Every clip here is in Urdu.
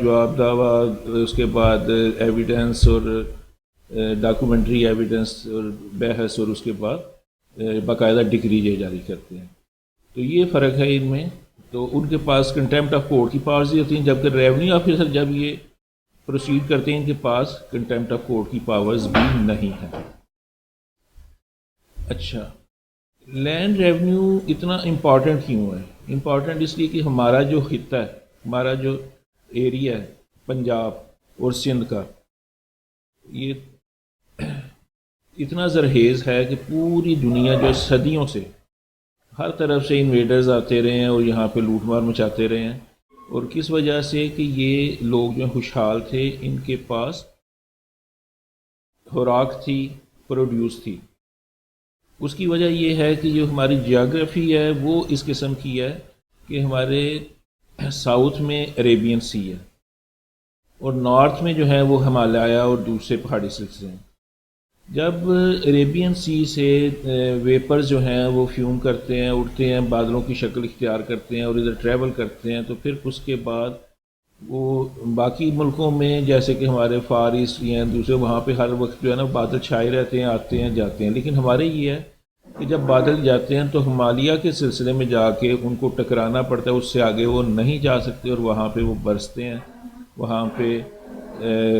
جواب دعویٰ، اس کے بعد ایویڈنس اور ڈاکومنٹری ایویڈنس اور بحث، اور اس کے بعد باقاعدہ ڈگری جاری کرتے ہیں. تو یہ فرق ہے ان میں. تو ان کے پاس کنٹیمپٹ آف کورٹ کی پاورز ہوتی ہیں، جبکہ ریونیو آفیسر جب یہ پروسیڈ کرتے ہیں ان کے پاس کنٹیمپٹ آف کورٹ کی پاورز بھی نہیں ہیں. اچھا، لینڈ ریونیو اتنا امپورٹنٹ کیوں ہے؟ امپورٹنٹ اس لیے کہ ہمارا جو خطہ ہے، ہمارا جو ایریا ہے پنجاب اور سندھ کا، یہ اتنا زرخیز ہے کہ پوری دنیا جو صدیوں سے ہر طرف سے انویڈرز آتے رہے ہیں اور یہاں پہ لوٹ مار مچاتے رہے ہیں. اور کس وجہ سے کہ یہ لوگ جو خوشحال تھے، ان کے پاس خوراک تھی، پروڈیوس تھی. اس کی وجہ یہ ہے کہ جو ہماری جیوگرافی ہے وہ اس قسم کی ہے کہ ہمارے ساؤتھ میں عریبین سی ہے اور نارتھ میں جو ہے وہ ہمالیہ اور دوسرے پہاڑی سلسلے ہیں. جب عریبین سی سے ویپرز جو ہیں وہ فیوم کرتے ہیں، اڑتے ہیں، بادلوں کی شکل اختیار کرتے ہیں اور ادھر ٹریول کرتے ہیں، تو پھر اس کے بعد وہ باقی ملکوں میں جیسے کہ ہمارے فار ایسٹ ہیں دوسرے، وہاں پہ ہر وقت جو ہے نا بادل چھائے رہتے ہیں، آتے ہیں جاتے ہیں. لیکن ہمارے یہ ہے کہ جب بادل جاتے ہیں تو ہمالیہ کے سلسلے میں جا کے ان کو ٹکرانا پڑتا ہے، اس سے آگے وہ نہیں جا سکتے اور وہاں پہ وہ برستے ہیں. وہاں پہ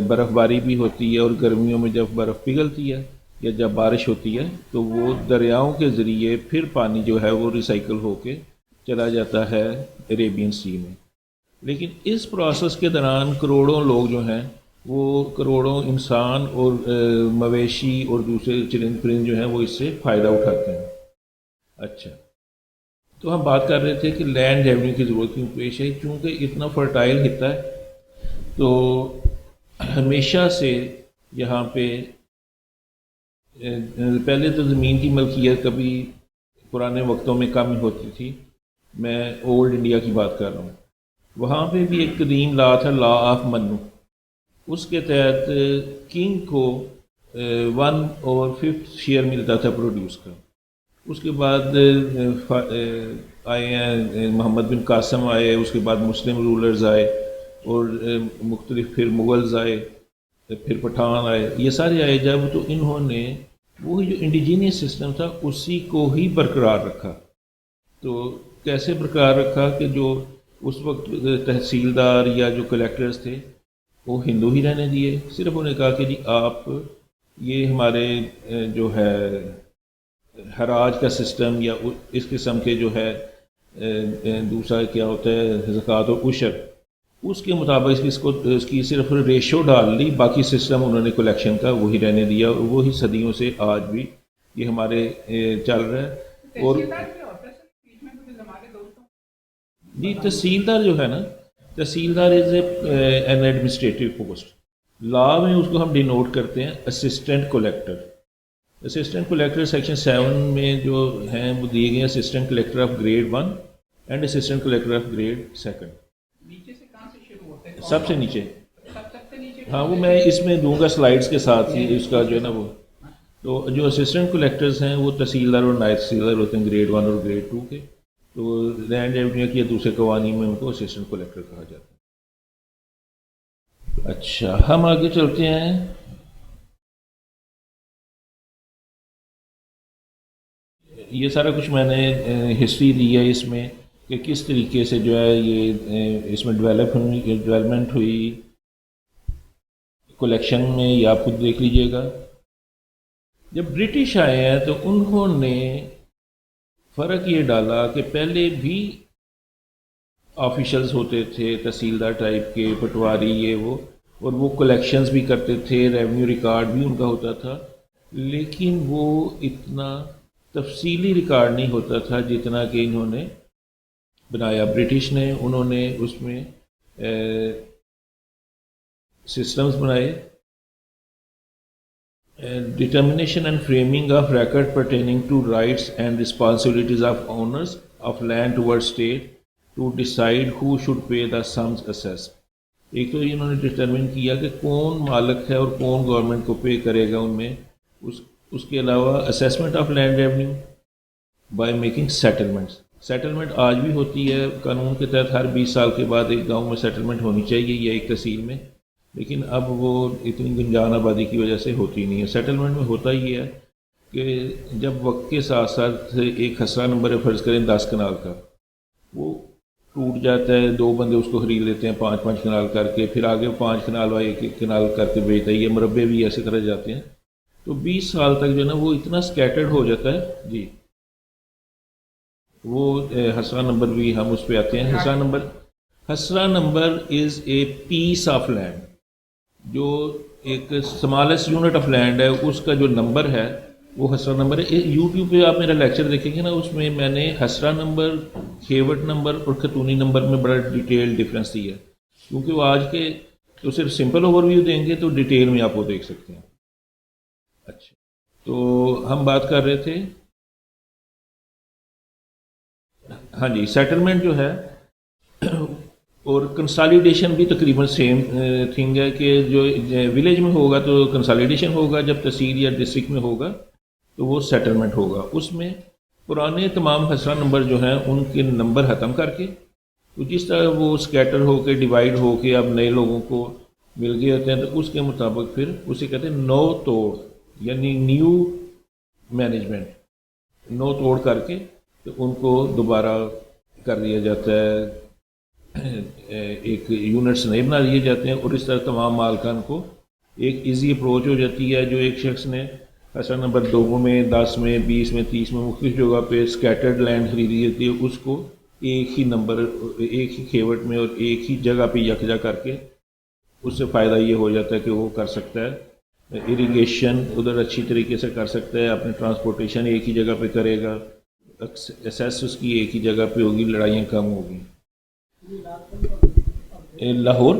برف باری بھی ہوتی ہے اور گرمیوں میں جب برف پگھلتی ہے یا جب بارش ہوتی ہے تو وہ دریاؤں کے ذریعے پھر پانی جو ہے وہ ریسائیکل ہو کے چلا جاتا ہے عریبین سی میں. لیکن اس پروسیس کے دوران کروڑوں لوگ جو ہیں، وہ کروڑوں انسان اور مویشی اور دوسرے چرند پرند جو ہیں وہ اس سے فائدہ اٹھاتے ہیں. اچھا، تو ہم بات کر رہے تھے کہ لینڈ ریونیو کی ضرورت کیوں پیش ہے. چونکہ اتنا فرٹائل خطہ ہے تو ہمیشہ سے یہاں پہ پہلے تو زمین کی ملکیت کبھی پرانے وقتوں میں کم ہوتی تھی. میں اولڈ انڈیا کی بات کر رہا ہوں. وہاں پہ بھی ایک قدیم لا تھا، لا آف منو. اس کے تحت کنگ کو 1/5 شیئر ملتا تھا پروڈیوس کا. اس کے بعد آئے ہیں محمد بن قاسم آئے، اس کے بعد مسلم رولرز آئے اور مختلف پھر مغلز آئے، پھر پٹھان آئے، یہ سارے آئے جب تو انہوں نے وہی جو انڈیجینس سسٹم تھا اسی کو ہی برقرار رکھا. تو کیسے برقرار رکھا کہ جو اس وقت تحصیلدار یا جو کلیکٹرز تھے وہ ہندو ہی رہنے دیے. صرف انہوں نے کہا کہ جی آپ یہ ہمارے جو ہے حراج کا سسٹم یا اس قسم کے جو ہے دوسرا کیا ہوتا ہے زکوٰۃ و عشر، اس کے مطابق اس کی صرف ریشو ڈال لی، باقی سسٹم انہوں نے کلیکشن کا وہی رہنے دیا اور وہی صدیوں سے آج بھی یہ ہمارے چل رہا ہے. اور جی تحصیلدار جو ہے نا، تحصیلدار is an administrative post. Law میں اس کو ہم ڈینوٹ کرتے ہیں assistant collector. Assistant collector section 7 میں جو ہیں وہ دیے گئے ہیں assistant collector of grade 1 and assistant collector of grade 2. نیچے سے کہاں سے شروع ہوتے ہیں؟ سب سے نیچے. سب سے نیچے. ہاں وہ میں اس میں دوں گا سلائڈس کے ساتھ ہی اس کا جو ہے نا وہ. تو جو اسسٹنٹ کلیکٹرز ہیں وہ تحصیلدار اور نائب تحصیلدار ہوتے ہیں گریڈ 1 اور گریڈ 2 کے. تو لینڈ ریونیو کے دوسرے قوانین میں ان کو اسسٹنٹ کلیکٹر کہا جاتا ہے. اچھا، ہم آگے چلتے ہیں. یہ سارا کچھ میں نے ہسٹری دی ہے اس میں کہ کس طریقے سے جو ہے یہ اس میں ڈیولپمنٹ ہوئی کلیکشن میں. یہ آپ خود دیکھ لیجئے گا. جب برٹش آئے ہیں تو انہوں نے فرق یہ ڈالا کہ پہلے بھی آفیشلز ہوتے تھے تحصیلدار ٹائپ کے، پٹواری یہ وہ، اور وہ کلیکشنز بھی کرتے تھے، ریونیو ریکارڈ بھی ان کا ہوتا تھا، لیکن وہ اتنا تفصیلی ریکارڈ نہیں ہوتا تھا جتنا کہ انہوں نے بنایا برٹش نے. انہوں نے اس میں سسٹمز بنائے. Determination and framing of record pertaining to rights and responsibilities of owners of land toward state to decide who should pay the sums assessed. ایک تو انہوں نے ڈٹرمن کیا کہ کون مالک ہے اور کون گورنمنٹ کو پے کرے گا ان میں. اس کے علاوہ assessment of land revenue by making settlements. Settlement آج بھی ہوتی ہے قانون کے تحت، ہر 20 سال کے بعد ایک گاؤں میں سیٹلمنٹ ہونی چاہیے یا ایک تحصیل میں، لیکن اب وہ اتنی گنجان آبادی کی وجہ سے ہوتی نہیں ہے۔ سیٹلمنٹ میں ہوتا یہ ہے کہ جب وقت کے ساتھ ساتھ ایک خسرہ نمبر ہے، فرض کریں 10 کنال کا، وہ ٹوٹ جاتا ہے، 2 بندے اس کو خرید لیتے ہیں 5 کنال کر کے، پھر آگے 5 کنال والا 1 کنال کر کے بیچتا ہے، یہ مربے بھی ایسے طرح جاتے ہیں، تو 20 سال تک جو ہے نا وہ اتنا سکیٹرڈ ہو جاتا ہے جی۔ وہ حسرہ نمبر بھی ہم اس پہ آتے ہیں۔ Khasra number is a piece of land, جو ایک اسمالسٹ یونٹ آف لینڈ ہے، اس کا جو نمبر ہے وہ حسرہ نمبر ہے۔ یوٹیوب پہ آپ میرا لیکچر دیکھیں گے نا، اس میں میں نے حسرہ نمبر، کھیوٹ نمبر اور خطونی نمبر میں بڑا ڈیٹیل ڈفرینس دیا ہے، کیونکہ وہ آج کے تو صرف سمپل اوور ویو دیں گے تو ڈیٹیل میں آپ وہ دیکھ سکتے ہیں۔ اچھا، تو ہم بات کر رہے تھے، ہاں جی، سیٹلمنٹ جو ہے اور کنسالیڈیشن بھی تقریباً سیم تھنگ ہے کہ جو ولیج میں ہوگا تو کنسالیڈیشن ہوگا، جب تحصیل یا ڈسٹرکٹ میں ہوگا تو وہ سیٹلمنٹ ہوگا۔ اس میں پرانے تمام حسرہ نمبر جو ہیں ان کے نمبر ختم کر کے، تو جس طرح وہ اسکیٹر ہو کے ڈیوائڈ ہو کے اب نئے لوگوں کو مل گئے ہوتے ہیں، تو اس کے مطابق پھر اسے کہتے ہیں نو توڑ، یعنی نیو مینجمنٹ، نو توڑ کر کے تو ان کو دوبارہ کر دیا جاتا ہے، ایک یونٹس نئے بنا دیے جاتے ہیں، اور اس طرح تمام مالکان کو ایک ایزی اپروچ ہو جاتی ہے۔ جو ایک شخص نے حسرہ نمبر 2 میں، 10 میں، 20 میں، 30 میں مختلف جگہ پہ اسکیٹرڈ لینڈ خریدی جاتی ہے، اس کو ایک ہی نمبر، ایک ہی کھیوٹ میں اور ایک ہی جگہ پہ یکجا کر کے اس سے فائدہ یہ ہو جاتا ہے کہ وہ کر سکتا ہے اریگیشن ادھر اچھی طریقے سے کر سکتا ہے، اپنے ٹرانسپورٹیشن ایک ہی جگہ پہ کرے گا، اسیس اس کی ایک ہی جگہ پہ ہوگی، لڑائیاں کم ہوگی۔ لاہور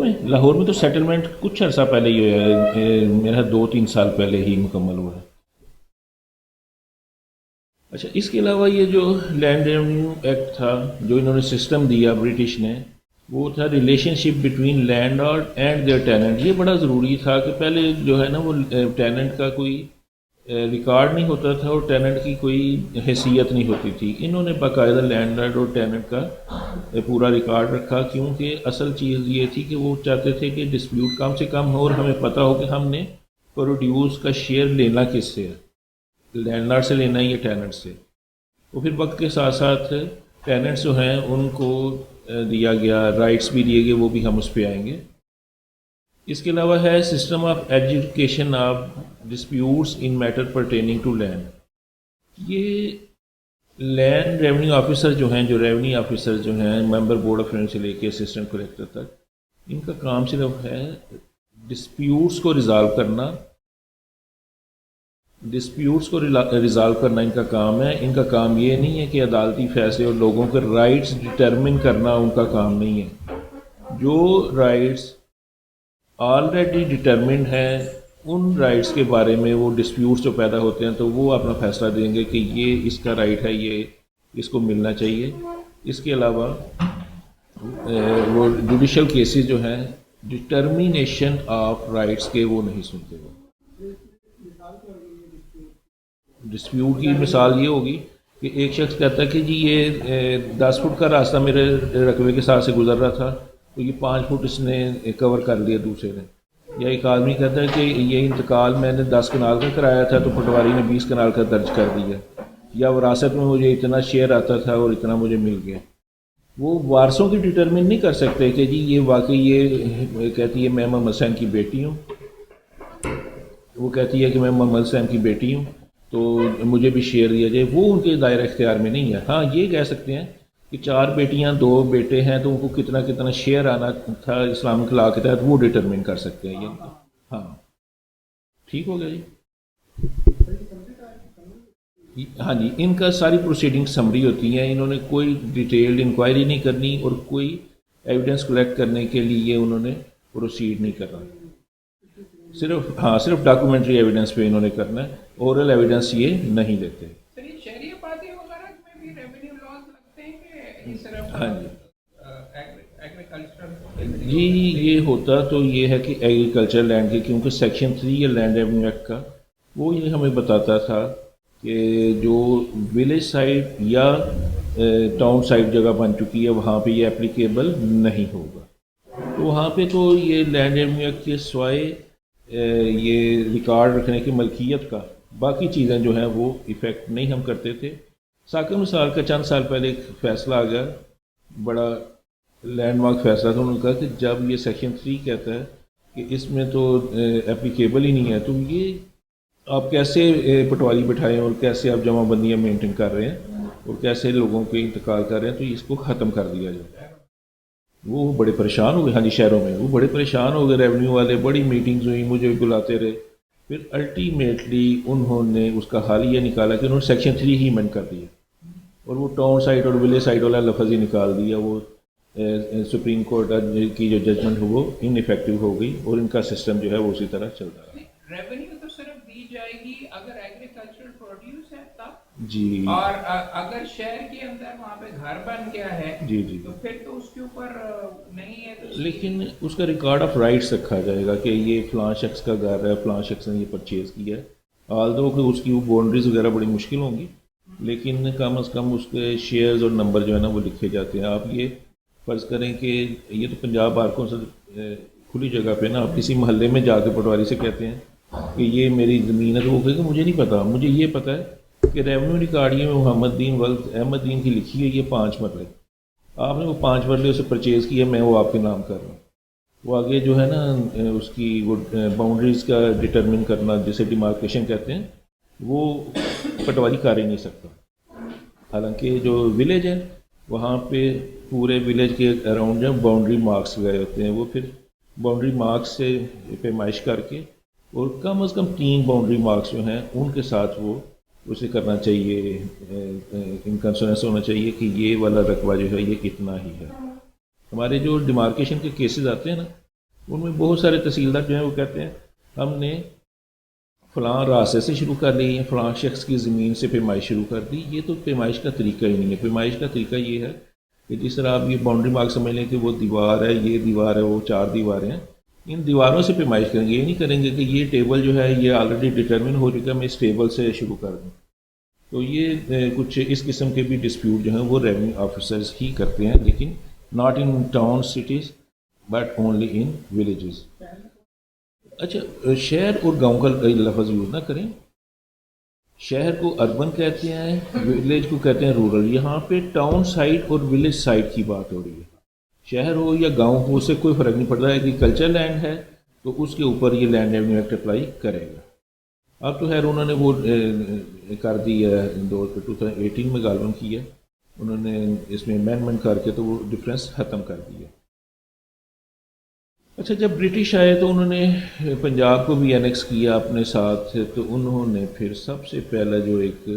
میں تو سیٹلمنٹ کچھ عرصہ پہلے ہی ہوا ہے، میرا 2-3 سال پہلے ہی مکمل ہوا ہے۔ اچھا، اس کے علاوہ یہ جو لینڈ ریونیو ایکٹ تھا، جو انہوں نے سسٹم دیا برٹش نے، وہ تھا relationship between land lord and their tenant. یہ بڑا ضروری تھا کہ پہلے جو ہے نا وہ ٹیننٹ کا کوئی ریکارڈ نہیں ہوتا تھا اور ٹیننٹ کی کوئی حیثیت نہیں ہوتی تھی۔ انہوں نے باقاعدہ لینڈ لارڈ اور ٹیننٹ کا پورا ریکارڈ رکھا، کیونکہ اصل چیز یہ تھی کہ وہ چاہتے تھے کہ ڈسپیوٹ کم سے کم ہو اور ہمیں پتہ ہو کہ ہم نے پروڈیوس کا شیئر لینا کس سے ہے، لینڈ لارڈ سے لینا ہے یا ٹیننٹ سے۔ وہ پھر وقت کے ساتھ ساتھ ٹیننٹس جو ہیں ان کو دیا گیا، رائٹس بھی دیے گئے، وہ بھی ہم اس پہ آئیں گے۔ اس کے علاوہ ہے system of adjudication of disputes in matter pertaining to land. یہ لینڈ ریونیو آفیسر جو ہیں، جو ریونیو آفیسر جو ہیں، ممبر بورڈ آف ریونیو سے لے کے اسسٹنٹ کلیکٹر تک، ان کا کام صرف ہے ڈسپیوٹس کو ریزالو کرنا، ان کا کام ہے۔ ان کا کام یہ نہیں ہے کہ عدالتی فیصلے اور لوگوں کے رائٹس ڈٹرمن کرنا ان کا کام نہیں ہے۔ جو رائٹس آلریڈی ڈٹرمنڈ ہیں، ان رائٹس کے بارے میں وہ ڈسپیوٹس جو پیدا ہوتے ہیں تو وہ اپنا فیصلہ دیں گے کہ یہ اس کا رائٹ ہے، یہ اس کو ملنا چاہیے۔ اس کے علاوہ وہ جوڈیشل کیسز جو ہیں ڈٹرمینیشن آف رائٹس کے وہ نہیں سنتے۔ وہ ڈسپیوٹ کی مثال یہ ہوگی کہ ایک شخص کہتا ہے کہ جی یہ 10 فٹ کا راستہ میرے رقبے کے ساتھ سے گزر رہا تھا، تو یہ 5 فٹ اس نے کور کر لیا دوسرے نے۔ یا ایک آدمی کہتا ہے کہ یہ انتقال میں نے 10 کنال کا کرایا تھا تو پٹواری نے 20 کنال کا درج کر دیا، یا وراثت میں مجھے اتنا شیئر آتا تھا اور اتنا مجھے مل گیا۔ وہ وارثوں کی ڈٹرمن نہیں کر سکتے کہ جی یہ واقعی، یہ کہتی ہے میں محمد حسین کی بیٹی ہوں، وہ کہتی ہے کہ میں محمد حسین کی بیٹی ہوں تو مجھے بھی شیئر دیا جائے، وہ ان کے دائرہ اختیار میں نہیں ہے۔ ہاں یہ کہہ سکتے ہیں کہ 4 بیٹیاں 2 بیٹے ہیں تو ان کو کتنا کتنا شیئر آنا تھا اسلامک لا کے تحت، وہ ڈٹرمن کر سکتے ہیں۔ یہ ہاں ٹھیک ہو گیا جی۔ ہاں جی، ان کا ساری پروسیڈنگ سمری ہوتی ہیں، انہوں نے کوئی ڈیٹیلڈ انکوائری نہیں کرنی اور کوئی ایویڈنس کلیکٹ کرنے کے لیے انہوں نے پروسیڈ نہیں کرنا، صرف ڈاکومنٹری ایویڈنس پہ انہوں نے کرنا ہے، اورل ایویڈنس یہ نہیں دیتے۔ ہاں جی، یہ ہوتا تو یہ ہے کہ ایگریکلچر لینڈ کے، کیونکہ سیکشن 3 ہے لینڈ ریونیو ایکٹ کا، وہ یہ ہمیں بتاتا تھا کہ جو ولیج سائڈ یا ٹاؤن سائڈ جگہ بن چکی ہے وہاں پہ یہ اپلیکیبل نہیں ہوگا. تو وہاں پہ تو یہ لینڈ ریونیو ایکٹ کے سوائے یہ ریکارڈ رکھنے کی ملکیت کا باقی چیزیں جو ہیں وہ ایفیکٹ نہیں ہم کرتے تھے. ساکر مثال کا چند سال پہلے ایک فیصلہ آ گیا, بڑا لینڈ مارک فیصلہ تھا. انہوں نے کہا کہ جب یہ سیکشن 3 کہتا ہے کہ اس میں تو اپلیکیبل ہی نہیں ہے, تو یہ آپ کیسے پٹواری بٹھائیں اور کیسے آپ جمع بندیاں مینٹین کر رہے ہیں اور کیسے لوگوں کے انتقال کر رہے ہیں, تو اس کو ختم کر دیا جائے. وہ بڑے پریشان ہو گئے, ہاں جی شہروں میں وہ بڑے پریشان ہو گئے, ریونیو والے, بڑی میٹنگز ہوئی, مجھے بھی بلاتے رہے. پھر الٹیمیٹلی انہوں نے اس کا حل یہ نکالا کہ انہوں نے سیکشن 3 ہی امینڈ کر دیا اور وہ ٹاؤن سائٹ اور ولیج سائٹ والا لفظ ہی نکال دیا. وہ سپریم کورٹ کی جو ججمنٹ ہے وہ ان افیکٹو ہو گئی اور ان کا سسٹم جو ہے وہ اسی طرح چلتا رہا. ریونیو تو صرف دی جائے گی اگر ایگریکلچرل پروڈیوس ہے تب, جی, اور اگر شہر کے اندر وہاں پہ گھر بن گیا ہے جی جی, تو پھر تو اس کے اوپر نہیں ہے. تو لیکن اس کا ریکارڈ آف رائٹس رکھا جائے گا کہ یہ فلاں شخص کا گھر ہے, فلاں شخص نے یہ پرچیز کیا ہے. آلدو کہ اس کی وہ باؤنڈریز وغیرہ بڑی مشکل ہوں گی, لیکن کم از کم اس کے شیئرز اور نمبر جو ہے نا وہ لکھے جاتے ہیں. آپ یہ فرض کریں کہ یہ تو پنجاب بارکوں سے کھلی جگہ پہ نا, آپ کسی محلے میں جا کے پٹواری سے کہتے ہیں کہ یہ میری زمین ہے, تو وہ کہے کہ مجھے نہیں پتا, مجھے یہ پتا ہے کہ ریونیو ریکارڈ یہ محمد دین ولد احمد دین کی لکھی ہے یہ 5 مرلے, آپ نے وہ 5 مرلے اسے پرچیز کیا, میں وہ آپ کے نام کر رہا ہوں. وہ آگے جو ہے نا اس کی وہ باؤنڈریز کا ڈٹرمن کرنا جسے ڈیمارکیشن کہتے ہیں, وہ پٹواری کر ہی نہیں سکتا. حالانکہ جو ولیج ہے وہاں پہ پورے ولیج کے اراؤنڈ جو باؤنڈری مارکس گئے ہوتے ہیں, وہ پھر باؤنڈری مارکس سے پیمائش کر کے اور کم از کم 3 باؤنڈری مارکس جو ہیں ان کے ساتھ وہ اسے کرنا چاہیے, انکانسوننس ہونا چاہیے کہ یہ والا رقبہ جو ہے یہ کتنا ہی ہے. ہمارے جو ڈیمارکیشن کے کیسز آتے ہیں نا ان میں بہت سارے تحصیلدار جو ہیں وہ کہتے ہیں ہم نے فلاں راستے سے شروع کر لی, فلاں شخص کی زمین سے پیمائش شروع کر دی. یہ تو پیمائش کا طریقہ ہی نہیں ہے. پیمائش کا طریقہ یہ ہے کہ جس طرح آپ یہ باؤنڈری مارک سمجھ لیں کہ وہ دیوار ہے, یہ دیوار ہے, وہ 4 دیواریں ہیں, ان دیواروں سے پیمائش کریں گے. یہ نہیں کریں گے کہ یہ ٹیبل جو ہے یہ آلریڈی ڈٹرمن ہو چکا ہے, میں اس ٹیبل سے شروع کر دوں. تو یہ کچھ اس قسم کے بھی ڈسپیوٹ جو ہیں وہ ریونیو آفیسرز ہی کرتے ہیں, لیکن not in town cities but only in villages. اچھا, شہر اور گاؤں کا لفظ یوز نہ کریں. شہر کو اربن کہتے ہیں, ولیج کو کہتے ہیں رورل. یہاں پہ ٹاؤن سائٹ اور ولیج سائٹ کی بات ہو رہی ہے. شہر ہو یا گاؤں ہو اس سے کوئی فرق نہیں پڑتا. ایگریکلچر لینڈ ہے تو اس کے اوپر یہ لینڈ ریونیو ایکٹ اپلائی کرے گا. اب تو خیر انہوں نے وہ کر دی ہے 2018 میں غالباً کی ہے, انہوں نے اس میں امینڈمنٹ کر کے تو وہ ڈفرینس ختم کر دیا. اچھا, جب برٹش آئے تو انہوں نے پنجاب کو بھی اینیکس کیا اپنے ساتھ, تو انہوں نے پھر سب سے پہلا جو ایک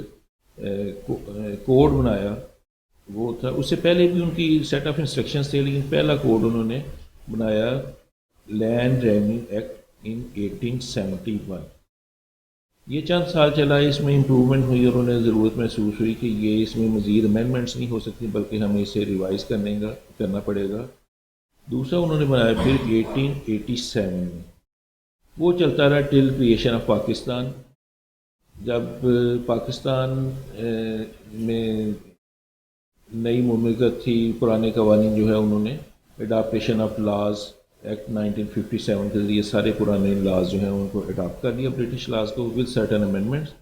کوڈ بنایا وہ تھا, اس سے پہلے بھی ان کی سیٹ آف انسٹرکشنز تھے, لیکن پہلا کوڈ انہوں نے بنایا لینڈ ریونیو ایکٹ ان 1871. یہ چند سال چلا, اس میں امپرومنٹ ہوئی اور انہیں ضرورت محسوس ہوئی کہ یہ اس میں مزید امینڈمنٹس نہیں ہو سکتی بلکہ ہمیں اسے ریوائز کرنا پڑے گا. دوسرا انہوں نے بنایا پھر 1887 میں, وہ چلتا رہا ٹل کریشن آف پاکستان. جب پاکستان میں نئی مملکت تھی, پرانے قوانین جو ہے انہوں نے اڈاپٹیشن آف لاز ایکٹ 1957 کے ذریعے سارے پرانے لاز جو ہیں ان کو اڈاپٹ کر لیا, برٹش لاز کو ود سرٹن امینڈمنٹس.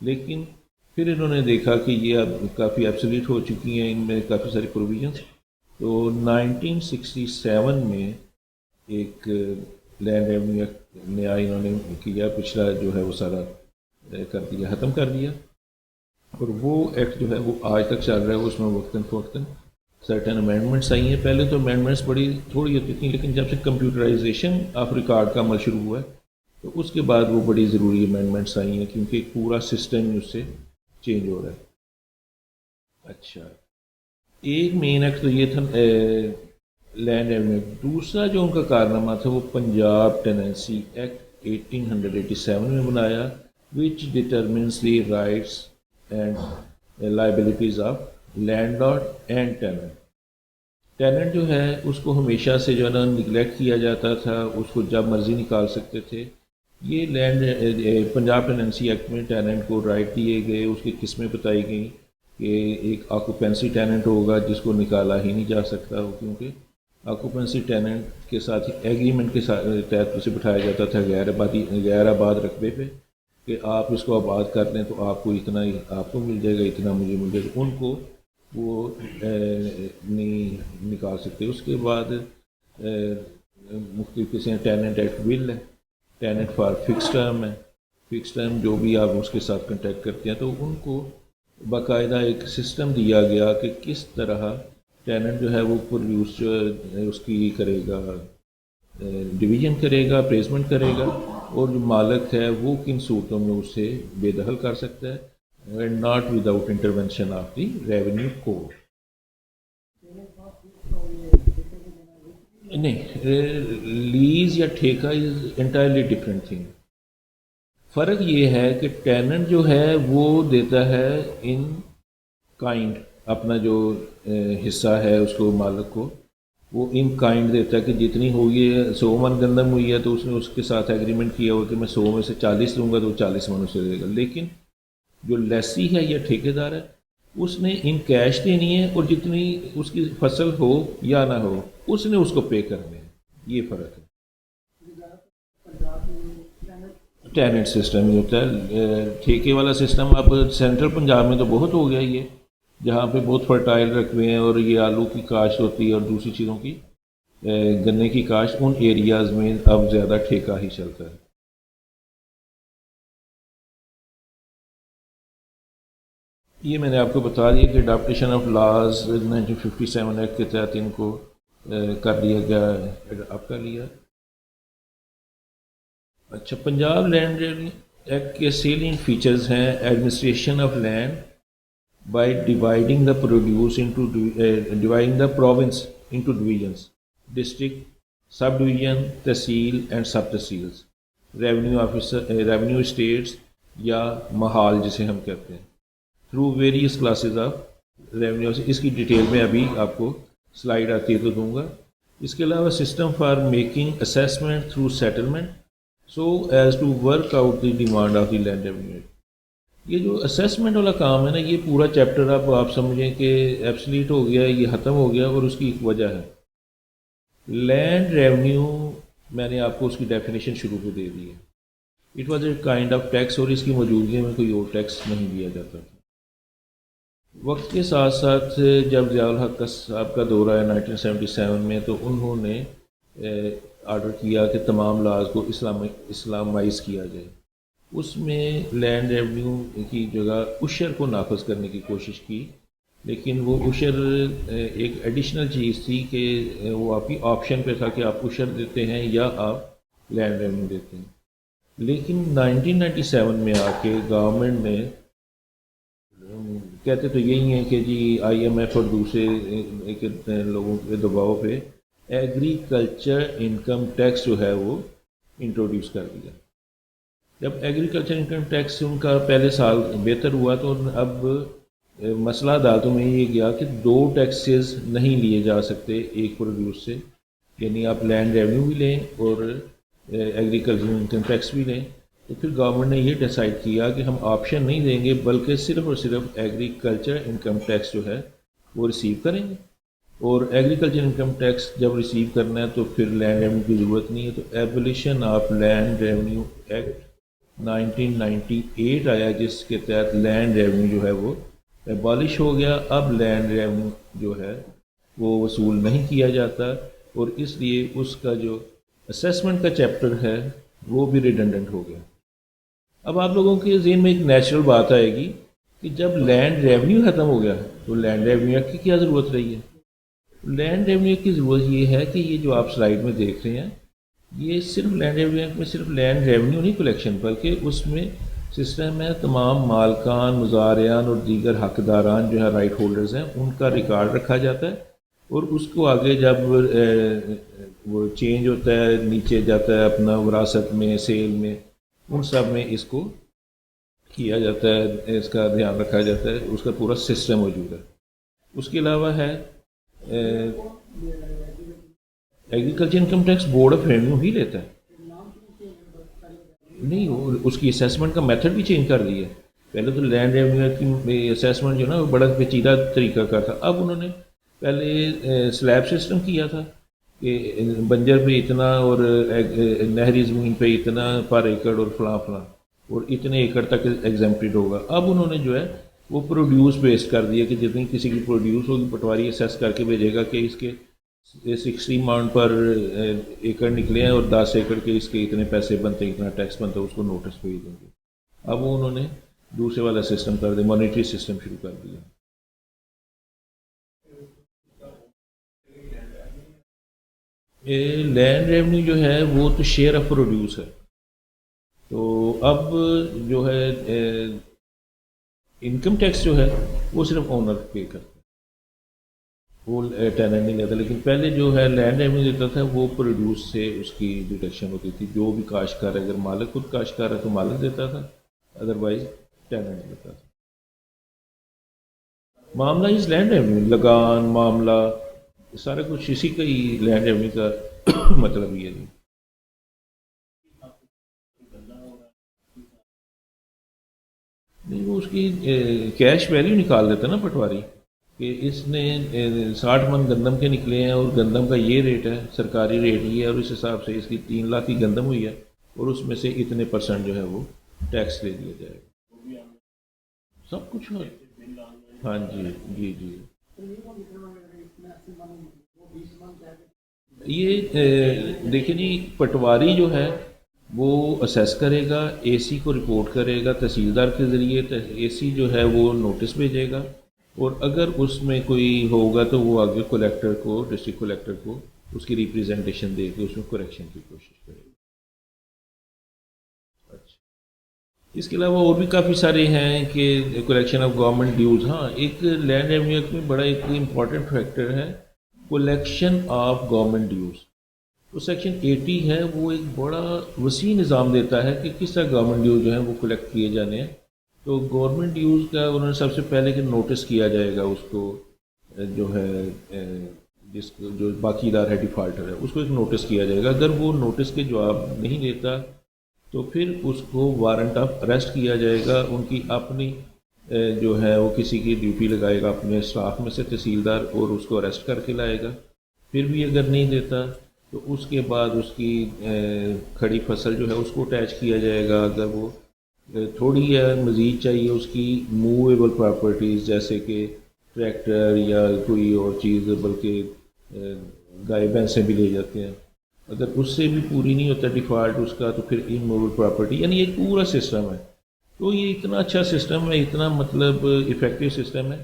لیکن پھر انہوں نے دیکھا کہ یہ اب کافی ایبسلیٹ ہو چکی ہیں, ان میں کافی ساری پروویژنس. تو 1967 میں ایک لینڈ ریونیو نیا انہوں نے کیا, پچھلا جو ہے وہ سارا کر دیا, ختم کر دیا, اور وہ ایکٹ جو ہے وہ آج تک چل رہا ہے. اس میں وقتاً فوقتاً سرٹن امینڈمنٹس آئی ہیں. پہلے تو امینڈمنٹس بڑی تھوڑی ہوتی تھیں, لیکن جب سے کمپیوٹرائزیشن آف ریکارڈ کا عمل شروع ہوا ہے تو اس کے بعد وہ بڑی ضروری امینڈمنٹس آئی ہیں, کیونکہ ایک پورا سسٹم اس سے چینج ہو رہا ہے. اچھا, ایک مین ایکٹ تو یہ تھا لینڈ ریونیو. دوسرا جو ان کا کارنامہ تھا وہ پنجاب ٹیننسی ایکٹ 1887 میں بنایا, which determines the rights and liabilities of land lord and and. Tenant جو ہے اس کو ہمیشہ سے جو ہے نا نگلیکٹ کیا جاتا تھا, اس کو جب مرضی نکال سکتے تھے. یہ لینڈ پنجاب ٹیننسی ایکٹ میں ٹیننٹ کو رائٹ دیے گئے, اس کی قسمیں بتائی گئیں کہ ایک آکوپینسی ٹیننٹ ہوگا جس کو نکالا ہی نہیں جا سکتا ہو، کیونکہ آکوپینسی ٹیننٹ کے ساتھ ایگریمنٹ کے تحت اسے بٹھایا جاتا تھا غیر آباد رقبے پہ کہ آپ اس کو آباد کر لیں تو آپ کو اتنا ہی آپ کو مل جائے گا، اتنا مجھے مل جائے گا، ان کو وہ نہیں نکال سکتے۔ اس کے بعد مختلف قسم ٹیننٹ ایٹ ول ہے، ٹیننٹ فار فکس ٹرم ہے، فکس ٹرم جو بھی آپ اس کے ساتھ کنٹیکٹ کرتے ہیں، تو ان کو باقاعدہ ایک سسٹم دیا گیا کہ کس طرح ٹیننٹ جو ہے وہ پروڈیوس اس کی کرے گا، ڈویژن کرے گا، پلیسمنٹ کرے گا، اور جو مالک ہے وہ کن صورتوں میں اسے بے دخل کر سکتا ہے، and not without intervention of the revenue code. نہیں، لیز یا ٹھیکہ از انٹائرلی ڈفرینٹ تھنگ۔ فرق یہ ہے کہ ٹیننٹ جو ہے وہ دیتا ہے ان کائنڈ، اپنا جو حصہ ہے اس کو مالک کو وہ ان کائنڈ دیتا ہے کہ جتنی ہوئی ہے 100 من گندم ہوئی ہے تو اس نے اس کے ساتھ ایگریمنٹ کیا ہوا کہ میں 100 میں سے 40 لوں گا تو 40 من اسے دے گا، لیکن جو لیسی ہے یا ٹھیکیدار ہے اس نے ان کیش دینی ہے، اور جتنی اس کی فصل ہو یا نہ ہو اس نے اس کو پے کرنے ہیں، یہ فرق ہے۔ ٹیننٹ سسٹم ہی ہوتا ہے، ٹھیکے والا سسٹم اب سینٹرل پنجاب میں تو بہت ہو گیا یہ، جہاں پہ بہت فرٹائل رقبے ہیں اور یہ آلو کی کاشت ہوتی ہے اور دوسری چیزوں کی گنے کی کاشت، ان ایریاز میں اب زیادہ ٹھیکہ ہی چلتا ہے۔ یہ میں نے آپ کو بتا دیا کہ اڈاپٹیشن آف لاز 1957 ایکٹ کے تحت ان کو کر لیا گیا ہے، اب کر لیا۔ اچھا، پنجاب لینڈ ایکٹ کے سیلینگ فیچرز ہیں administration of land by dividing the produce into dividing the province into divisions, district, sub division, tehsil and sub tehsils, revenue officer, revenue estates یا محال جسے ہم کہتے ہیں، through various classes of revenue. اس کی ڈیٹیل میں ابھی آپ کو سلائیڈ آتی ہے تو دوں گا۔ اس کے علاوہ system for making assessment through settlement so as to work out the demand of the land revenue. یہ جو اسیسمنٹ والا کام ہے نا، یہ پورا چیپٹر اب آپ سمجھیں کہ ایبسلیٹ ہو گیا، یہ ختم ہو گیا، اور اس کی ایک وجہ ہے لینڈ ریونیو۔ میں نے آپ کو اس کی ڈیفینیشن شروع پہ دے دی ہے، it was a kind of tax, اور اس کی موجودگی میں کوئی اور ٹیکس نہیں دیا جاتا تھا۔ وقت کے ساتھ ساتھ جب ضیاء الحق صاحب کا دورہ ہے 1977 میں، تو انہوں نے آرڈر کیا کہ تمام لاز کو اسلامائز کیا جائے۔ اس میں لینڈ ریونیو کی جگہ عشر کو نافذ کرنے کی کوشش کی، لیکن وہ عشر ایک ایڈیشنل چیز تھی کہ وہ آپ کی آپشن پہ تھا کہ آپ عشر دیتے ہیں یا آپ لینڈ ریونیو دیتے ہیں۔ لیکن 1997 میں آ کے گورنمنٹ نے، کہتے تو یہی ہیں کہ جی آئی ایم ایف اور دوسرے لوگوں کے دباؤ پہ ایگریکلچر انکم ٹیکس جو ہے وہ انٹروڈیوس کر دیا۔ جب ایگریکلچر انکم ٹیکس ان کا پہلے سال بہتر ہوا تو اب مسئلہ عدالتوں میں یہ گیا کہ 2 ٹیکسز نہیں لیے جا سکتے ایک پروڈیوس سے، یعنی آپ لینڈ ریونیو بھی لیں اور ایگریکلچر انکم ٹیکس بھی لیں۔ تو پھر گورنمنٹ نے یہ ڈیسائیڈ کیا کہ ہم آپشن نہیں دیں گے، بلکہ صرف اور صرف ایگریکلچر انکم ٹیکس جو ہے وہ ریسیو کریں گے، اور ایگریکلچر انکم ٹیکس جب ریسیو کرنا ہے تو پھر لینڈ ریونیو کی ضرورت نہیں ہے۔ تو abolition of land revenue act 1998 آیا، جس کے تحت لینڈ ریونیو جو ہے وہ ایبالش ہو گیا۔ اب لینڈ ریونیو جو ہے وہ وصول نہیں کیا جاتا، اور اس لیے اس کا جو اسیسمنٹ کا چیپٹر ہے وہ بھی ریڈنڈنٹ ہو گیا۔ اب آپ لوگوں کے ذہن میں ایک نیچرل بات آئے گی کہ جب لینڈ ریونیو ختم ہو گیا تو لینڈ ریونیو ایکٹ کی کیا ضرورت رہی ہے؟ لینڈ ریونیو ایکٹ کی ضرورت یہ ہے کہ یہ جو آپ سلائیڈ میں دیکھ رہے ہیں، یہ صرف لینڈ ریونیو ایکٹ میں صرف لینڈ ریونیو نہیں کلیکشن، بلکہ اس میں سسٹم ہے تمام مالکان، مزارعان اور دیگر حقداران جو ہے رائٹ ہولڈرز ہیں، ان کا ریکارڈ رکھا جاتا ہے، اور اس کو آگے جب وہ چینج ہوتا ہے، نیچے جاتا ہے اپنا وراثت میں، سیل میں، ان سب میں اس کو کیا جاتا ہے، اس کا دھیان رکھا جاتا ہے، اس کا پورا سسٹم موجود ہے۔ اس کے علاوہ ہے agriculture income tax board of revenue ہی لیتا ہے، نہیں اس کی اسیسمنٹ کا میتھڈ بھی چینج کر دیا ہے۔ پہلے تو لینڈ ریونیو کی اسیسمنٹ جو نا وہ بڑا پیچیدہ طریقہ کا تھا. اب انہوں نے پہلے سلیب سسٹم کیا تھا کہ بنجر پہ اتنا اور نہری زمین پہ اتنا پر ایکڑ اور فلاں فلاں اور اتنے ایکڑ تک ایگزمپٹڈ ہوگا. اب انہوں نے جو ہے وہ پروڈیوس بیسڈ کر دیا کہ جتنی کسی کی پروڈیوس ہوگی پٹواری اسیس کر کے بھیجے گا کہ اس کے 60 مان پر ایکڑ نکلے ہیں اور 10 ایکڑ کے اس کے اتنے پیسے بنتے ہیں اتنا ٹیکس بنتا ہے اس کو نوٹس بھیج دیں گے. اب وہ انہوں نے دوسرے والا سسٹم کر دیا, مانیٹری سسٹم شروع کر دیا. لینڈ ریونیو جو ہے وہ تو شیئر آف پروڈیوس ہے. تو اب جو ہے انکم ٹیکس جو ہے وہ صرف اونر پے کرتا ہے, وہ ٹیننٹ نہیں لیتا. لیکن پہلے جو ہے لینڈ ریونیو دیتا تھا وہ پروڈیوس سے اس کی ڈیڈکشن ہوتی تھی. جو بھی کاشتکار ہے, اگر مالک خود کاشتکار ہے تو مالک دیتا تھا, ادروائز ٹیننٹ دیتا تھا. معاملہ اس لینڈ ریونیو, لگان معاملہ سارا کچھ اسی کا ہی لینڈ ریونیو کا مطلب یہ ہے. نہیں, وہ اس کی کیش ویلیو نکال دیتا نا پٹواری کہ اس نے 60 من گندم کے نکلے ہیں اور گندم کا یہ ریٹ ہے, سرکاری ریٹ یہ ہے, اور اس حساب سے اس کی 3 لاکھ کی گندم ہوئی ہے اور اس میں سے اتنے % جو ہے وہ ٹیکس لے دیا جائے گا. سب کچھ ہے. ہاں جی جی جی. یہ دیکھیں جی, پٹواری جو ہے وہ اسیس کرے گا, اے سی کو رپورٹ کرے گا تحصیلدار کے ذریعے, اے سی جو ہے وہ نوٹس بھیجے گا, اور اگر اس میں کوئی ہوگا تو وہ آگے کلیکٹر کو, ڈسٹرکٹ کلیکٹر کو اس کی ریپریزنٹیشن دے کے اس میں کریکشن کی کوشش کرے گا. اچھا, اس کے علاوہ اور بھی کافی سارے ہیں کہ کلیکشن آف گورنمنٹ ڈیوز. ہاں, ایک لینڈ ریونیو ایکٹ میں بڑا ایک امپورٹنٹ فیکٹر ہے کلیکشن آف گورنمنٹ ڈیوز. تو سیکشن 80 ہے وہ ایک بڑا وسیع نظام دیتا ہے کہ کس طرح گورنمنٹ ڈیوز جو ہیں وہ کلیکٹ کیے جانے ہیں. تو گورنمنٹ ڈیوز کا انہوں نے سب سے پہلے کہ نوٹس کیا جائے گا اس کو, جو ہے جس کو جو باقی دار ہے ڈیفالٹر ہے اس کو ایک نوٹس کیا جائے گا. اگر وہ نوٹس کے جواب نہیں دیتا تو پھر اس کو وارنٹ آف اریسٹ کیا جائے گا. ان کی اپنی جو ہے وہ کسی کی ڈیوٹی لگائے گا اپنے اسٹاف میں سے تحصیلدار, اور اس کو اریسٹ کر کے لائے گا. پھر بھی اگر نہیں دیتا تو اس کے بعد اس کی کھڑی فصل جو ہے اس کو اٹیچ کیا جائے گا. اگر وہ تھوڑی یا مزید چاہیے اس کی موویبل پراپرٹیز جیسے کہ ٹریکٹر یا کوئی اور چیز, بلکہ گائے بھینسیں بھی لے جاتے ہیں, اگر اس سے بھی پوری نہیں ہوتا ڈیفالٹ اس کا تو پھر ان موویبل پراپرٹی, یعنی ایک پورا سسٹم ہے. تو یہ اتنا اچھا سسٹم ہے, اتنا مطلب افیکٹو سسٹم ہے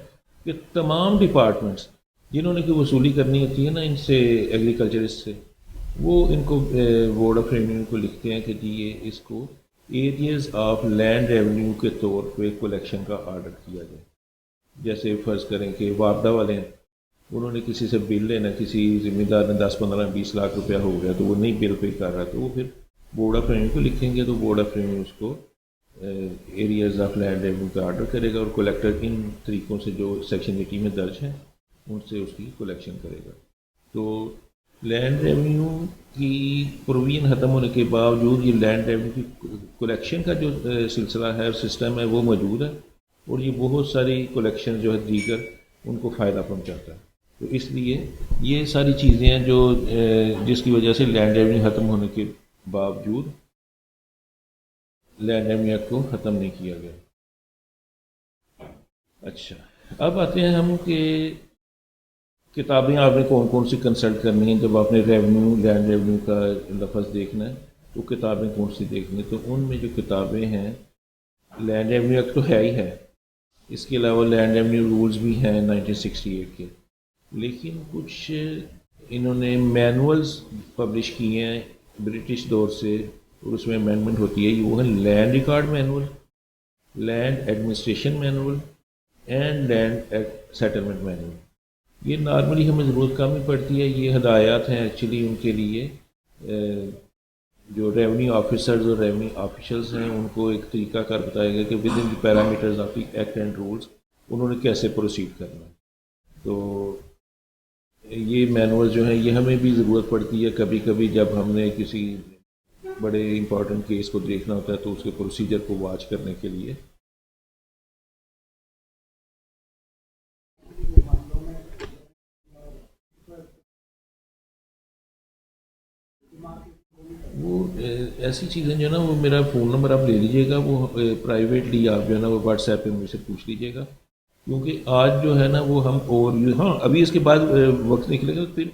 کہ تمام ڈپارٹمنٹس جنہوں نے کہ وصولی کرنی ہوتی ہے نا ان سے, ایگریکلچرسٹ سے, وہ ان کو بورڈ آف ریونیو کو لکھتے ہیں کہ جی یہ اس کو ایریاز آف لینڈ ریونیو کے طور پہ کلیکشن کا آرڈر کیا جائے. جیسے فرض کریں کہ وابدہ والے ہیں, انہوں نے کسی سے بل لینا, کسی ذمہ دار نے 10 15 20 لاکھ روپیہ ہو گیا تو وہ نہیں بل پے کر رہا, تو وہ پھر بورڈ آف ریونیو کو لکھیں گے تو بورڈ آف ریونیو اس کو ایریاز آف لینڈ ریونیو کا آرڈر کرے گا, اور کلیکٹر ان طریقوں سے جو سیکشن 80 میں درج ہیں ان سے اس کی کلیکشن کرے گا. تو لینڈ ریونیو کی پروویژن ختم ہونے کے باوجود یہ لینڈ ریونیو کی کلیکشن کا جو سلسلہ ہے اور سسٹم ہے وہ موجود ہے, اور یہ بہت ساری کلیکشن جو ہے دیگر ان کو فائدہ پہنچاتا ہے. تو اس لیے یہ ساری چیزیں ہیں جو جس کی وجہ سے لینڈ ریونیو ختم ہونے کے باوجود لینڈ ریونیو ایکٹ کو ختم نہیں کیا گیا. اچھا, اب آتے ہیں ہم کہ کتابیں آپ نے کون کون سی کنسلٹ کرنی ہیں جب آپ نے ریونیو لینڈ ریونیو کا لفظ دیکھنا ہے تو کتابیں کون سی دیکھنی. تو ان میں جو کتابیں ہیں, لینڈ ریونیو ایکٹ تو ہے ہی ہے, اس کے علاوہ لینڈ ریونیو رولز بھی ہیں 1968 کے, لیکن کچھ انہوں نے مینولز پبلش کیے ہیں برٹش دور سے, اور اس میں امینڈمنٹ ہوتی ہے. وہ ہے land record manual, land administration manual and land settlement manual. یہ نارملی ہمیں ضرورت کم ہی پڑتی ہے. یہ ہدایات ہیں ایکچولی ان کے لیے جو ریونیو آفیسرز اور ریونیو آفیشلز ہیں ان کو ایک طریقہ کار بتایا گیا کہ within the parameters of the act and rules انہوں نے کیسے پروسیڈ کرنا ہے. تو یہ مینول جو ہیں یہ ہمیں بھی ضرورت پڑتی ہے کبھی کبھی جب ہم نے کسی بڑے امپورٹنٹ کیس کو دیکھنا ہوتا ہے تو اس کے پروسیجر کو واچ کرنے کے لیے. ایسی چیزیں جو ہے نا وہ میرا فون نمبر آپ لے لیجیے گا، وہ پرائیویٹلی آپ جو ہے نا وہ واٹس ایپ پہ مجھ سے پوچھ لیجیے گا، کیونکہ آج جو ہے نا وہ ہم ہاں ابھی اس کے بعد وقت نکلے گا پھر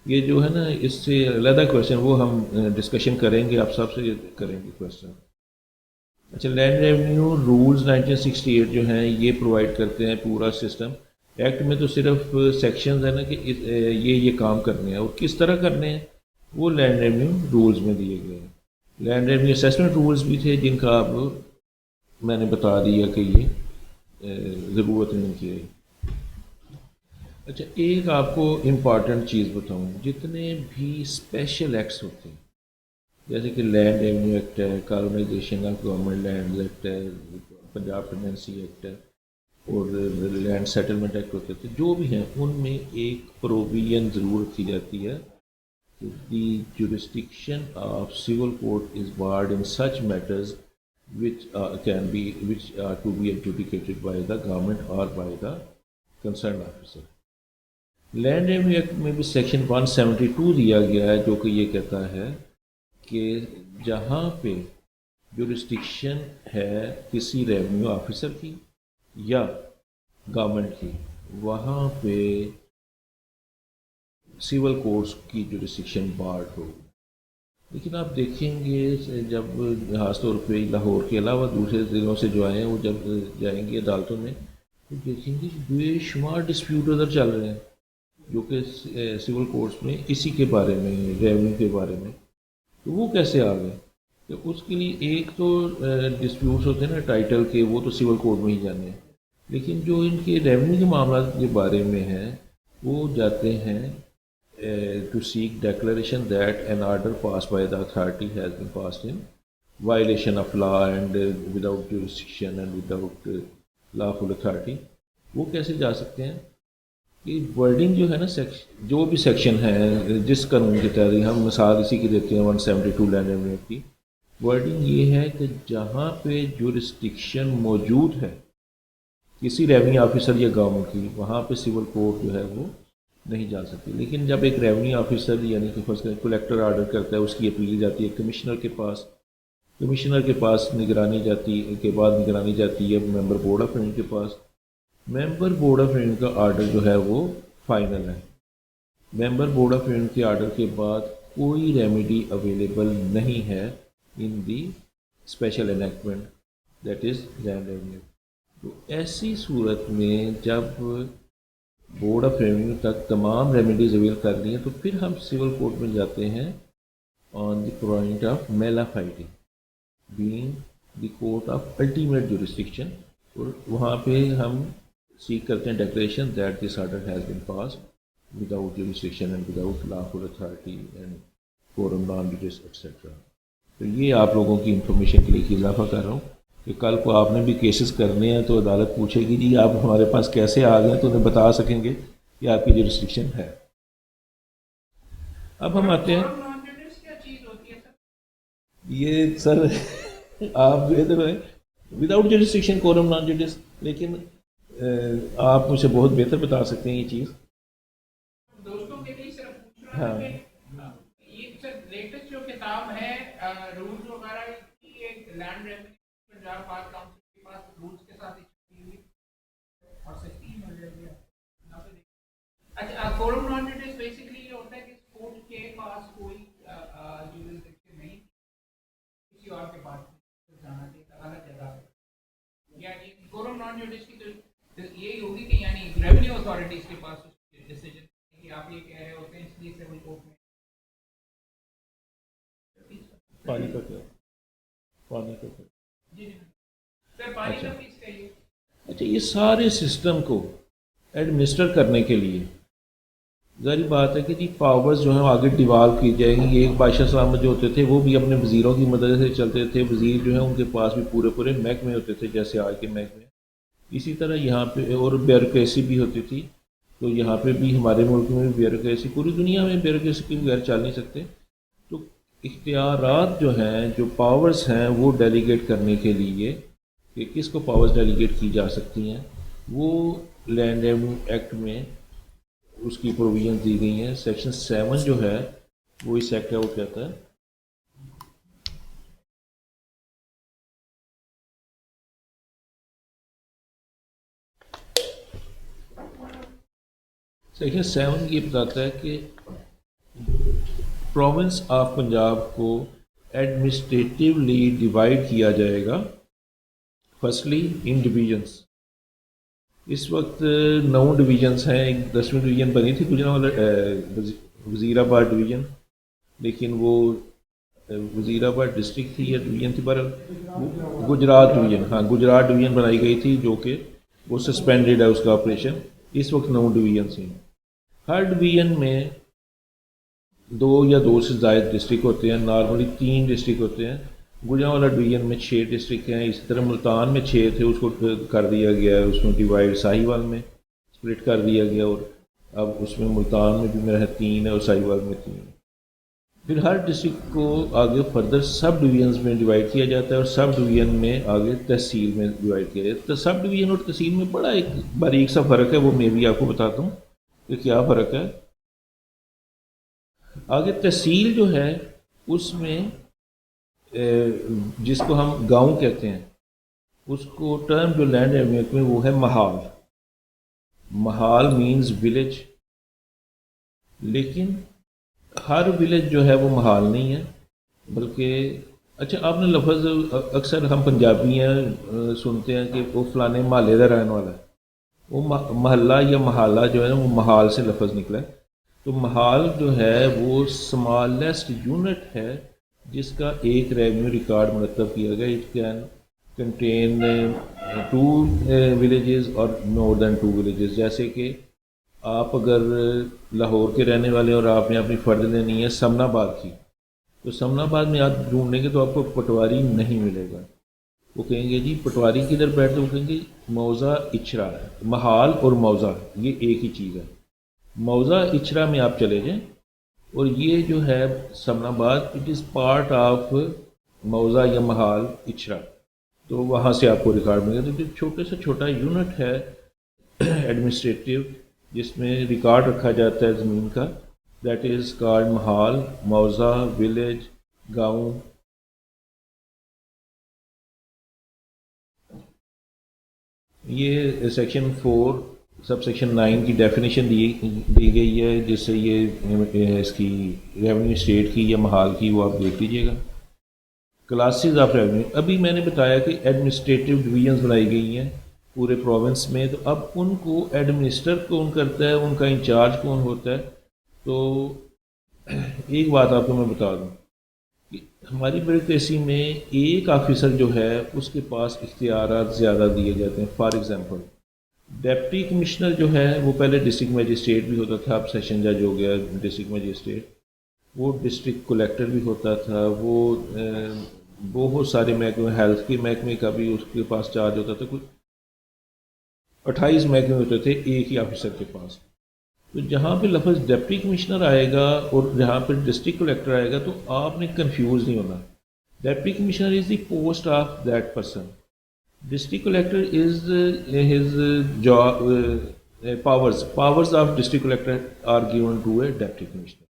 یہ جو ہے نا اس سے علیحدہ کویشچن وہ ہم ڈسکشن کریں گے، آپ سب سے کریں گے کویشچن۔ اچھا، لینڈ ریونیو رولز 1968 جو ہیں یہ پرووائڈ کرتے ہیں پورا سسٹم۔ ایکٹ میں تو صرف سیکشنز ہیں نا کہ یہ کام کرنے ہیں اور کس طرح کرنے ہیں وہ لینڈ ریونیو رولز میں دیے گئے ہیں۔ لینڈ ریونیو اسیسمنٹ رولز بھی تھے جن کا اب میں نے بتا دیا کہ یہ ضرورت نہیں کی۔ اچھا، ایک آپ کو امپارٹنٹ چیز بتاؤں، جتنے بھی اسپیشل ایکٹس ہوتے ہیں جیسے کہ لینڈ ریونیو ایکٹ ہے، colonization of government land act ہے، پنجاب ٹیننسی ایکٹ ہے اور لینڈ سیٹلمنٹ ایکٹ ہوتے تھے، جو بھی ہیں ان میں ایک پروویژن ضرور رکھی جاتی ہے کہ the jurisdiction of civil court is barred in such matters which are to be adjudicated by the government or by the concerned officer۔ Land revenue act میں بھی سیکشن 172 دیا گیا ہے جو کہ یہ کہتا ہے کہ جہاں پہ جورسڈکشن ہے کسی ریونیو آفیسر کی یا گورنمنٹ کی، وہاں پہ سول کورٹس کی جورسڈکشن بارڈ ہوگی۔ لیکن آپ دیکھیں گے جب خاص طور پہ لاہور کے علاوہ دوسرے ضلعوں سے جو آئے ہیں وہ جب جائیں گے عدالتوں میں تو دیکھیں گے بے شمار ڈسپیوٹ ادھر چل رہے ہیں جو کہ سول کورٹس میں اسی کے بارے میں، ریونیو کے بارے میں۔ تو وہ کیسے آ گئے؟ کہ اس کے لیے ایک تو ڈسپیوٹس ہوتے ہیں نا ٹائٹل کے، وہ تو سول کورٹ میں ہی جانے ہیں، لیکن جو ان کے ریونیو کے معاملات کے بارے میں ہیں وہ جاتے ہیں to seek declaration that an order passed by the authority has been passed in violation of law and without jurisdiction and without lawful authority۔ وہ کیسے جا سکتے ہیں کہ ورڈنگ جو ہے نا جو بھی سیکشن ہے جس قانون کے تحت، ہم مثال اسی کی دیتے ہیں 172 لینڈ ریونیو کی، ورڈنگ یہ ہے کہ جہاں پہ جورسڈکشن موجود ہے کسی ریونیو آفیسر یا گورنمنٹ کی، وہاں پہ سول کورٹ جو ہے وہ نہیں جا سکتی۔ لیکن جب ایک ریونیو آفیسر یعنی کہ فرض کریں کلیکٹر آرڈر کرتا ہے، اس کی اپیل جاتی ہے کمشنر کے پاس، کمشنر کے پاس نگرانی جاتی کے بعد نگرانی جاتی ہے ممبر بورڈ آف ریونیو کے پاس۔ ممبر بورڈ آف ریونیو کا آرڈر جو ہے وہ فائنل ہے۔ ممبر بورڈ آف ریونیو کے آرڈر کے بعد کوئی ریمیڈی اویلیبل نہیں ہے in the special enactment that is land revenue. تو ایسی صورت میں جب بورڈ آف ریونیو تک تمام ریمیڈیز اویل کر لی ہیں تو پھر ہم سول کورٹ میں جاتے ہیں on the point of mala fide being the court of ultimate jurisdiction, اور وہاں پہ ہم سیک کرتے ہیں declaration that this order has been passed without jurisdiction and without lawful authority and forum non judice etcetera. تو یہ آپ لوگوں کی انفارمیشن کے لیے اضافہ کر رہا ہوں کہ کل کو آپ نے بھی کیسز کرنے ہیں تو عدالت پوچھے گی جی آپ ہمارے پاس کیسے آ گئے، تو انہیں بتا سکیں گے کہ آپ کی جورسڈکشن ہے۔ اب ہم آتے ہیں یہ سر آپ جو ادھر ہیں without jurisdiction quorum naan Judas, لیکن آپ مجھ سے بہت بہتر بتا سکتے ہیں یہ چیز۔ دوستوں کے لیے صرف پوچھ رہا ہوں کہ یہ سر لیٹسٹ جو کتاب ہے رولز وغیرہ کی، ایک لینڈ ریونیو پنجاب بار کاؤنسل کے پاس رولز کے ساتھ چھپی ہوئی اور سستی مل جائے گی۔ اچھا، کورم نان جوڈس بیسیکلی یہ ہوتا ہے کہ کورٹ کے پاس کوئی جورسڈکشن نہیں، کسی اور کے پاس جانا چاہیے الگ جگہ پہ، یعنی کورم نان جوڈس کی تو یہی ہوگی کہ یعنی ریونیو اتھارٹیز کے پاس ڈیسیجن کہ آپ یہ کہہ رہے ہوتے ہیں، اس لیے سول کورٹ میں پانی کا کیا پانی کا کیا جی سر پانی کا پیس کہیے۔ اچھا، یہ سارے سسٹم کو ایڈمنسٹر کرنے کے لیے ظاہری بات ہے کہ جی پاورز جو ہیں آگے ڈیوالو کی جائیں گی۔ ایک بادشاہ سلامت جو ہوتے تھے وہ بھی اپنے وزیروں کی مدد سے چلتے تھے، وزیر جو ہیں ان کے پاس بھی پورے پورے محکمے ہوتے تھے جیسے آج کے محکمے۔ اسی طرح یہاں پہ اور بیوروکریسی بھی ہوتی تھی، تو یہاں پہ بھی ہمارے ملک میں بیوروکریسی، پوری دنیا میں بیوروکریسی کے بغیر چل نہیں سکتے۔ تو اختیارات جو ہیں، جو پاورز ہیں وہ ڈیلیگیٹ کرنے کے لیے کہ کس کو پاورز ڈیلیگیٹ کی جا سکتی ہیں، وہ لینڈ ریونیو ایکٹ میں اس کی پروویژن دی گئی ہیں۔ سیکشن 7 جو ہے وہ اس ایکٹ کا وہ کہتا ہے سیکشن 7 یہ بتاتا ہے کہ پروونس آف پنجاب کو ایڈمنسٹریٹیولی ڈیوائڈ کیا جائے گا فرسٹلی ان ڈویژنس. اس وقت 9 ڈویژنس ہیں. ایک 10ویں ڈویژن بنی تھی گجرانوالہ وزیر آباد ڈویژن، لیکن وہ وزیر آباد ڈسٹرکٹ تھی یا ڈویژن تھی، پر گجرات ڈویژن، ہاں گجرات ڈویژن بنائی گئی تھی جو کہ وہ سسپینڈیڈ ہے اس کا آپریشن. اس وقت 9 ڈویژنس ہیں. ہر ڈویژن میں 2 یا 2 سے زائد ڈسٹرکٹ ہوتے ہیں. نارملی 3 ڈسٹرکٹ ہوتے ہیں. گجرانوالہ ڈویژن میں 6 ڈسٹرکٹ ہیں. اسی طرح ملتان میں 6 تھے، اس کو کر دیا گیا ہے، اس میں ڈیوائڈ ساہیوال میں سپلٹ کر دیا گیا، اور اب اس میں ملتان میں بھی میرا 3 ہے اور ساہیوال میں 3 ہے. پھر ہر ڈسٹرکٹ کو آگے فردر سب ڈویژنز میں ڈیوائڈ کیا جاتا ہے، اور سب ڈویژن میں آگے تحصیل میں ڈیوائڈ کیا جاتا ہے. تو سب ڈویژن اور تحصیل میں بڑا ایک باریک سا فرق ہے، وہ میں بھی آپ کو بتاتا ہوں کہ کیا فرق ہے. آگے تحصیل جو ہے اس میں جس کو ہم گاؤں کہتے ہیں، اس کو ٹرم جو لینڈ ریونیو میں وہ ہے محال. محال مینز ولیج. لیکن ہر ولیج جو ہے وہ محال نہیں ہے، بلکہ اچھا آپ نے لفظ اکثر ہم پنجابی ہیں سنتے ہیں کہ وہ فلانے محلے کا رہنے والا ہے. وہ محلہ یا محالہ جو ہے نا وہ محال سے لفظ نکلا ہے. تو محال جو ہے وہ اسمالسٹ یونٹ ہے جس کا ایک ریونیو ریکارڈ مرتب کیا گیا. اٹ کین کنٹین 2 ولیجز اور مور دین 2 ولیجز. جیسے کہ آپ اگر لاہور کے رہنے والے اور آپ نے اپنی فرد لینی ہے سمن آباد کی، تو سمن آباد میں آپ ڈھونڈیں گے تو آپ کو پٹواری نہیں ملے گا. وہ کہیں گے جی پٹواری کدھر بیٹھتے، وہ کہیں گے موضع اچھرا ہے. محال اور موضع یہ ایک ہی چیز ہے. موضع اچھرا میں آپ چلے جائیں، اور یہ جو ہے سمن آباد اٹ از پارٹ آف موضع یا محال اچھرا، تو وہاں سے آپ کو ریکارڈ ملے گا. تو چھوٹے سے چھوٹا یونٹ ہے ایڈمنسٹریٹیو جس میں ریکارڈ رکھا جاتا ہے زمین کا، دیٹ از کالڈ محال، موضع، ولیج، گاؤں. یہ سیکشن 4 سب سیکشن 9 کی ڈیفینیشن دی گئی ہے، جس سے یہ اس کی ریونیو اسٹیٹ کی یا محال کی وہ آپ دیکھ لیجیے گا. کلاسز آف ریونیو، ابھی میں نے بتایا کہ ایڈمنسٹریٹو ڈویژنز بنائی گئی ہیں پورے پروونس میں، تو اب ان کو ایڈمنسٹر کون کرتا ہے، ان کا انچارج کون ہوتا ہے. تو ایک بات آپ کو میں بتا دوں کہ ہماری بیوروکریسی میں ایک آفیسر جو ہے اس کے پاس اختیارات زیادہ دیے جاتے ہیں. فار ایگزامپل ڈپٹی کمشنر جو ہے وہ پہلے ڈسٹرکٹ میجسٹریٹ بھی ہوتا تھا، اب سیشن جج ہو گیا ڈسٹرکٹ میجسٹریٹ. وہ ڈسٹرکٹ کلیکٹر بھی ہوتا تھا. وہ بہت سارے محکمے، ہیلتھ کے محکمے کا بھی اس کے پاس چارج ہوتا تھا. کچھ 28 محکمے ہوتے تھے ایک ہی آفیسر کے پاس. تو جہاں پہ لفظ ڈپٹی کمشنر آئے گا اور جہاں پہ ڈسٹرکٹ کلیکٹر آئے گا تو آپ نے کنفیوز نہیں ہونا. Deputy commissioner is the post of that person. District collector is his job powers of district collector are given to a deputy commissioner.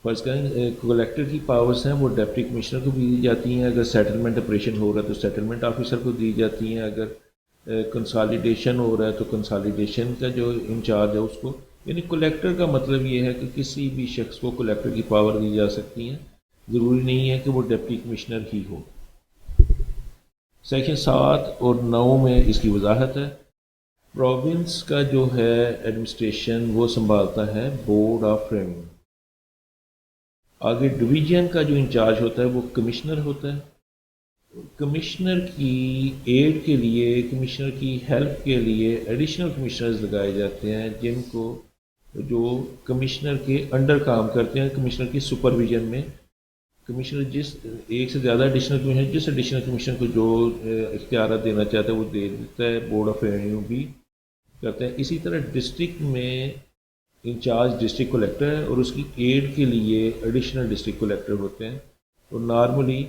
فرض کریں کلیکٹر کی پاورز ہیں وہ ڈپٹی کمشنر کو بھی دی جاتی ہیں. اگر سیٹلمنٹ آپریشن ہو رہا ہے تو سیٹلمنٹ آفیسر کو دی جاتی ہیں. اگر کنسالیڈیشن ہو رہا ہے تو کنسالیڈیشن کا جو انچارج ہے اس کو. یعنی کلیکٹر کا مطلب یہ ہے کہ کسی بھی شخص کو کلیکٹر کی پاور دی جا سکتی ہیں، ضروری نہیں ہے کہ وہ ڈپٹی کمشنر ہی ہو. سیکشن 7 اور 9 میں اس کی وضاحت ہے. پروونس کا جو ہے ایڈمنسٹریشن وہ سنبھالتا ہے بورڈ آف ریونیو. آگے ڈویژن کا جو انچارج ہوتا ہے وہ کمشنر ہوتا ہے. کمشنر کی ایڈ کے لیے، کمشنر کی ہیلپ کے لیے ایڈیشنل کمشنرز لگائے جاتے ہیں، جن کو جو کمشنر کے انڈر کام کرتے ہیں. کمشنر کی سپرویژن میں کمشنر جس ایک سے زیادہ ایڈیشنل کمشنر جس ایڈیشنل کمشنر کو جو اختیارات دینا چاہتا ہے وہ دے دیتا ہے. بورڈ آف ریونیو بھی کرتے ہیں. اسی طرح ڈسٹرکٹ میں انچارج ڈسٹرکٹ کلیکٹر ہے اور اس کی ایڈ کے لیے ایڈیشنل ڈسٹرکٹ کلیکٹر ہوتے ہیں. اور نارملی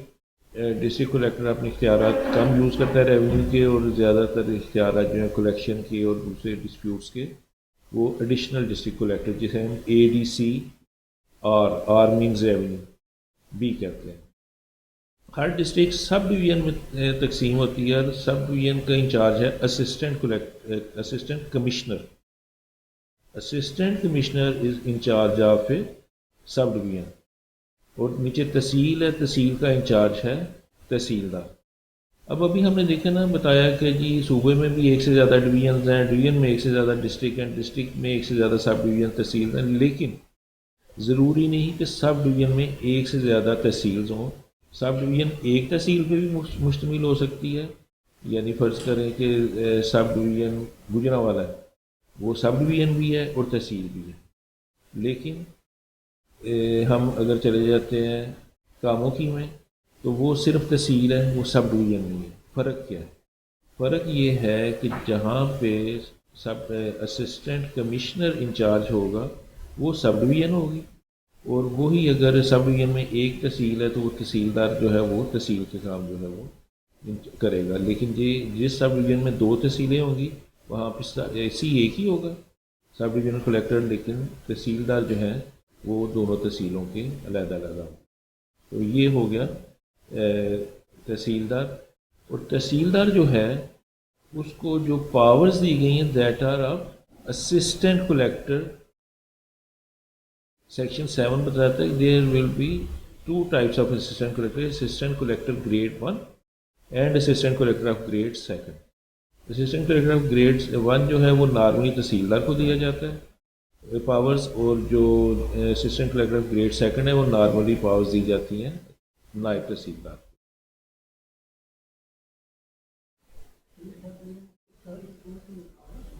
ڈسٹرکٹ کلیکٹر اپنے اختیارات کم یوز کرتا ہے ریونیو کے، اور زیادہ تر اختیارات جو ہیں کلیکشن کے اور دوسرے ڈسپیوٹس کے وہ ایڈیشنل ڈسٹرکٹ کلیکٹر جسے ہم A D C R means revenue بھی کہتے ہیں. ہر ڈسٹرکٹ سب ڈویژن میں تقسیم ہوتی ہے، اور سب ڈویژن کا انچارج ہے assistant commissioner. Assistant commissioner is incharge of a sub division, اور نیچے تحصیل ہے، تحصیل کا انچارج ہے تحصیلدار۔ اب ابھی ہم نے دیکھا نا، بتایا کہ جی صوبے میں بھی ایک سے زیادہ ڈویژنز ہیں، ڈویژن میں ایک سے زیادہ ڈسٹرکٹ ہیں، ڈسٹرکٹ میں ایک سے زیادہ سب ڈویژن تحصیل ہیں، لیکن ضروری نہیں کہ سب ڈویژن میں ایک سے زیادہ تحصیلز ہوں۔ سب ڈویژن ایک تحصیل پہ بھی مشتمل ہو سکتی ہے، یعنی فرض کریں کہ سب ڈویژن گوجرانوالہ ہے، وہ سب ڈویژن بھی ہے اور تحصیل بھی ہے، لیکن ہم اگر چلے جاتے ہیں کاموکی میں تو وہ صرف تحصیل ہے، وہ سب ڈویژن نہیں ہے۔ فرق کیا ہے؟ فرق یہ ہے کہ جہاں پہ سب اسسٹنٹ کمشنر انچارج ہوگا وہ سب ڈویژن ہوگی، اور وہی اگر سب ڈویژن میں ایک تحصیل ہے تو وہ تحصیلدار جو ہے وہ تحصیل کے کام جو ہے وہ کرے گا، لیکن جس سب ڈویژن میں دو تحصیلیں ہوں گی وہاں پہ ایسی ایک ہی ہوگا سب ڈویژن کلیکٹر، لیکن تحصیلدار جو ہیں وہ دونوں تحصیلوں کے علیحدہ علیحدہ ہوں۔ تو یہ ہو گیا تحصیلدار۔ اور تحصیلدار جو ہے اس کو جو پاورز دی گئی ہیں that are of assistant collector, section 7 بتاتا ہے there will be 2 types of assistant collector, assistant collector grade 1 and assistant collector of grade 2۔ Assistant collector of grade 1 جو ہے وہ نارملی تحصیلدار کو دیا جاتا ہے پاورز، اور جو اسسٹنٹ کلیکٹر آف گریڈ 2 ہے وہ نارملی پاورز دی جاتی ہیں نائب تحصیلدار۔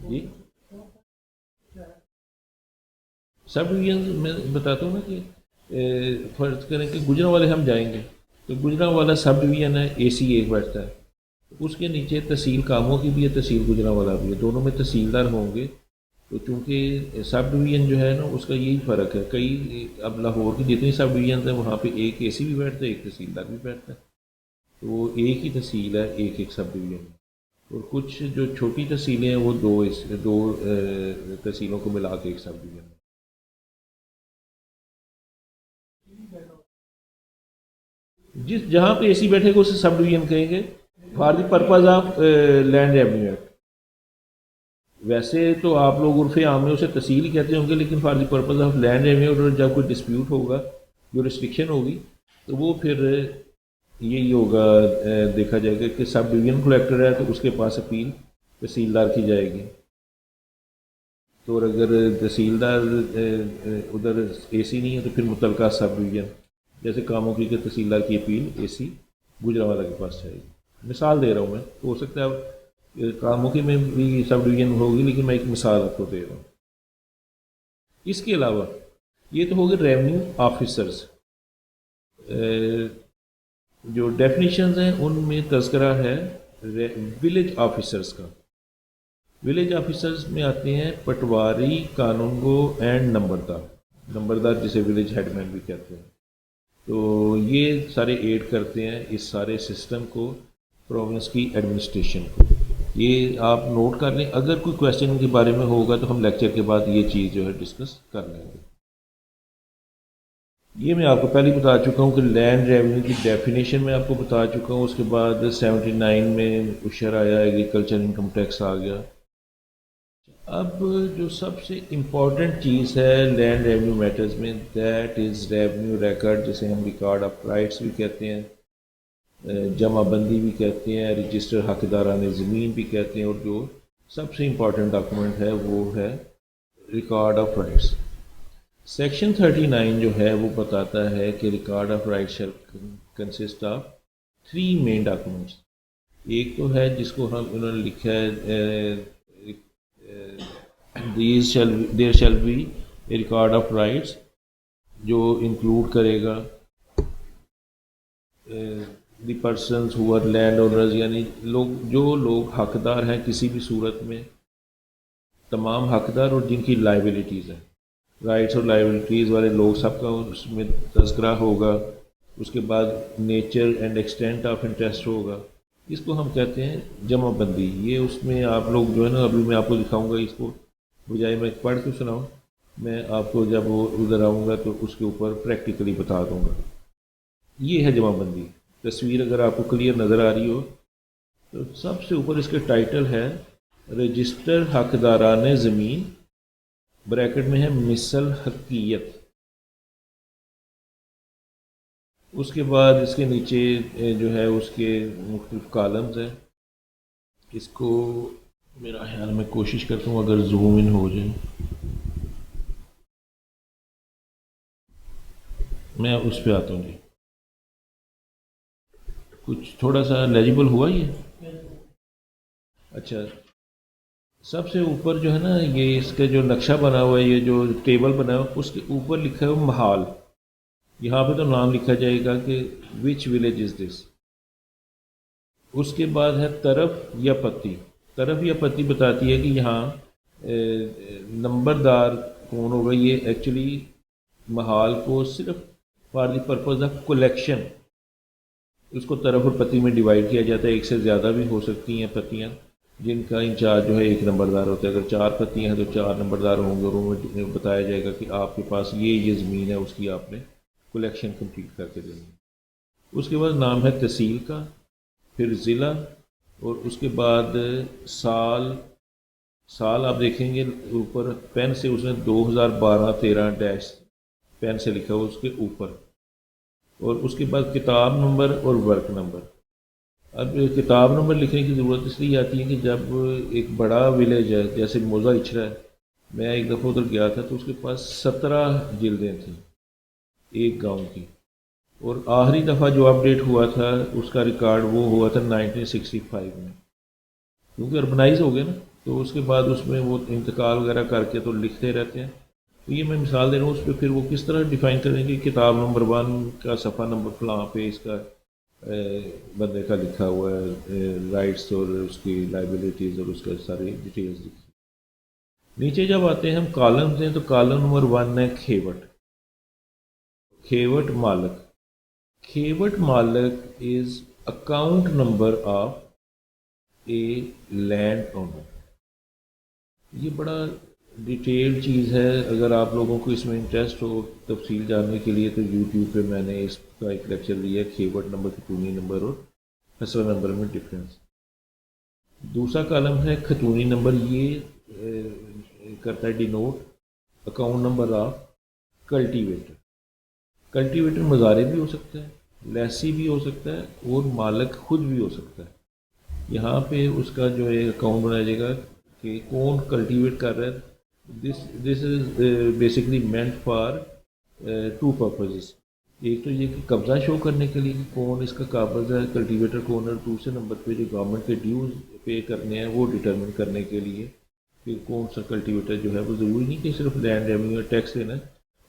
جی سب ڈویژن میں بتاتا ہوں نا کہ فرض کریں کہ گجرانوالے ہم جائیں گے تو گجرانوالہ سب ڈویژن ہے، اے سی ایک بیٹھتا ہے، اس کے نیچے تحصیل کاموں کی بھی ہے، تحصیل گجرانوالہ بھی ہے، دونوں میں تحصیلدار ہوں گے۔ تو چونکہ سب ڈویژن جو ہے نا اس کا یہی فرق ہے، کئی اب لاہور کی جتنی سب ڈویژنز ہیں وہاں پہ ایک اے سی بھی بیٹھتا ہے، ایک تحصیلدار بھی بیٹھتا ہے، تو وہ ایک ہی تحصیل ہے، ایک ایک سب ڈویژن ہے۔ اور کچھ جو چھوٹی تحصیلیں ہیں وہ دو تحصیلوں کو ملا کے ایک سب ڈویژن ہے۔ جہاں پہ اے سی بیٹھے گا اسے سب ڈویژن کہیں گے for the purpose of land revenue act. ویسے تو آپ لوگ عرف عام میں اسے تحصیل ہی کہتے ہوں گے، لیکن for the purpose of land revenue اور جب کوئی ڈسپیوٹ ہوگا، جو ریسٹرکشن ہوگی، تو وہ پھر یہی ہوگا، دیکھا جائے گا کہ سب ڈویژن کلیکٹر ہے تو اس کے پاس اپیل تحصیلدار کی جائے گی، تو اور اگر تحصیلدار ادھر اے سی نہیں ہے تو پھر متعلقہ سب ڈویژن، جیسے کاموں کی کہ تحصیلدار کی اپیل اے سی گجرانوالہ کے پاس جائے گی۔ مثال دے رہا ہوں میں، تو ہو سکتا ہے کاموکی میں بھی سب ڈویژن ہوگی، لیکن میں ایک مثال آپ کو دے رہا ہوں۔ اس کے علاوہ یہ تو ہوگے ریونیو آفیسرز، جو ڈیفینیشنز ہیں ان میں تذکرہ ہے ولیج آفیسرز کا۔ ولیج آفیسرز میں آتے ہیں پٹواری، قانون گو اینڈ نمبردار، نمبردار جسے ولیج ہیڈ مین بھی کہتے ہیں۔ تو یہ سارے ایڈ کرتے ہیں اس سارے سسٹم کو، پروونس کی ایڈمنسٹریشن کو۔ یہ آپ نوٹ کر لیں، اگر کوئی کویسچن کے بارے میں ہوگا تو ہم لیکچر کے بعد یہ چیز جو ہے ڈسکس کر لیں گے۔ یہ میں آپ کو پہلے بتا چکا ہوں کہ لینڈ ریونیو کی ڈیفینیشن میں آپ کو بتا چکا ہوں، اس کے بعد 79 میں اشر آیا، ایگریکلچر انکم ٹیکس آ گیا۔ اب جو سب سے امپورٹنٹ چیز ہے لینڈ ریونیو میٹرز میں، دیٹ از ریونیو ریکارڈ، جسے ہم ریکارڈ آف رائٹس بھی کہتے ہیں، جمع بندی بھی کہتے ہیں، رجسٹر حقداران زمین بھی کہتے ہیں، اور جو سب سے امپورٹنٹ ڈاکومنٹ ہے وہ ہے ریکارڈ آف رائٹس۔ سیکشن 39 جو ہے وہ بتاتا ہے کہ record of rights shall consist of 3 main documents. ایک تو ہے جس کو انہوں نے لکھا ہے there shall be a record of rights, جو انکلوڈ کرے گا the persons who are land owners, یعنی جو لوگ حقدار ہیں کسی بھی صورت میں، تمام حقدار اور جن کی لائبلٹیز ہیں، رائٹس اور لائبلٹیز والے لوگ سب کا اس میں تذکرہ ہوگا۔ اس کے بعد nature and extent of interest ہوگا، اس کو ہم کہتے ہیں جمع بندی۔ یہ اس میں آپ لوگ جو ہے نا، ابھی میں آپ کو دکھاؤں گا، اس کو بجائے میں پڑھ کے سناؤں، میں آپ کو جب وہ ادھر آؤں گا تو اس کے اوپر پریکٹیکلی بتا دوں گا۔ یہ ہے جمع بندی۔ تصویر اگر آپ کو کلیئر نظر آ رہی ہو تو سب سے اوپر اس کے ٹائٹل ہے رجسٹر حقداران زمین بریکٹ میں ہے مثل حقیت. اس کے بعد اس کے نیچے جو ہے اس کے مختلف کالمز ہیں. اس کو میرا خیال میں کوشش کرتا ہوں اگر زوم ان ہو جائے. میں اس پہ آتا ہوں جی. کچھ تھوڑا سا لیجیبل ہوا یہ؟ اچھا. سب سے اوپر جو ہے نا یہ اس کا جو نقشہ بنا ہوا ہے، یہ جو ٹیبل بنا ہوا ہے، اس کے اوپر لکھا ہے محال. یہاں پہ تو نام لکھا جائے گا کہ وچ ولیج از دس. اس کے بعد ہے طرف یا پتی. طرف یا پتی بتاتی ہے کہ یہاں نمبردار کون ہوگا. یہ ایکچولی محال کو صرف for the purpose of collection اس کو طرف اور پتی میں ڈیوائڈ کیا جاتا ہے. ایک سے زیادہ بھی ہو سکتی ہیں پتیاں جن کا انچارج جو ہے ایک نمبردار ہوتا ہے. اگر 4 پتیاں ہیں تو 4 نمبردار ہوں گے، اور انہیں بتایا جائے گا کہ آپ کے پاس یہ زمین ہے، اس کی آپ نے کولیکشن کمپلیٹ کر کے دینی ہے. اس کے بعد نام ہے تحصیل کا، پھر ضلع، اور اس کے بعد سال. سال آپ دیکھیں گے اوپر پین سے اس نے 2012-13 ڈیش پین سے لکھا ہوا اس کے اوپر. اور اس کے بعد کتاب نمبر اور ورک نمبر. اب کتاب نمبر لکھنے کی ضرورت اس لیے آتی ہے کہ جب ایک بڑا ولیج ہے جیسے موزہ اچھرا ہے، میں ایک دفعہ ادھر گیا تھا تو اس کے پاس 17 جلدیں تھیں ایک گاؤں کی. اور آخری دفعہ جو اپ ڈیٹ ہوا تھا اس کا ریکارڈ وہ ہوا تھا 1965 میں، کیونکہ اربنائز ہو گئے نا، تو اس کے بعد اس میں وہ انتقال وغیرہ کر کے تو لکھتے رہتے ہیں. تو یہ میں مثال دے رہا ہوں. اس پہ پھر وہ کس طرح ڈیفائن کریں کہ کتاب نمبر 1 کا صفحہ نمبر فلاں پہ اس کا بندے کا لکھا ہوا ہے رائٹس اور اس کی لائبلٹیز اور اس کا ساری ڈیٹیلز لکھی. نیچے جب آتے ہیں ہم کالمز ہیں تو کالم نمبر 1 ہے کھیوٹ. کھیوٹ مالک. کھیوٹ مالک is account number of a land owner. یہ بڑا ڈیٹیل چیز ہے. اگر آپ لوگوں کو اس میں انٹرسٹ ہو تفصیل جاننے کے لیے تو یوٹیوب پہ میں نے اس کا ایک لیکچر دیا ہے، کھیوٹ نمبر، خطونی نمبر اور حسرہ نمبر میں ڈفرینس. دوسرا کالم ہے خطونی نمبر. یہ کرتا ہے denote account number of cultivator. Cultivator مزارع بھی ہو سکتا ہے، لیسی بھی ہو سکتا ہے، اور مالک خود بھی ہو سکتا ہے. یہاں پہ اس کا جو ہے اکاؤنٹ بنایا جائے گا کہ کون کلٹیویٹ کر رہا ہے. This is basically meant for 2 purposes. ایک تو یہ کہ قبضہ شو کرنے کے لیے کہ کون اس کا قابض ہے، کلٹیویٹر کون ہے. دوسرے نمبر پہ جو گورنمنٹ کے ڈیوز پے کرنے ہیں وہ ڈٹرمن کرنے کے لیے کہ کون سا کلٹیویٹر جو ہے. وہ ضروری نہیں کہ صرف لینڈ ریونیو ٹیکس دینا ہے،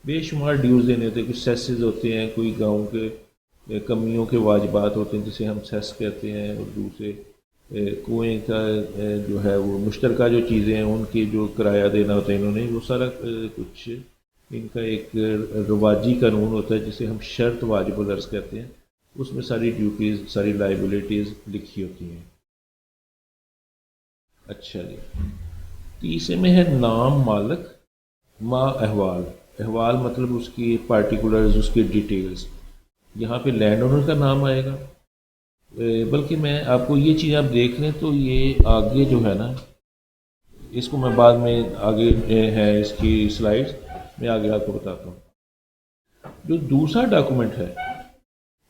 بے شمار ڈیوز دینے ہوتے ہیں. کچھ سیسز ہوتے ہیں، کوئی گاؤں کے کمیوں کے واجبات ہوتے ہیں جسے ہم سیس کہتے ہیں، اور دوسرے کنویں کا جو ہے وہ مشترکہ جو چیزیں ہیں ان کی جو کرایہ دینا ہوتا ہے انہوں نے. وہ سارا کچھ ان کا ایک رواجی قانون ہوتا ہے جسے ہم شرط واجب العرض کہتے ہیں. اس میں ساری ڈیوٹیز، ساری لائبلٹیز لکھی ہوتی ہیں. اچھا جی. تیسرے میں ہے نام مالک، ما احوال. احوال مطلب اس کی پارٹیکولرز، اس کی ڈیٹیلز. یہاں پہ لینڈ اونر کا نام آئے گا. بلکہ میں آپ کو یہ چیز آپ دیکھ لیں تو یہ آگے جو ہے نا، اس کو میں بعد میں آگے ہے اس کی سلائڈز میں آگے آپ کو بتاتا ہوں. جو دوسرا ڈاکومنٹ ہے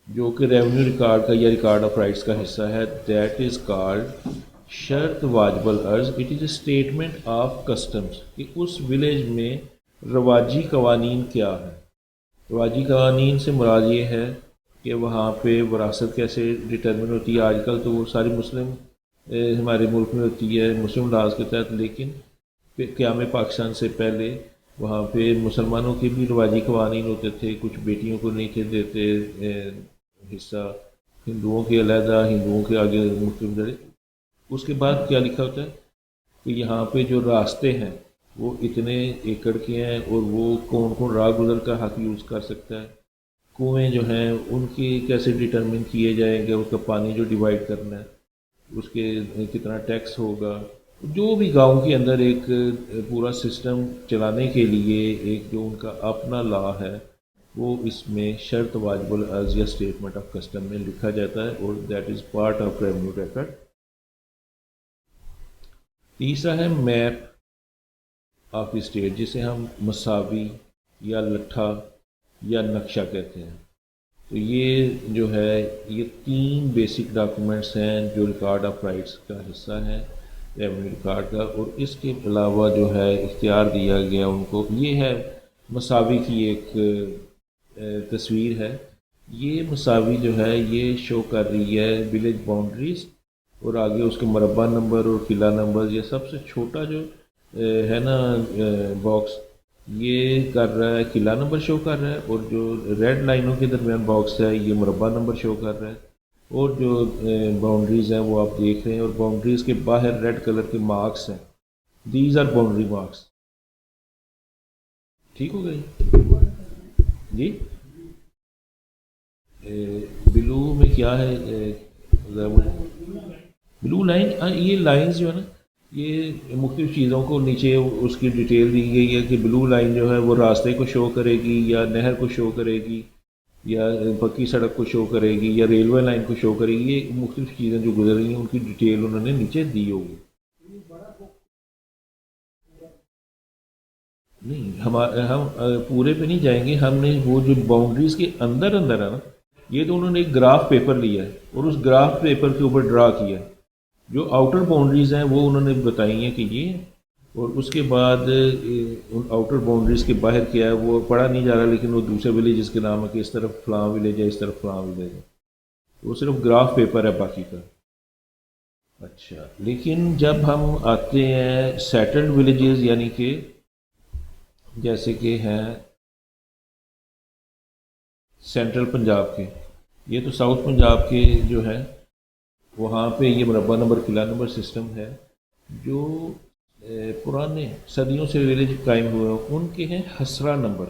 جو کہ ریونیو ریکارڈ کا یا ریکارڈ آف رائٹس کا حصہ ہے، دیٹ از کالڈ شرط واجب العرض. It is a statement of customs کہ اس ولیج میں رواجی قوانین کیا ہے. رواجی قوانین سے مراد یہ ہے کہ وہاں پہ وراثت کیسے ڈٹرمن ہوتی ہے. آج کل تو وہ ساری مسلم ہمارے ملک میں ہوتی ہے مسلم لاز کے تحت، لیکن قیام پاکستان سے پہلے وہاں پہ مسلمانوں کے بھی رواجی قوانین ہوتے تھے. کچھ بیٹیوں کو نہیں تھے دیتے حصہ، ہندوؤں کے علیحدہ، ہندوؤں کے آگے مسلم درے. اس کے بعد کیا لکھا ہوتا ہے کہ یہاں پہ جو راستے ہیں وہ اتنے ایکڑ کے ہیں، اور وہ کون کون راہ گزر کا حق یوز کر سکتا ہے. کنویں جو ہیں ان کی کیسے ڈٹرمن کیے جائیں گے، اس کا پانی جو ڈیوائڈ کرنا ہے اس کے کتنا ٹیکس ہوگا. جو بھی گاؤں کے اندر ایک پورا سسٹم چلانے کے لیے ایک جو ان کا اپنا لا ہے وہ اس میں شرط واجب العرض یا اسٹیٹمنٹ آف کسٹم میں لکھا جاتا ہے، اور that is part of revenue record. تیسرا ہے میپ آف دی اسٹیٹ جسے ہم مساوی یا لٹھا یا نقشہ کہتے ہیں. تو یہ جو ہے یہ 3 بیسک ڈاکومنٹس ہیں جو ریکارڈ آف رائٹس کا حصہ ہیں ریونیو ریکارڈ کا. اور اس کے علاوہ جو ہے اختیار دیا گیا ان کو یہ ہے مساوی کی ایک تصویر ہے. یہ مساوی جو ہے یہ شو کر رہی ہے ولیج باؤنڈریز اور آگے اس کے مربع نمبر اور قلعہ نمبر. یہ سب سے چھوٹا جو ہے نا باکس یہ کر رہا ہے قلعہ نمبر شو کر رہا ہے, اور جو ریڈ لائنوں کے درمیان باکس ہے یہ مربع نمبر شو کر رہا ہے. اور جو باؤنڈریز ہیں وہ آپ دیکھ رہے ہیں, اور باؤنڈریز کے باہر ریڈ کلر کے مارکس ہیں. These are boundary marks. ٹھیک ہو گئی جی. بلو میں کیا ہے بلو لائن, یہ لائنز جو ہے نا یہ مختلف چیزوں کو نیچے اس کی ڈیٹیل دی گئی ہے کہ بلو لائن جو ہے وہ راستے کو شو کرے گی یا نہر کو شو کرے گی یا پکی سڑک کو شو کرے گی یا ریلوے لائن کو شو کرے گی. یہ مختلف چیزیں جو گزر رہی ہیں ان کی ڈیٹیل انہوں نے نیچے دی ہوگی. نہیں ہم پورے پہ نہیں جائیں گے. ہم نے وہ جو باؤنڈریز کے اندر ہے نا یہ تو انہوں نے ایک گراف پیپر لیا ہے اور اس گراف پیپر کے اوپر ڈرا کیا ہے. جو آؤٹر باؤنڈریز ہیں وہ انہوں نے بتائی ہیں کہ یہ, اور اس کے بعد ان آؤٹر باؤنڈریز کے باہر کیا ہے وہ پڑھا نہیں جا رہا, لیکن وہ دوسرے ولیجز کے نام ہے کہ اس طرف فلاں ولیج ہے اس طرف فلاں ولیج ہے. وہ صرف گراف پیپر ہے باقی کا. اچھا, لیکن جب ہم آتے ہیں سیٹلڈ ولیجز یعنی کہ جیسے کہ ہیں سینٹرل پنجاب کے, یہ تو ساؤتھ پنجاب کے جو ہے وہاں پہ یہ مربع نمبر قلعہ نمبر سسٹم ہے. جو پرانے صدیوں سے ولیج قائم ہوئے ہیں ان کے ہیں حسرہ نمبر.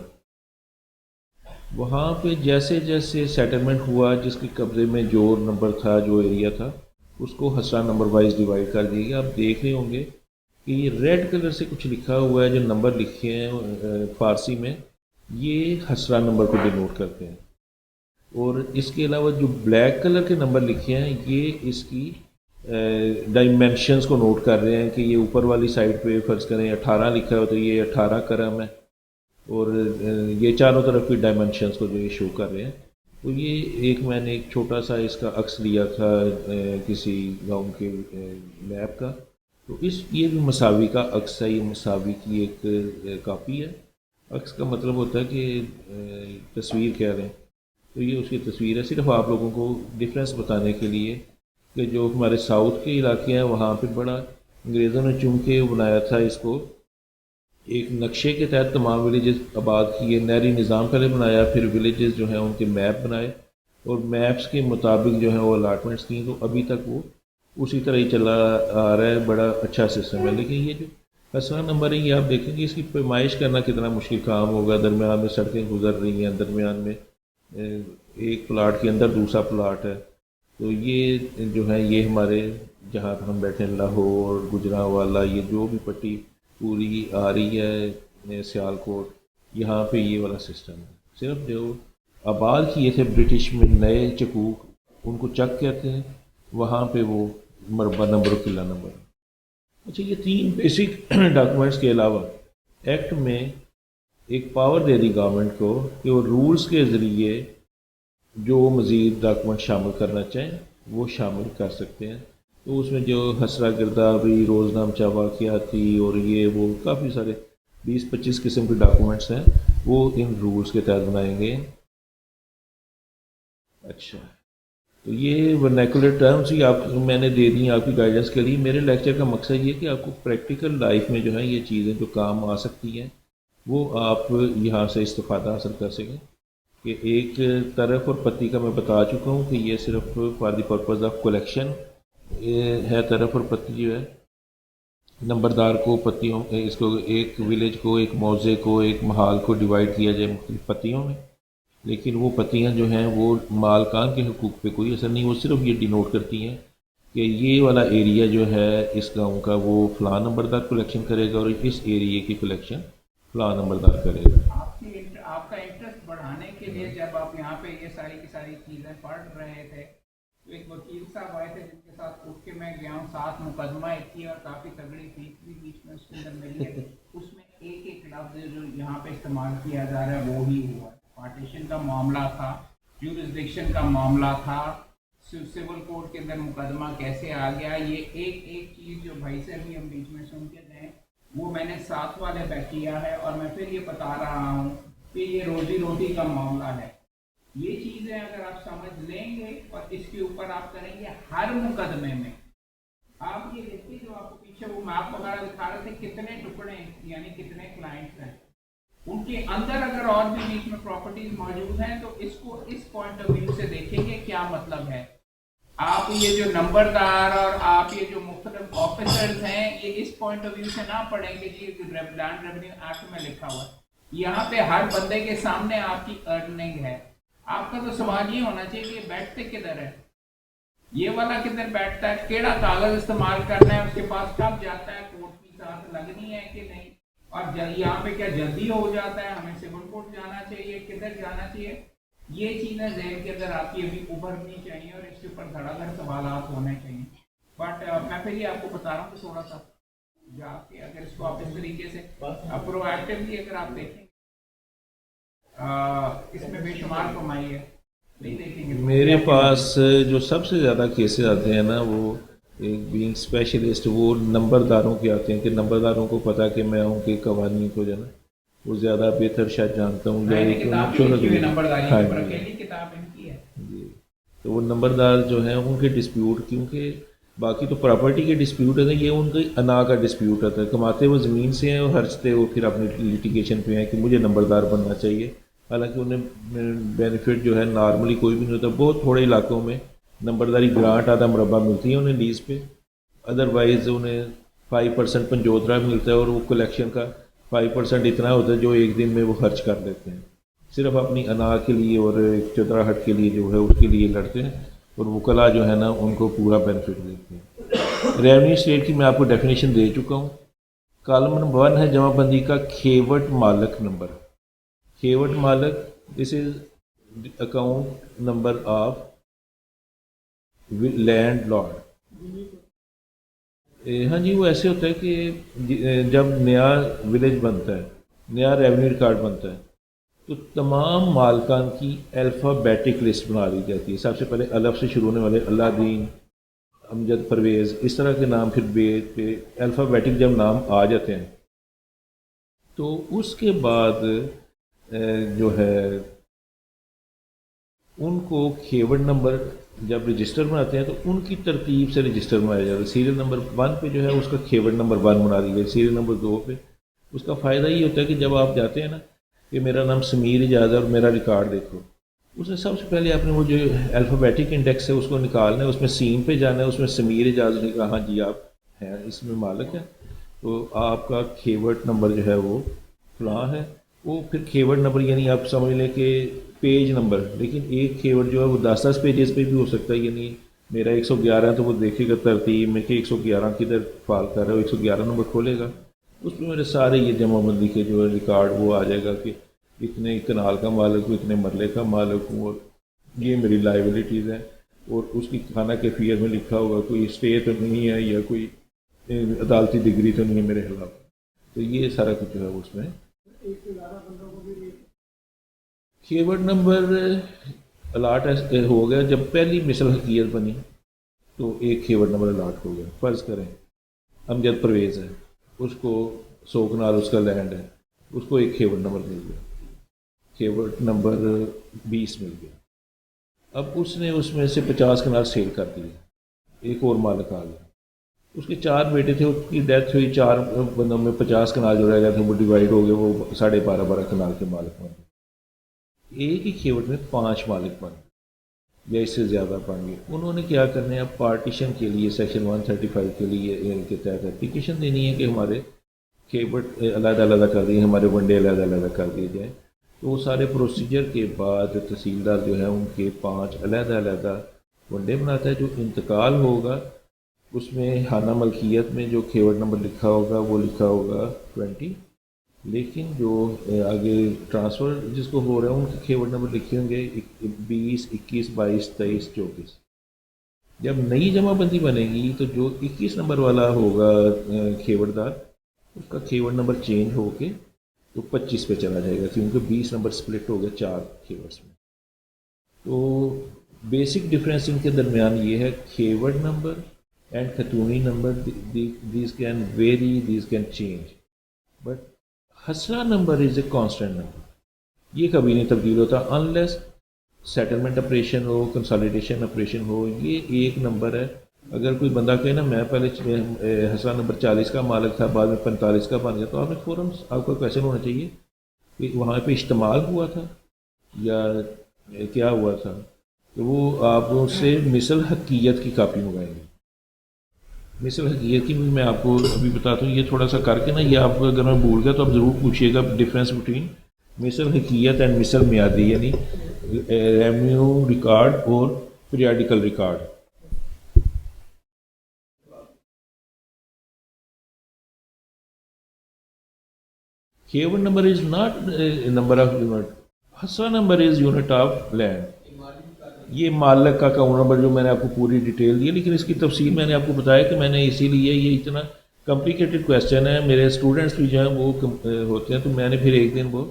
وہاں پہ جیسے جیسے سیٹلمنٹ ہوا جس کے قبضے میں جو نمبر تھا جو ایریا تھا اس کو حسرہ نمبر وائز ڈیوائڈ کر دیا گیا. آپ دیکھ رہے ہوں گے کہ یہ ریڈ کلر سے کچھ لکھا ہوا ہے جو نمبر لکھے ہیں فارسی میں یہ حسرہ نمبر کو ڈینوٹ کرتے ہیں. اور اس کے علاوہ جو بلیک کلر کے نمبر لکھے ہیں یہ اس کی ڈائمینشنز کو نوٹ کر رہے ہیں کہ یہ اوپر والی سائڈ پہ فرض کریں 18 لکھا ہو تو یہ 18 کرم ہے, اور یہ چاروں طرف کی ڈائمینشنز کو جو یہ شو کر رہے ہیں. تو یہ ایک میں نے ایک چھوٹا سا اس کا عکس لیا تھا کسی گاؤں کے میپ کا. تو یہ بھی مساوی کا عکس ہے, یہ مساوی کی ایک کاپی ہے. عکس کا مطلب ہوتا ہے کہ تصویر کہہ رہے ہیں, تو یہ اس کی تصویر ہے. صرف آپ لوگوں کو ڈفرینس بتانے کے لیے کہ جو ہمارے ساؤتھ کے علاقے ہیں وہاں پہ بڑا انگریزوں نے چونکہ بنایا تھا اس کو ایک نقشے کے تحت تمام ولیجز آباد کیے. نہری نظام پہلے بنایا, پھر ولیجز جو ہیں ان کے میپ بنائے اور میپس کے مطابق جو ہیں وہ الاٹمنٹس کیں. تو ابھی تک وہ اسی طرح ہی چلا آ رہا ہے, بڑا اچھا سسٹم ہے. لیکن یہ جو حسرہ نمبر ہے یہ آپ دیکھیں گے اس کی پیمائش کرنا کتنا مشکل کام ہوگا. درمیان میں سڑکیں گزر رہی ہیں, درمیان میں ایک پلاٹ کے اندر دوسرا پلاٹ ہے. تو یہ جو ہے یہ ہمارے جہاں ہم بیٹھے ہیں لاہور گجرانوالہ یہ جو بھی پٹی پوری آ رہی ہے سیال کوٹ یہاں پہ یہ والا سسٹم ہے. صرف جو آباد کیے تھے برٹش میں نئے چکوک ان کو چک کہتے ہیں, وہاں پہ وہ مربع نمبر و قلعہ نمبر. اچھا, یہ 3 بیسک ڈاکومنٹس کے علاوہ ایکٹ میں ایک پاور دے دی گورنمنٹ کو کہ وہ رولز کے ذریعے جو مزید ڈاکومنٹ شامل کرنا چاہیں وہ شامل کر سکتے ہیں. تو اس میں جو حسرہ گردابی روزنامچہ واقعاتی اور یہ وہ کافی سارے 20-25 قسم کے ڈاکومنٹس ہیں وہ ان رولز کے تحت بنائیں گے. اچھا, تو یہ ورنیکولر ٹرمز ہی آپ میں نے دے دی آپ کی گائیڈنس کے لیے. میرے لیکچر کا مقصد یہ کہ آپ کو پریکٹیکل لائف میں جو ہے یہ چیزیں جو کام آ سکتی ہیں وہ آپ یہاں سے استفادہ حاصل کر سکیں. کہ ایک طرف اور پتی کا میں بتا چکا ہوں کہ یہ صرف for the purpose of collection ہے. طرف اور پتی جو ہے نمبردار کو پتیوں اس کو ایک ولیج کو ایک موضع کو ایک محال کو ڈیوائڈ کیا جائے مختلف پتیوں میں, لیکن وہ پتیاں جو ہیں وہ مالکان کے حقوق پہ کوئی اثر نہیں. وہ صرف یہ ڈینوٹ کرتی ہیں کہ یہ والا ایریا جو ہے اس گاؤں کا وہ فلاں نمبردار کلیکشن کرے گا اور اس ایریے کی کلیکشن فلاں نمبردار کرے گا. آپ کا انٹرسٹ بڑھانے کے لیے جب آپ یہاں پہ یہ ساری کی ساری چیزیں پڑھ رہے تھے تو ایک وکیل صاحب آئے تھے جن کے ساتھ اٹھ کے میں گیا ہوں, ساتھ مقدمہ ایک تھی اور کافی تگڑی فیس بھی بیچ میں اس کے اندر ملی ہے. اس میں ایک ایک لفظ جو یہاں پہ استعمال کیا جا رہا ہے وہ ہی ہوا ہے. پارٹیشن کا معاملہ تھا, جورسڈکشن کا معاملہ تھا, سول کوڈ کے اندر مقدمہ کیسے آ گیا, یہ ایک ایک چیز جو بھائی سے بھی ہم بیچ میں سن کے گئے وہ میں نے ساتھ والے پہ کیا ہے, اور میں پھر یہ بتا رہا ہوں کہ یہ روزی روٹی کا معاملہ ہے. یہ چیزیں اگر آپ سمجھ لیں گے اور اس کے اوپر آپ کریں گے ہر مقدمے میں, آپ یہ دیکھیے جو آپ کو پیچھے وہ میپ وغیرہ دکھا رہے تھے کتنے ٹکڑے یعنی کتنے کلائنٹس ہیں, ان کے اندر اگر اور بھی بیچ میں پراپرٹیز موجود ہیں تو اس کو اس پوائنٹ آف ویو سے دیکھیں گے کیا مطلب ہے. آپ یہ جو نمبردار اور آپ یہ جو مختلف آفیسرز ہیں یہ اس پوائنٹ آف ویو سے نہ پڑھیں گے جی لینڈ ریونیو ایکٹ میں لکھا ہوا ہے, یہاں پہ ہر بندے کے سامنے آپ کی ارننگ ہے. آپ کا تو سوال یہ ہونا چاہیے کہ بیٹھتے کدھر ہے, یہ والا کدھر بیٹھتا ہے, کیڑا کاغذ استعمال کرنا ہے, اس کے پاس کب جاتا ہے, کورٹ کی ساتھ لگنی ہے کہ نہیں, اور یہاں پہ کیا جلدی ہو جاتا ہے, ہمیں سول کورٹ جانا چاہیے, کدھر جانا چاہیے. یہ چیزیں ذہن کے اندر آپ کی ابھی ابھرنی چاہیے اور اس کے اوپر دھڑا دھڑ سوالات ہونے چاہیے. بٹ میں پھر یہ آپ کو بتا رہا ہوں کہ تھوڑا سا جا کے اگر اس کو آپ اس طریقے سے پرو ایکٹیولی اگر آپ دیکھیں اس میں بے شمار کمائی ہے. نہیں دیکھیں گے میرے پاس جو سب سے زیادہ کیسز آتے ہیں نا وہ ایک بینگ اسپیشلسٹ وہ نمبرداروں کے آتے ہیں کہ نمبرداروں کو پتا کہ میں ان کے قوانین کو جو ہے نا وہ زیادہ بہتر شاید جانتا ہوں جی. تو وہ نمبردار جو ہیں ان کے ڈسپیوٹ, کیونکہ باقی تو پراپرٹی کے ڈسپیوٹ ہے, یہ ان کے انا کا ڈسپیوٹ ہوتا ہے, کماتے وہ زمین سے ہیں اور خرچتے وہ پھر اپنی لیٹیگیشن پہ ہیں کہ مجھے نمبردار بننا چاہیے. حالانکہ انہیں بینیفٹ جو ہے نارملی کوئی بھی نہیں ہوتا. بہت تھوڑے علاقوں میں نمبرداری گرانٹ آدھا مربع ملتی ہے انہیں لیز پہ, ادروائز انہیں 5% پنجوترا ملتا ہے اور وہ کلیکشن کا 5% اتنا ہوتا ہے جو ایک دن میں وہ خرچ کر لیتے ہیں صرف اپنی انا کے لیے اور چتراہٹ کے لیے جو ہے اس کے لیے لڑتے ہیں, اور وکلا جو ہے نا ان کو پورا بینیفٹ دیتے ہیں. ریونیو اسٹیٹ کی میں آپ کو ڈیفینیشن دے چکا ہوں. کالم نمبر 1 ہے جمع بندی کا کھیوٹ مالک نمبر. کھیوٹ مالک this is account number of land lord. ہاں جی, وہ ایسے ہوتا ہے کہ جب نیا ولیج بنتا ہے, نیا ریونیو ریکارڈ بنتا ہے تو تمام مالکان کی الفابیٹک لسٹ بنا دی جاتی ہے. سب سے پہلے الف سے شروع ہونے والے اللہ دین, امجد, پرویز, اس طرح کے نام, پھر بیت پہ الفابیٹک جب نام آ جاتے ہیں تو اس کے بعد جو ہے ان کو کھیوٹ نمبر جب رجسٹر بناتے ہیں تو ان کی ترتیب سے رجسٹر بنایا جاتا ہے. سیریل نمبر 1 پہ جو ہے اس کا کھیوٹ نمبر 1 بنا دی گئی, سیریل نمبر 2 پہ. اس کا فائدہ یہ ہوتا ہے کہ جب آپ جاتے ہیں نا کہ میرا نام سمیر اجاز ہے اور میرا ریکارڈ دیکھو, اس میں سب سے پہلے آپ نے وہ جو الفابیٹک انڈیکس ہے اس کو نکالنا ہے, اس میں سین پہ جانا ہے, اس میں سمیر اجاز نے کہا ہاں جی آپ ہیں اس میں مالک ہیں, تو آپ کا کھیوٹ نمبر جو ہے وہ فلاں ہے. وہ پھر کھیوٹ نمبر یعنی آپ سمجھ لیں کہ پیج نمبر, لیکن ایک کھیوٹ جو ہے وہ 10 پیجز پہ بھی ہو سکتا ہے. یعنی میرا 111 ہے تو وہ دیکھے گا ترتیب میں کہ 111 کدھر فال کر رہا ہے, 111 نمبر کھولے گا, اس میں میرے سارے یہ جمع بندی کے جو ہے ریکارڈ وہ آ جائے گا کہ اتنے کنال کا مالک ہوں, اتنے مرلے کا مالک ہوں, اور یہ میری لائبلٹیز ہیں, اور اس کی خانہ کیفیت میں لکھا ہوگا کوئی اسٹے تو نہیں ہے یا کوئی عدالتی ڈگری تو نہیں ہے میرے خلاف. تو یہ سارا کچھ جو ہے اس میں کھیوٹ نمبر الاٹ ہو گیا. جب پہلی مثل حقیقت بنی تو ایک کھیوٹ نمبر الاٹ ہو گیا. فرض کریں امجد پرویز ہے, اس کو 100 کنال اس کا لینڈ ہے, اس کو ایک کھیوٹ نمبر مل گیا, کھیوٹ نمبر 20 مل گیا. اب اس نے اس میں سے 50 کنال سیل کر دیے, ایک اور مالک آ گیا, اس کے 4 بیٹے تھے, اس کی ڈیتھ ہوئی, 4 بندوں میں 50 کنال جو رہ گئے تھے وہ ڈیوائڈ ہو گئے, وہ 12.5 کنال کے مالک بن گئے. ایک ہی کھیوٹ میں 5 مالک بن گئے یا اس سے زیادہ بن گئے. انہوں نے کیا کرنا ہے, اب پارٹیشن کے لیے سیکشن 135 کے لیے کے تحت اپلیکیشن دینی ہے کہ ہمارے کھیوٹ علیحدہ علیحدہ کر دیے, ہمارے ونڈے علیحدہ علیحدہ کر دیے جائیں. تو وہ سارے پروسیجر کے بعد تحصیلدار جو ہے ان کے 5 علیحدہ علیحدہ ونڈے بناتا ہے. جو انتقال ہوگا اس میں خانہ ملکیت میں جو کھیوٹ نمبر لکھا ہوگا وہ لکھا ہوگا 20, لیکن جو آگے ٹرانسفر جس کو ہو رہا ہے ان کے کھیوٹ نمبر لکھے ہوں گے 20, 21, 22, 23, 24. جب نئی جمع بندی بنے گی تو جو 21 نمبر والا ہوگا کھیوٹ دار اس کا کیورڈ نمبر چینج ہو کے تو 25 پہ چلا جائے گا، کیونکہ 20 نمبر سپلٹ ہو گیا 4 کیورڈس میں. تو بیسک ڈفرینس ان کے درمیان یہ ہے کیورڈ نمبر اینڈ خطونی number, these can vary, these can change, but حسرہ number is a constant number. یہ کبھی نہیں تبدیل ہوتا انلیس سیٹلمنٹ آپریشن ہو، کنسالیڈیشن آپریشن ہو. یہ ایک نمبر ہے. اگر کوئی بندہ کہے نا میں پہلے حسرہ نمبر 40 کا مالک تھا، بعد میں 45 کا بن گیا، تو آپ نے فوراً آپ کا کویشچن ہونا چاہیے کہ وہاں پہ اشتمال ہوا تھا یا کیا ہوا تھا. تو وہ آپ اس سے مثل حقیقت کی کاپی منگائیں گے. مثل حقیقت کی بھی میں آپ کو ابھی بتاتا ہوں، یہ تھوڑا سا کر کے نا، یہ آپ کو اگر میں بھول گیا تو آپ ضرور پوچھیے گا ڈفرینس بٹوین مثل حقیقت اینڈ مثل میعادی، یعنی ریونیو ریکارڈ اور پیریاڈیکل ریکارڈ. کیورڈ number is not number of unit, حسرہ number is unit of land. یہ مالک کا اکاؤنٹ نمبر جو میں نے آپ کو پوری ڈیٹیل دی ہے، لیکن اس کی تفصیل میں نے آپ کو بتایا کہ میں نے اسی لیے یہ اتنا کمپلیکیٹڈ کویشچن ہے. میرے اسٹوڈنٹس بھی جو ہیں وہ ہوتے ہیں، تو میں نے پھر ایک دن وہ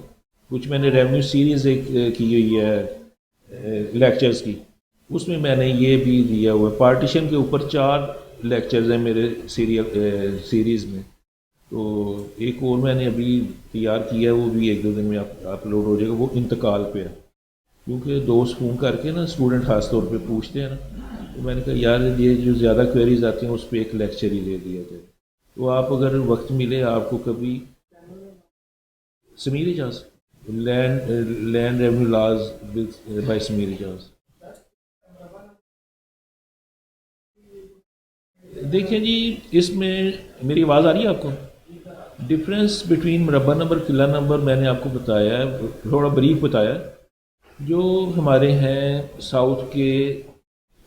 کچھ میں نے ریونیو سیریز ایک کی ہوئی ہے لیکچرز کی، اس میں نے یہ بھی دیا ہوا ہے. پارٹیشن کے اوپر 4 لیکچرز ہیں میرے سیریز میں. تو ایک اور میں نے ابھی تیار کیا ہے، وہ بھی 1-2 دن میں اپلوڈ ہو جائے گا. وہ انتقال پہ ہے، کیونکہ دوست فون کر کے نا اسٹوڈنٹ خاص طور پہ پوچھتے ہیں نا، تو میں نے کہا یار یہ جو زیادہ کوئریز آتی ہیں اس پہ ایک لیکچر ہی دے دیا جائے. تو آپ اگر وقت ملے آپ کو کبھی Sameer Ajaz, land revenue laws by Sameer Ajaz, دیکھیں جی اس میں میری آواز آ رہی ہے آپ کو؟ ڈفرینس بٹوین مربع نمبر قلعہ نمبر میں نے آپ کو بتایا ہے، تھوڑا بریف بتایا. جو ہمارے ہیں ساؤتھ کے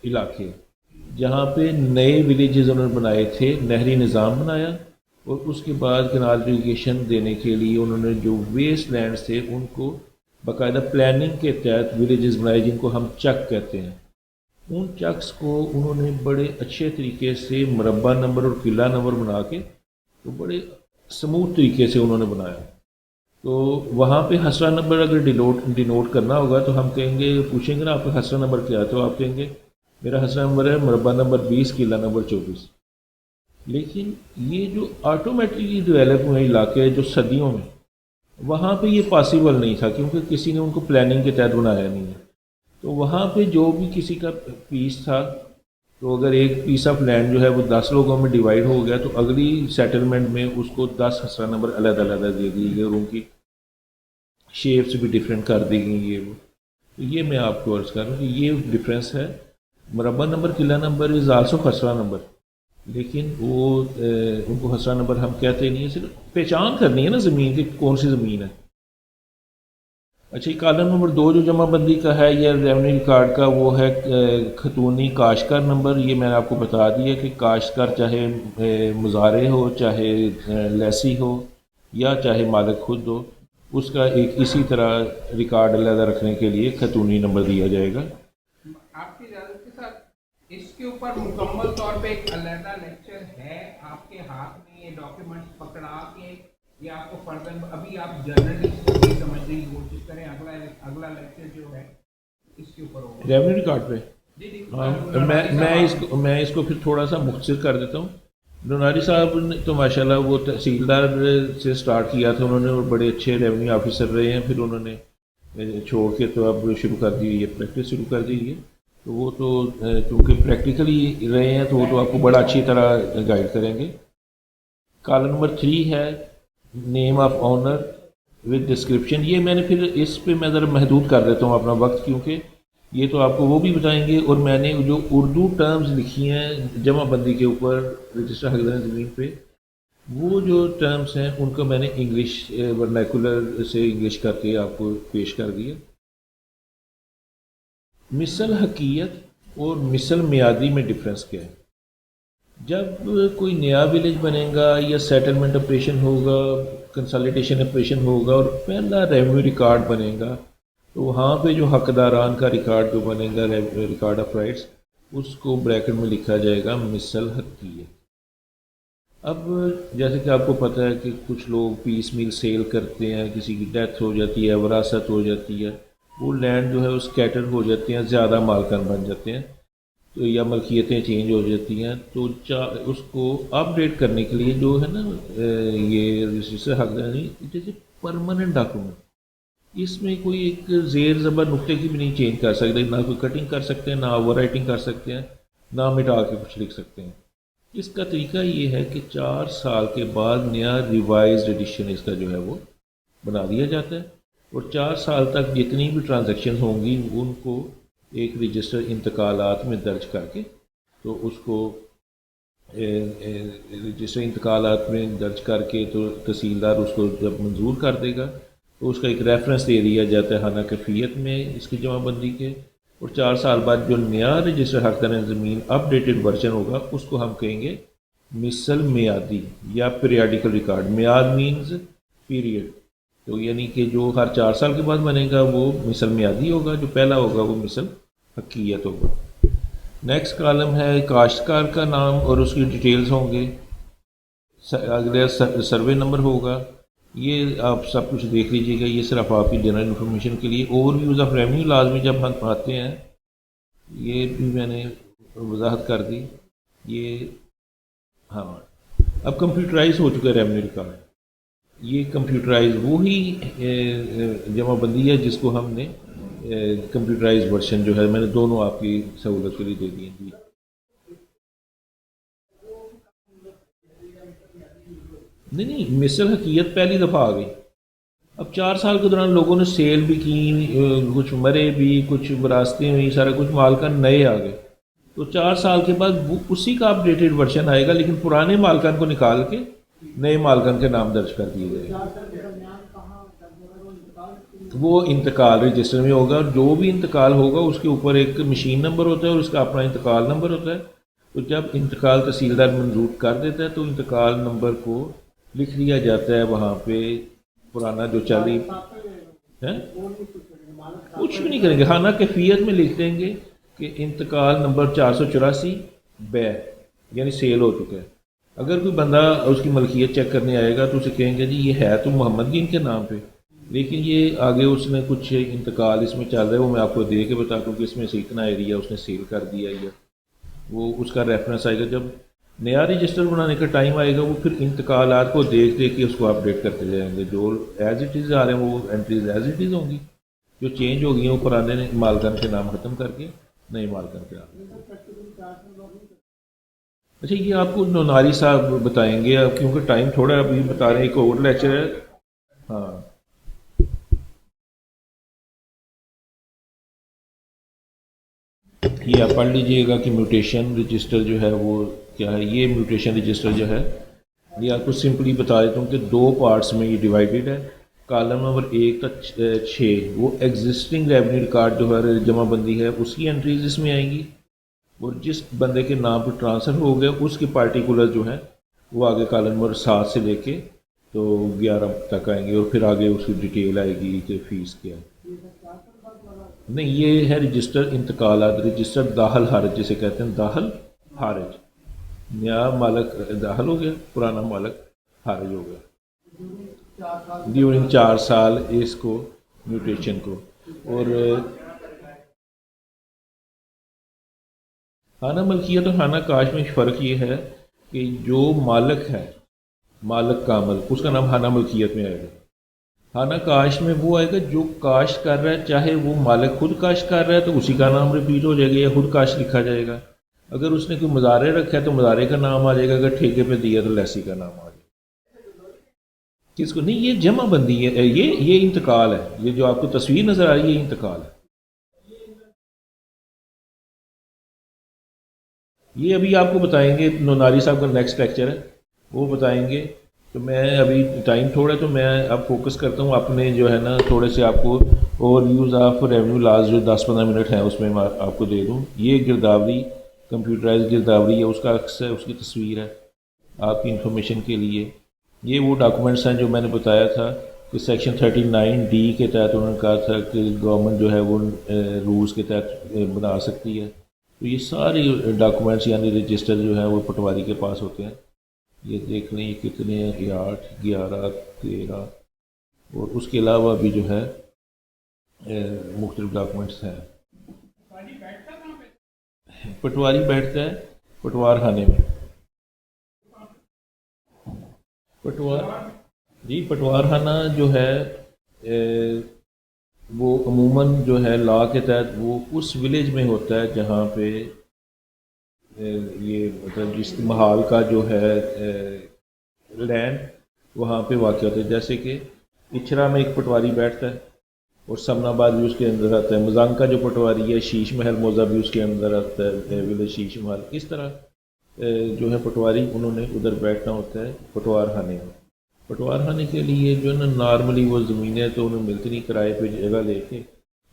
علاقے جہاں پہ نئے ولیجز انہوں نے بنائے تھے، نہری نظام بنایا، اور اس کے بعد کنال اریگیشن دینے کے لیے انہوں نے جو ویسٹ لینڈز تھے ان کو باقاعدہ پلاننگ کے تحت ولیجز بنائے جن کو ہم چک کہتے ہیں. ان چکس کو انہوں نے بڑے اچھے طریقے سے مربع نمبر اور قلعہ نمبر بنا کے تو بڑے سموتھ طریقے سے انہوں نے بنایا. تو وہاں پہ حسرہ نمبر اگر ڈینوٹ کرنا ہوگا تو ہم کہیں گے، پوچھیں گے نا آپ کا حسرہ نمبر کیا ہے، تو آپ کہیں گے میرا حسرہ نمبر ہے مربع نمبر 20 قلعہ نمبر 24. لیکن یہ جو آٹومیٹکلی ڈیولپ ہوئے علاقے جو صدیوں میں، وہاں پہ یہ پاسبل نہیں تھا کیونکہ کسی نے ان کو پلاننگ کے تحت بنایا نہیں ہے. تو وہاں پہ جو بھی کسی کا پیس تھا، تو اگر ایک پیس آف لینڈ جو ہے وہ 10 لوگوں میں ڈیوائڈ ہو گیا تو اگلی سیٹلمنٹ میں اس کو 10 حسرہ نمبر علیحدہ علیحدہ دے دی گئی اور ان کی شیپس بھی ڈفرینٹ کر دی گئی. تو یہ میں آپ کو عرض کر رہا ہوں کہ یہ ڈفرینس ہے. مربع نمبر قلعہ نمبر از آلسو حسرہ نمبر، لیکن وہ ان کو حسرہ نمبر ہم کہتے نہیں ہیں. صرف پہچان کرنی ہے نا زمین کی کون سی زمین ہے. اچھا یہ کالم نمبر 2 جو جمع بندی کا ہے یا ریونیو ریکارڈ کا، وہ ہے خطونی کاشتکار نمبر. یہ میں نے آپ کو بتا دیا کہ کاشتکار چاہے مزارع ہو، چاہے لیسی ہو، یا چاہے مالک خود ہو، اس کا ایک اسی طرح ریکارڈ علیحدہ رکھنے کے لیے خطونی نمبر دیا جائے گا. آپ کی اجازت کے ساتھ اس کے اوپر مکمل طور پہ ایک علیحدہ لیکچر ہے آپ کے ہاتھ میں، یہ ڈاکیومنٹ پکڑا کے یا آپ کو فردن ابھی آپ جنرلی سمجھنے کی کوشش کریں. اگلا لیکچر جو ہے اس کے اوپر ہوگا ریونیو ریکارڈ پہ. میں اس کو پھر تھوڑا سا مختصر کر دیتا ہوں. لوناری صاحب نے تو ماشاءاللہ وہ تحصیلدار سے سٹارٹ کیا تھا انہوں نے، اور بڑے اچھے ریونیو آفیسر رہے ہیں. پھر انہوں نے چھوڑ کے تو اب شروع کر دی، یہ پریکٹس شروع کر دی ہے. تو وہ تو چونکہ پریکٹیکلی رہے ہیں تو وہ تو آپ کو بڑا اچھی طرح گائیڈ کریں گے. کالم نمبر 3 ہے name of honour with description. یہ میں نے پھر اس پہ میں ذرا محدود کر دیتا ہوں اپنا وقت، کیونکہ یہ تو آپ کو وہ بھی بتائیں گے. اور میں نے جو اردو ٹرمز لکھی ہیں جمع بندی کے اوپر رجسٹر حقدار زمین پہ، وہ جو ٹرمز ہیں ان کو میں نے انگلش ورنیکولر سے انگلش کر کے آپ کو پیش کر دیا. مثل حقیقت اور مثل میعادی میں ڈفرینس کیا ہے؟ جب کوئی نیا ولیج بنے گا یا سیٹلمنٹ آپریشن ہوگا، کنسالیڈیشن آپریشن ہوگا اور پہلا ریونیو ریکارڈ بنے گا، تو وہاں پہ جو حقداران کا ریکارڈ جو بنے گا، ریکارڈ آف رائٹس، اس کو بریکٹ میں لکھا جائے گا مثل حقیقت. اب جیسے کہ آپ کو پتہ ہے کہ کچھ لوگ پیس میل سیل کرتے ہیں، کسی کی ڈیتھ ہو جاتی ہے، وراثت ہو جاتی ہے، وہ لینڈ جو ہے وہ اسکیٹر ہو جاتے ہیں، زیادہ مالکان بن جاتے ہیں، تو یا ملکیتیں چینج ہو جاتی ہیں، تو اس کو اپ ڈیٹ کرنے کے لیے جو ہے نا یہ رجسٹر حق جیسے پرماننٹ ڈاکومنٹ، اس میں کوئی ایک زیر زبر نقطے کی بھی نہیں چینج کر سکتے، نہ کوئی کٹنگ کر سکتے ہیں، نہ اوور رائٹنگ کر سکتے ہیں، نہ مٹا کے کچھ لکھ سکتے ہیں۔ اس کا طریقہ یہ ہے کہ 4 سال کے بعد نیا ریوائزڈ ایڈیشن اس کا جو ہے وہ بنا دیا جاتا ہے، اور 4 سال تک جتنی بھی ٹرانزیکشن ہوں گی ان کو ایک رجسٹر انتقالات میں درج کر کے، تو اس کو رجسٹر انتقالات میں درج کر کے تو تحصیلدار اس کو جب منظور کر دے گا تو اس کا ایک ریفرنس دے دیا جاتا ہے خانہ کیفیت میں اس کی جمع بندی کے، اور 4 سال بعد جو نیا رجسٹر حقدار زمین اپ ڈیٹڈ ورژن ہوگا اس کو ہم کہیں گے مثل میعادی یا پیریاڈیکل ریکارڈ۔ میعاد مینز پیریڈ، تو یعنی کہ جو ہر 4 سال کے بعد بنے گا وہ مثل میعادی ہوگا، جو پہلا ہوگا وہ مثل حقیقت ہوگا۔ نیکسٹ کالم ہے کاشتکار کا نام اور اس کی ڈیٹیلز ہوں گے، اگلا سروے نمبر ہوگا، یہ آپ سب کچھ دیکھ لیجیے گا، یہ صرف آپ کی جنرل انفارمیشن کے لیے۔ Overviews of revenue laws میں جب ہم آتے ہیں، یہ بھی میں نے وضاحت کر دی، یہ ہاں اب کمپیوٹرائز ہو چکا ہے ریونیو ریکارڈ، یہ کمپیوٹرائز وہی جمع بندی ہے جس کو ہم نے کمپیوٹرائز ورژن جو ہے میں نے دونوں آپ کی سہولت کے لیے دے دی ہیں۔ نہیں مثل حقیقت پہلی دفعہ آ گئی، اب 4 سال کے دوران لوگوں نے سیل بھی کی، کچھ مرے بھی، کچھ وراثتیں ہوئی، سارا کچھ مالکان نئے آ گئے، تو 4 سال کے بعد وہ اسی کا اپ ڈیٹڈ ورژن آئے گا، لیکن پرانے مالکان کو نکال کے نئے مالکان کے نام درج کر دیے گئے، وہ انتقال رجسٹر میں ہوگا، اور جو بھی انتقال ہوگا اس کے اوپر ایک مشین نمبر ہوتا ہے اور اس کا اپنا انتقال نمبر ہوتا ہے، تو جب انتقال تحصیلدار منظور کر دیتا ہے تو انتقال نمبر کو لکھ دیا جاتا ہے وہاں پہ، پرانا جو چالی ہے کچھ بھی نہیں کریں گے، خانہ کیفیت میں لکھ دیں گے کہ انتقال نمبر 484 بے یعنی سیل ہو چکا ہے۔ اگر کوئی بندہ اس کی ملکیت چیک کرنے آئے گا تو اسے کہیں گے جی یہ ہے تو محمد دین کے نام پہ، لیکن یہ آگے اس نے کچھ انتقال اس میں چل رہا ہے، وہ میں آپ کو دے کے بتا دوں کہ اس میں سے اتنا ایریا اس نے سیل کر دیا، یا وہ اس کا ریفرنس آئے گا۔ جب نیا رجسٹر بنانے کا ٹائم آئے گا وہ پھر انتقالات کو دیکھ کے اس کو اپ ڈیٹ کرتے جائیں گے، جو ایز اٹ از آ رہے ہیں وہ انٹریز ایز اٹ از ہوں گی، جو چینج ہوگی ہیں وہ پرانے مالکان کے نام ختم کر کے نئے مالکان کے نام۔ اچھا یہ آپ کو نوناری صاحب بتائیں گے، اب کیونکہ ٹائم تھوڑا ہے، ابھی بتا رہے ہیں ایک اور لیکچر ہے۔ ہاں یہ آپ پڑھ لیجئے گا کہ میوٹیشن رجسٹر جو ہے وہ کیا ہے۔ یہ میوٹیشن رجسٹر جو ہے یہ آپ کو سمپلی بتا دیتا ہوں کہ 2 پارٹس میں یہ ڈیوائیڈڈ ہے۔ کالم نمبر 1 تک 6 وہ ایگزسٹنگ ریونیو ریکارڈ جو ہے جمع بندی ہے اس کی انٹریز اس میں آئیں گی، اور جس بندے کے نام پر ٹرانسفر ہو گیا اس کے پارٹیکولر جو ہے وہ آگے کالم نمبر 7 سے لے کے تو 11 تک آئیں گے، اور پھر آگے اس کی ڈیٹیل آئے گی کہ فیس کیا ہے۔ نہیں یہ ہے رجسٹر انتقالات، رجسٹر داخل حارج جسے کہتے ہیں، داخل حارج، نیا مالک داخل ہو گیا، پرانا مالک حارج ہو گیا ڈیورنگ 4 سال اس کو میوٹیشن کو۔ اور خانہ ملکیت اور خانہ کاش میں فرق یہ ہے کہ جو مالک ہے، مالک کامل، اس کا نام خانہ ملکیت میں آئے گا، خانہ کاش میں وہ آئے گا جو کاشت کر رہا ہے، چاہے وہ مالک خود کاشت کر رہا ہے تو اسی کا نام ریپیٹ ہو جائے گا یا خود کاشت لکھا جائے گا، اگر اس نے کوئی مزارع رکھا ہے تو مزارع کا نام آ جائے گا، اگر ٹھیکے پہ دیا تو لیسی کا نام آ جائے گا۔ کس کو نہیں، یہ جمع بندی ہے، یہ انتقال ہے، یہ جو آپ کو تصویر نظر آ رہی ہے یہ انتقال ہے۔ یہ ابھی آپ کو بتائیں گے، نوناری صاحب کا نیکسٹ لیکچر ہے وہ بتائیں گے، تو میں ابھی ٹائم تھوڑا ہے تو میں اب فوکس کرتا ہوں اپنے جو ہے نا تھوڑے سے آپ کو overviews of revenue laws جو 10-15 منٹ ہیں اس میں میں آپ کو دے دوں۔ یہ گرداوری کمپیوٹرائز گرداوری ہے، اس کا عکس ہے، اس کی تصویر ہے آپ کی انفارمیشن کے لیے۔ یہ وہ ڈاکومنٹس ہیں جو میں نے بتایا تھا کہ سیکشن 39D کے تحت انہوں نے کہا تھا کہ گورنمنٹ جو ہے وہ رولز کے تحت بنا سکتی ہے، تو یہ سارے ڈاکومنٹس یعنی رجسٹر جو ہے وہ پٹواری کے پاس ہوتے ہیں، یہ دیکھ لیں یہ کتنے ہیں، یہ 8 11 13 اور اس کے علاوہ بھی جو ہے مختلف ڈاکومنٹس ہیں۔ پٹواری بیٹھتا ہے پٹوار خانے میں۔ پٹوار جی پٹوار خانہ جو ہے وہ عموماً جو ہے لا کے تحت وہ اس ولیج میں ہوتا ہے جہاں پہ یہ مطلب جس محال کا جو ہے لینڈ وہاں پہ واقع ہوتا ہے، جیسے کہ اچھرا میں ایک پٹواری بیٹھتا ہے اور سمن آباد بھی اس کے اندر آتا ہے، مزان کا جو پٹواری ہے شیش محل موزہ بھی اس کے اندر آتا ہے، ولیج شیش محل۔ اس طرح جو ہے پٹواری انہوں نے ادھر بیٹھنا ہوتا ہے پٹوار خانے میں۔ پٹوار خانے کے لیے جو ہے نا نارملی وہ زمینیں تو انہیں ملتی نہیں، کرائے پہ جگہ لے کے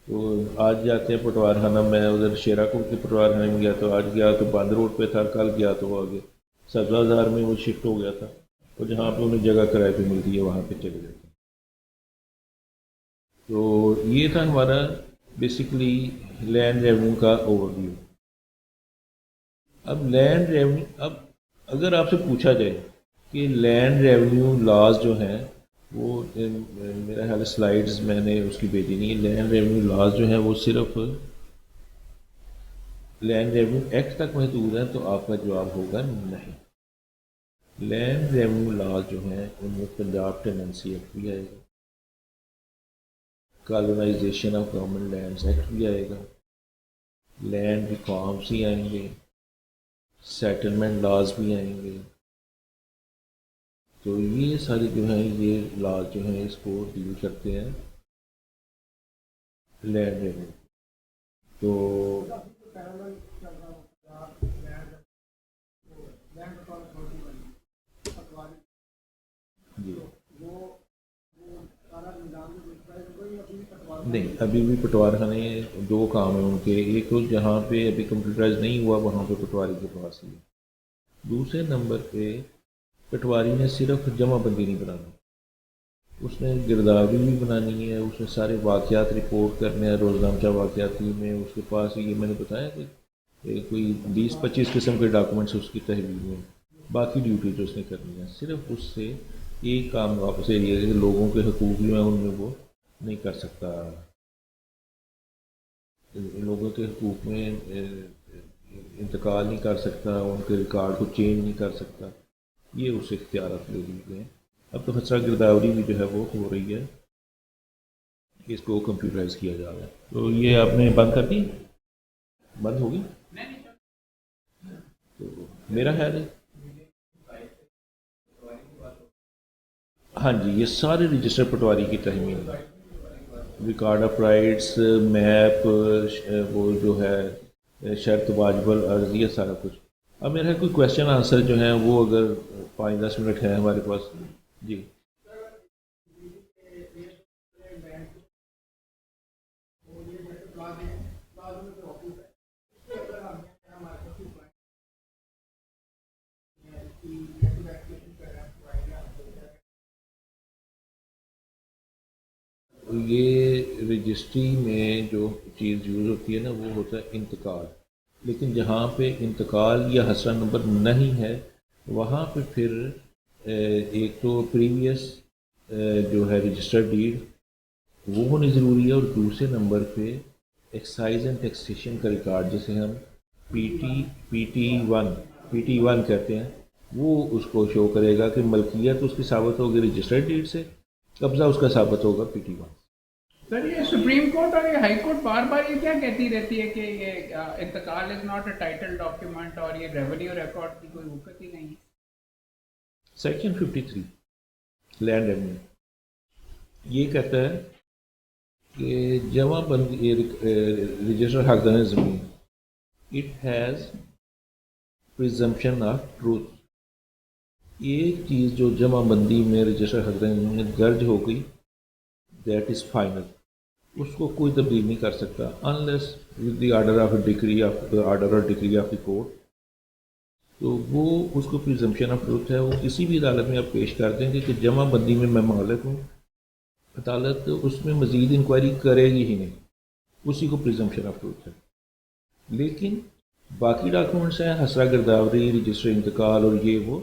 تو آج جاتے ہیں پٹوار خانہ۔ میں ادھر شیرا کوٹ کے پٹوار خانے میں گیا تو آج گیا تو بند روڈ پہ تھا، کل گیا تو وہ آگے سبزہ بازار میں وہ شفٹ ہو گیا تھا، اور جہاں پہ انہیں جگہ کرائے پہ ملتی ہے وہاں پہ چلے جاتے ہیں۔ تو یہ تھا ہمارا بیسکلی لینڈ ریونیو کا اوور ویو۔ اب لینڈ ریونیو، اب اگر آپ سے پوچھا جائے کہ لینڈ ریونیو لاز جو ہیں وہ میرا خیال سلائیڈز میں نے اس کی بھیجی نہیں ہے، لینڈ ریونیو لاز جو ہیں وہ صرف لینڈ ریونیو ایکٹ تک محدود ہیں، تو آپ کا جواب ہوگا نہیں۔ لینڈ ریونیو لاز جو ہیں ان میں پنجاب ٹیننسی ایکٹ بھی آئے گا، colonisation of government lands act بھی آئے گا، لینڈ ریفارمس بھی آئیں گے، سیٹلمنٹ لاز بھی آئیں گے۔ تو یہ ساری جو ہیں یہ لاز جو ہیں اس کو ڈیل کرتے ہیں لینڈ ریونیو۔ تو جی نہیں، ابھی بھی پٹوار خانے دو کام ہیں ان کے، ایک تو جہاں پہ ابھی کمپیوٹرائز نہیں ہوا وہاں پہ پٹواری کے پاس ہی ہے، دوسرے نمبر پہ پٹواری نے صرف جمع بندی نہیں بنانی، اس نے گرداوری بھی بنانی ہے، اس نے سارے واقعات رپورٹ کرنے ہیں روزنامچہ واقعاتی میں، اس کے پاس یہ میں نے بتایا کہ کوئی 20-25 قسم کے ڈاکومنٹس اس کی تحویل میں، باقی ڈیوٹی جو اس نے کرنی ہے صرف اس سے ایک کام واپس یہ ہے کہ لوگوں کے حقوق جو ہیں ان میں وہ نہیں کر سکتا، لوگوں کے حقوق میں انتقال نہیں کر سکتا، ان کے ریکارڈ کو چینج نہیں کر سکتا، یہ اس سے اختیارات لے لیے گئے ہیں۔ اب تو خسرہ گرداوری بھی جو ہے وہ ہو رہی ہے، اس کو کمپیوٹرائز کیا جا رہا ہے۔ تو یہ آپ نے بند کر دی، بند ہوگی تو میرا خیال ہے ہاں جی یہ سارے رجسٹر پٹواری کی تحمیل ہے، ریکارڈ آف رائٹس، میپ، وہ جو ہے شرط واجب العرض، یہ سارا کچھ۔ اب میرا کوئی کویشچن آنسر جو ہیں وہ اگر 5-10 منٹ ہیں ہمارے پاس۔ جی یہ رجسٹری میں جو چیز یوز ہوتی ہے نا وہ ہوتا ہے انتقال، لیکن جہاں پہ انتقال یا حسرہ نمبر نہیں ہے وہاں پہ پھر ایک تو پریویس جو ہے رجسٹر ڈیڈ وہ ہونی ضروری ہے، اور دوسرے نمبر پہ ایکسائز اینڈ ٹیکسیشن کا ریکارڈ جسے ہم پی ٹی ون کہتے ہیں، وہ اس کو شو کرے گا کہ ملکیت اس کی ثابت ہوگی رجسٹرڈ ڈیڈ سے، قبضہ اس کا ثابت ہوگا پی ٹی ون۔ سر یہ سپریم کورٹ اور یہ ہائی کورٹ بار بار یہ کیا کہتی رہتی ہے کہ یہ انتقال is not a title document اور یہ ریونیو ریکارڈ کی کوئی وقت ہی نہیں ہے۔ سیکشن 53 لینڈ ریونیو یہ کہتا ہے کہ جمع بندی رجسٹر حقدار زمین اٹ ہیز پریزمپشن آف ٹروتھ، ایک چیز جو جمع بندی میں رجسٹر حقدار زمین میں درج ہو گئی دیٹ از فائنل، اس کو کوئی تبدیل نہیں کر سکتا unless with the order of degree of the court. تو وہ اس کو پریزمپشن آف ٹروتھ ہے، وہ کسی بھی عدالت میں آپ پیش کر دیں گے کہ جمع بندی میں مالک ہوں، عدالت اس میں مزید انکوائری کرے گی ہی نہیں، اسی کو پریزمپشن آف ٹروتھ ہے۔ لیکن باقی ڈاکومنٹس ہیں حسرہ گرداوری، رجسٹر انتقال اور یہ وہ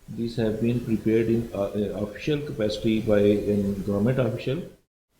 These have been prepared in official capacity by a government official.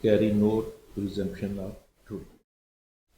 carry no presumption of truth.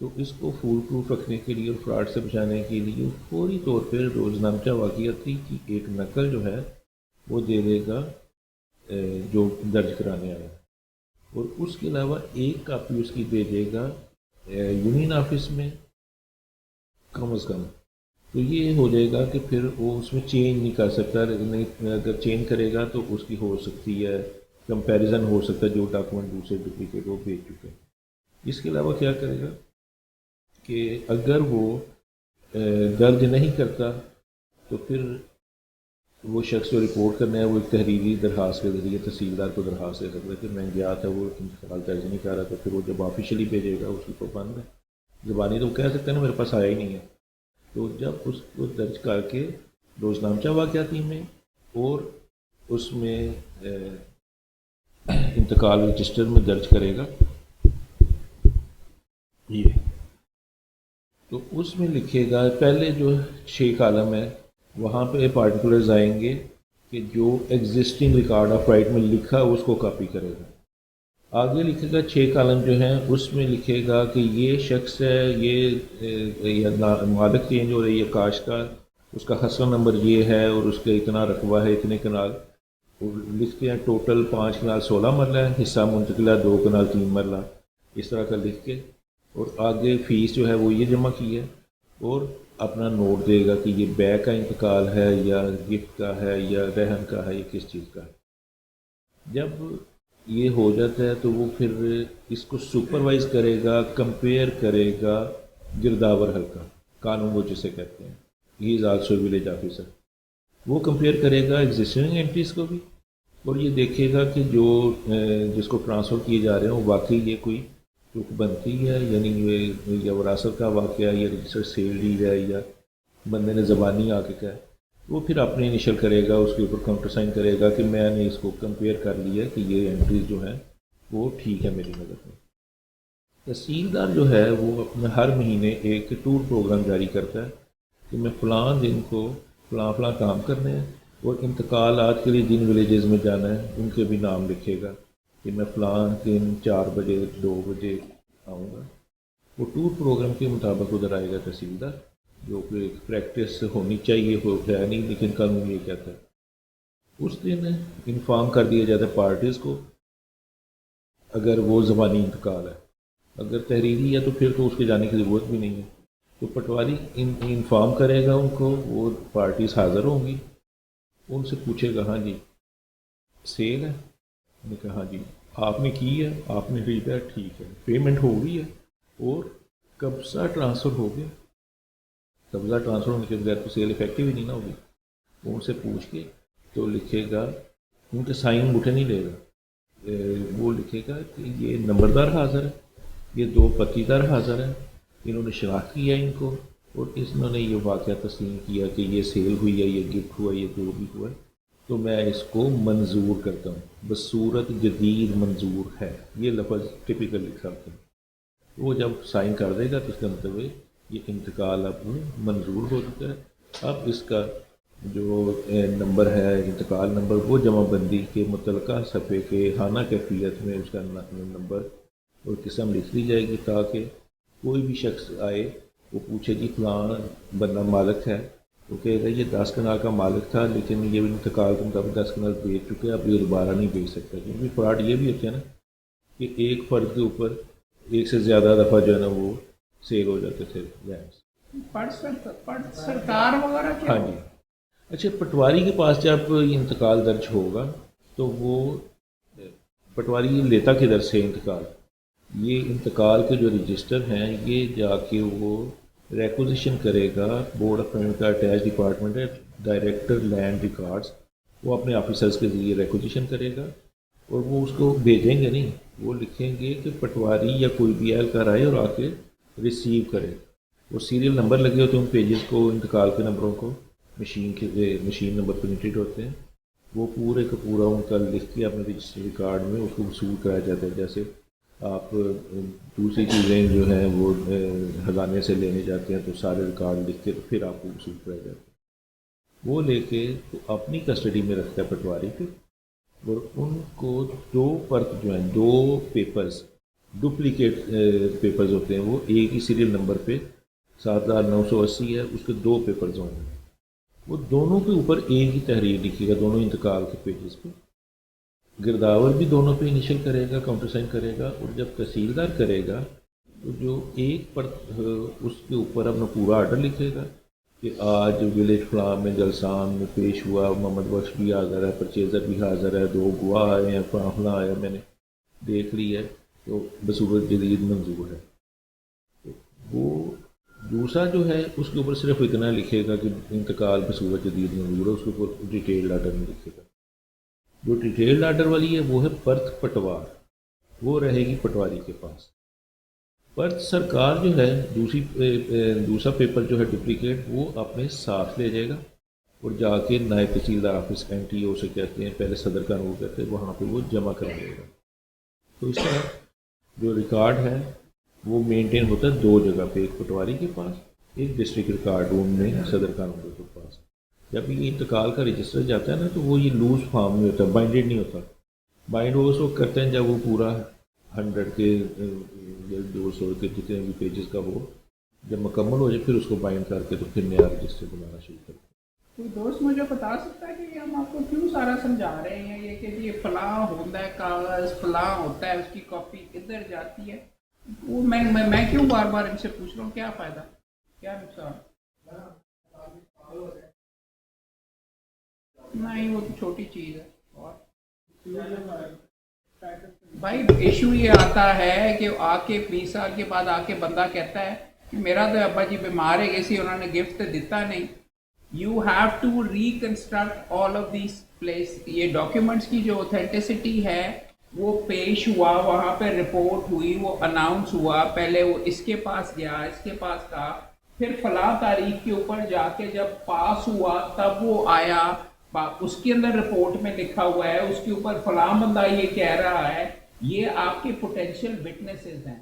تو اس کو فول پروف رکھنے کے لیے اور فراڈ سے بچانے کے لیے فوری طور پہ روزنامچہ واقعاتی کی ایک نقل جو ہے وہ دے دے گا جو درج کرانے آیا، اور اس کے علاوہ ایک کاپی اس کی دے دے گا یونین آفس میں کم از کم. تو یہ ہو جائے گا کہ پھر وہ اس میں چینج نہیں کر سکتا، نہیں اگر چینج کرے گا تو اس کی ہو سکتی ہے کمپیریزن، ہو سکتا ہے جو ڈاکومنٹ دوسرے ڈپلیکیٹ وہ بھیج چکے ہیں. اس کے علاوہ کیا کرے گا کہ اگر وہ درج نہیں کرتا تو پھر وہ شخص جو رپورٹ کرنا ہے وہ ایک تحریری درخواست کے ذریعے تحصیلدار کو درخواست دے سکتا ہے کہ میں گیا تھا وہ انتقال درج نہیں کر رہا، تو پھر وہ جب آفیشلی بھیجے گا اس کی تو بند ہے. زبانی تو وہ کہہ سکتے ہیں نا میرے پاس آیا ہی نہیں ہے. تو جب اس کو درج کر کے روزنامچہ واقعاتی میں اور اس میں انتقال رجسٹر میں درج کرے گا یہ، تو اس میں لکھے گا پہلے جو 6 کالم ہے وہاں پہ پارٹیکولرز آئیں گے کہ جو ایگزسٹنگ ریکارڈ آف رائٹ میں لکھا اس کو کاپی کرے گا. آگے لکھے گا 6 کالم جو ہیں اس میں لکھے گا کہ یہ شخص ہے، یہ مالک چینج ہو رہی ہے کاشتکار، اس کا حصہ نمبر یہ ہے اور اس کا اتنا رقبہ ہے اتنے کنال، لکھتے ہیں ٹوٹل 5 کنال 16 مرلہ ہے، حصہ منتقلہ 2 کنال 3 مرلہ، اس طرح کا لکھ کے، اور آگے فیس جو ہے وہ یہ جمع کی ہے، اور اپنا نوٹ دے گا کہ یہ بیع کا انتقال ہے یا گفٹ کا ہے یا رہن کا ہے یا کس چیز کا ہے. جب یہ ہو جاتا ہے تو وہ پھر اس کو سپروائز کرے گا، کمپیئر کرے گا گرداور حلقہ قانون وہ جسے کہتے ہیں، ہی از آلسو ولیج آفیسر. وہ کمپیئر کرے گا ایگزسٹنگ اینٹریز کو بھی، اور یہ دیکھے گا کہ جو جس کو ٹرانسفر کیے جا رہے ہیں وہ واقعی یہ کوئی چک بنتی ہے، یعنی یہ یا وراثت کا واقعہ یا رجسٹر سیل ڈیڈ ہے یا بندے نے زبانی آ کے کہا ہے. وہ پھر اپنے انیشل کرے گا، اس کے اوپر کاؤنٹر سائن کرے گا کہ میں نے اس کو کمپیئر کر لیا کہ یہ انٹریز جو ہیں وہ ٹھیک ہے میری نظر میں. تحصیلدار جو ہے وہ اپنا ہر مہینے ایک ٹور پروگرام جاری کرتا ہے کہ میں فلاں دن کو فلاں فلاں کام کرنے ہیں، اور انتقالات کے لیے جن ولیجز میں جانا ہے ان کے بھی نام لکھے گا کہ میں فلاں دن 4 بجے 2 بجے آؤں گا. وہ ٹور پروگرام کے مطابق ادھر آئے گا تحصیلدار، جو کہ ایک پریکٹس ہونی چاہیے، ہو ہے نہیں لیکن قانون یہ کہتا ہے. اس دن انفارم کر دیا جاتا ہے پارٹیز کو اگر وہ زبانی انتقال ہے، اگر تحریری ہے تو پھر تو اس کے جانے کی ضرورت بھی نہیں ہے. تو پٹواری انفارم کرے گا ان کو، وہ پارٹیز حاضر ہوں گی، ان سے پوچھے گا ہاں جی سیل ہے، نے کہا ہاں جی آپ نے کی ہے، آپ نے خریدا ہے، ٹھیک ہے پیمنٹ ہو گئی ہے، اور قبضہ ٹرانسفر ہو گیا. قبضہ ٹرانسفر ہونے کے بغیر تو سیل افیکٹو ہی نہیں نہ ہوگی. وہ ان سے پوچھ کے تو لکھے گا، ان کے سائن انگوٹھے نہیں لے گا، وہ لکھے گا کہ یہ نمبردار حاضر ہے، یہ 2 پتیدار حاضر ہیں، انہوں نے شناخت کیا ان کو، اور انہوں نے یہ واقعہ تسلیم کیا کہ یہ سیل ہوئی ہے، یہ گفٹ ہوا، یہ جو بھی ہوا ہے، تو میں اس کو منظور کرتا ہوں، بصورت جدید منظور ہے. یہ لفظ ٹپیکل لکھا ہوتا ہے. وہ جب سائن کر دے گا تو اس کا مطلب ہے یہ انتقال اب منظور ہو چکا ہے. اب اس کا جو نمبر ہے انتقال نمبر وہ جمع بندی کے متعلقہ صفحے کے خانہ کیفیت میں اس کا نمبر اور قسم لکھ دی جائے گی، تاکہ کوئی بھی شخص آئے وہ پوچھے جی فلاں بندہ مالک ہے، وہ کہے گا یہ 10 کنال کا مالک تھا لیکن یہ انتقال کے مطابق 10 کنال بیچ چکے، اب یہ دوبارہ نہیں بیچ سکتا. کیونکہ فراڈ یہ بھی ہوتے ہیں نا کہ ایک فرد کے اوپر ایک سے زیادہ دفعہ جو ہے نا وہ سیل ہو جاتے تھے لینڈس. سرکار وغیرہ کیا؟ ہاں جی. اچھا، پٹواری کے پاس جب انتقال درج ہوگا تو وہ پٹواری لیتا کدھر سے انتقال؟ یہ انتقال کے جو رجسٹر ہیں یہ جا کے وہ ریکوزیشن کرے گا. بورڈ آف پیمنٹ کا اٹیچ ڈپارٹمنٹ ہے ڈائریکٹر لینڈ ریکارڈز، وہ اپنے آفیسرز کے ذریعے ریکوزیشن کرے گا، اور وہ اس کو بھیجیں گے نہیں، وہ لکھیں گے کہ پٹواری یا کوئی بھی اہلکار آئے اور آ کے ریسیو کرے. وہ سیریل نمبر لگے ہوتے ہیں ان پیجز کو، انتقال کے نمبروں کو مشین نمبر پرنٹڈ ہوتے ہیں، وہ پورے کا پورا ان کا لکھ کے اپنے رجسٹر ریکارڈ میں اس کو وصول کرایا جاتا ہے. جیسے آپ دوسری چیزیں جو ہیں وہ خزانے سے لینے جاتے ہیں تو سارے ریکارڈ لکھ کے تو پھر آپ کو وصول کرایا جاتا ہے. وہ لے کے تو اپنی کسٹڈی میں رکھتا ہے پٹواری پہ، اور ان کو 2 پرت جو ہیں 2 پیپرز ڈپلیکیٹ پیپرز ہوتے ہیں، وہ ایک ہی سیریل نمبر پہ 7980 ہے، اس کے 2 پیپرز ہوں گے، وہ دونوں کے اوپر ایک ہی تحریر لکھے گا، دونوں انتقال کے پیجز پہ، گرداور بھی دونوں پہ انیشل کرے گا، کاؤنٹر سائن کرے گا، اور جب تحصیلدار کرے گا تو جو ایک پر اس کے اوپر اپنا پورا آرڈر لکھے گا کہ آج ولیج فلاں میں جلسان میں پیش ہوا، محمد بخش بھی حاضر ہے، پرچیزر بھی حاضر ہے، 2 گواہ آئے ہیں، فلاں آیا، میں نے دیکھ لی ہے، تو بصورت جدید منظور ہے۔ تو وہ دوسرا جو ہے اس کے اوپر صرف اتنا لکھے گا کہ انتقال بصورت جدید منظور ہے، اس کے اوپر ڈیٹیلڈ آرڈر نہیں لکھے گا۔ جو ڈیٹیلڈ آرڈر والی ہے وہ ہے پرت پٹوار، وہ رہے گی پٹواری کے پاس۔ پرت سرکار جو ہے دوسرا پیپر جو ہے ڈپلیکیٹ، وہ اپنے ساتھ لے جائے گا اور جا کے نائب تحصیلدار آفس NTO سے کہتے ہیں، پہلے صدر قانون کہتے ہیں، وہاں پہ وہ جمع کرا لے گا۔ تو اس طرح جو ریکارڈ ہے وہ مینٹین ہوتا ہے 2 جگہ پہ، ایک پٹواری کے پاس، ایک ڈسٹرکٹ ریکارڈ روم میں صدر قانون کے پاس۔ جب یہ انتقال کا رجسٹر جاتا ہے نا تو وہ یہ لوز فارم میں ہوتا ہے، بائنڈیڈ نہیں ہوتا۔ بائنڈ وہ اس وقت کرتے ہیں جب وہ پورا 100 کے یا 200 کے جتنے بھی پیجز کا وہ جب مکمل ہو جائے، پھر اس کو بائنڈ کر کے تو پھر نیا رجسٹر بنانا شروع کرتے ہیں۔ کوئی دوست مجھے بتا سکتا ہے کہ یہ ہم آپ کو کیوں سارا سمجھا رہے ہیں، یہ کہ یہ فلاں ہوتا ہے کاغذ، فلاں ہوتا ہے، اس کی کاپی ادھر جاتی ہے، وہ میں کیوں بار بار ان سے پوچھ رہا ہوں، کیا فائدہ، کیا نقصان؟ نہیں، وہ تو چھوٹی چیز ہے۔ اور بھائی ایشو یہ آتا ہے کہ آ کے 20 سال کے بعد آ کے بندہ کہتا ہے کہ میرا تو ابا جی بیمار ہے، کسی انہوں نے گفٹ تو دیتا نہیں۔ You have to reconstruct all of these place. یہ ڈاکیومنٹس کی جو اوتھینٹسٹی ہے وہ پیش ہوا، وہاں پہ رپورٹ ہوئی، وہ اناؤنس ہوا، پہلے وہ اس کے پاس گیا، اس کے پاس کہا، پھر فلاں تاریخ کے اوپر جا کے جب پاس ہوا تب وہ آیا، اس کے اندر رپورٹ میں لکھا ہوا ہے، اس کے اوپر فلاں بندہ یہ کہہ رہا ہے۔ یہ آپ کے پوٹینشیل وٹنسز ہیں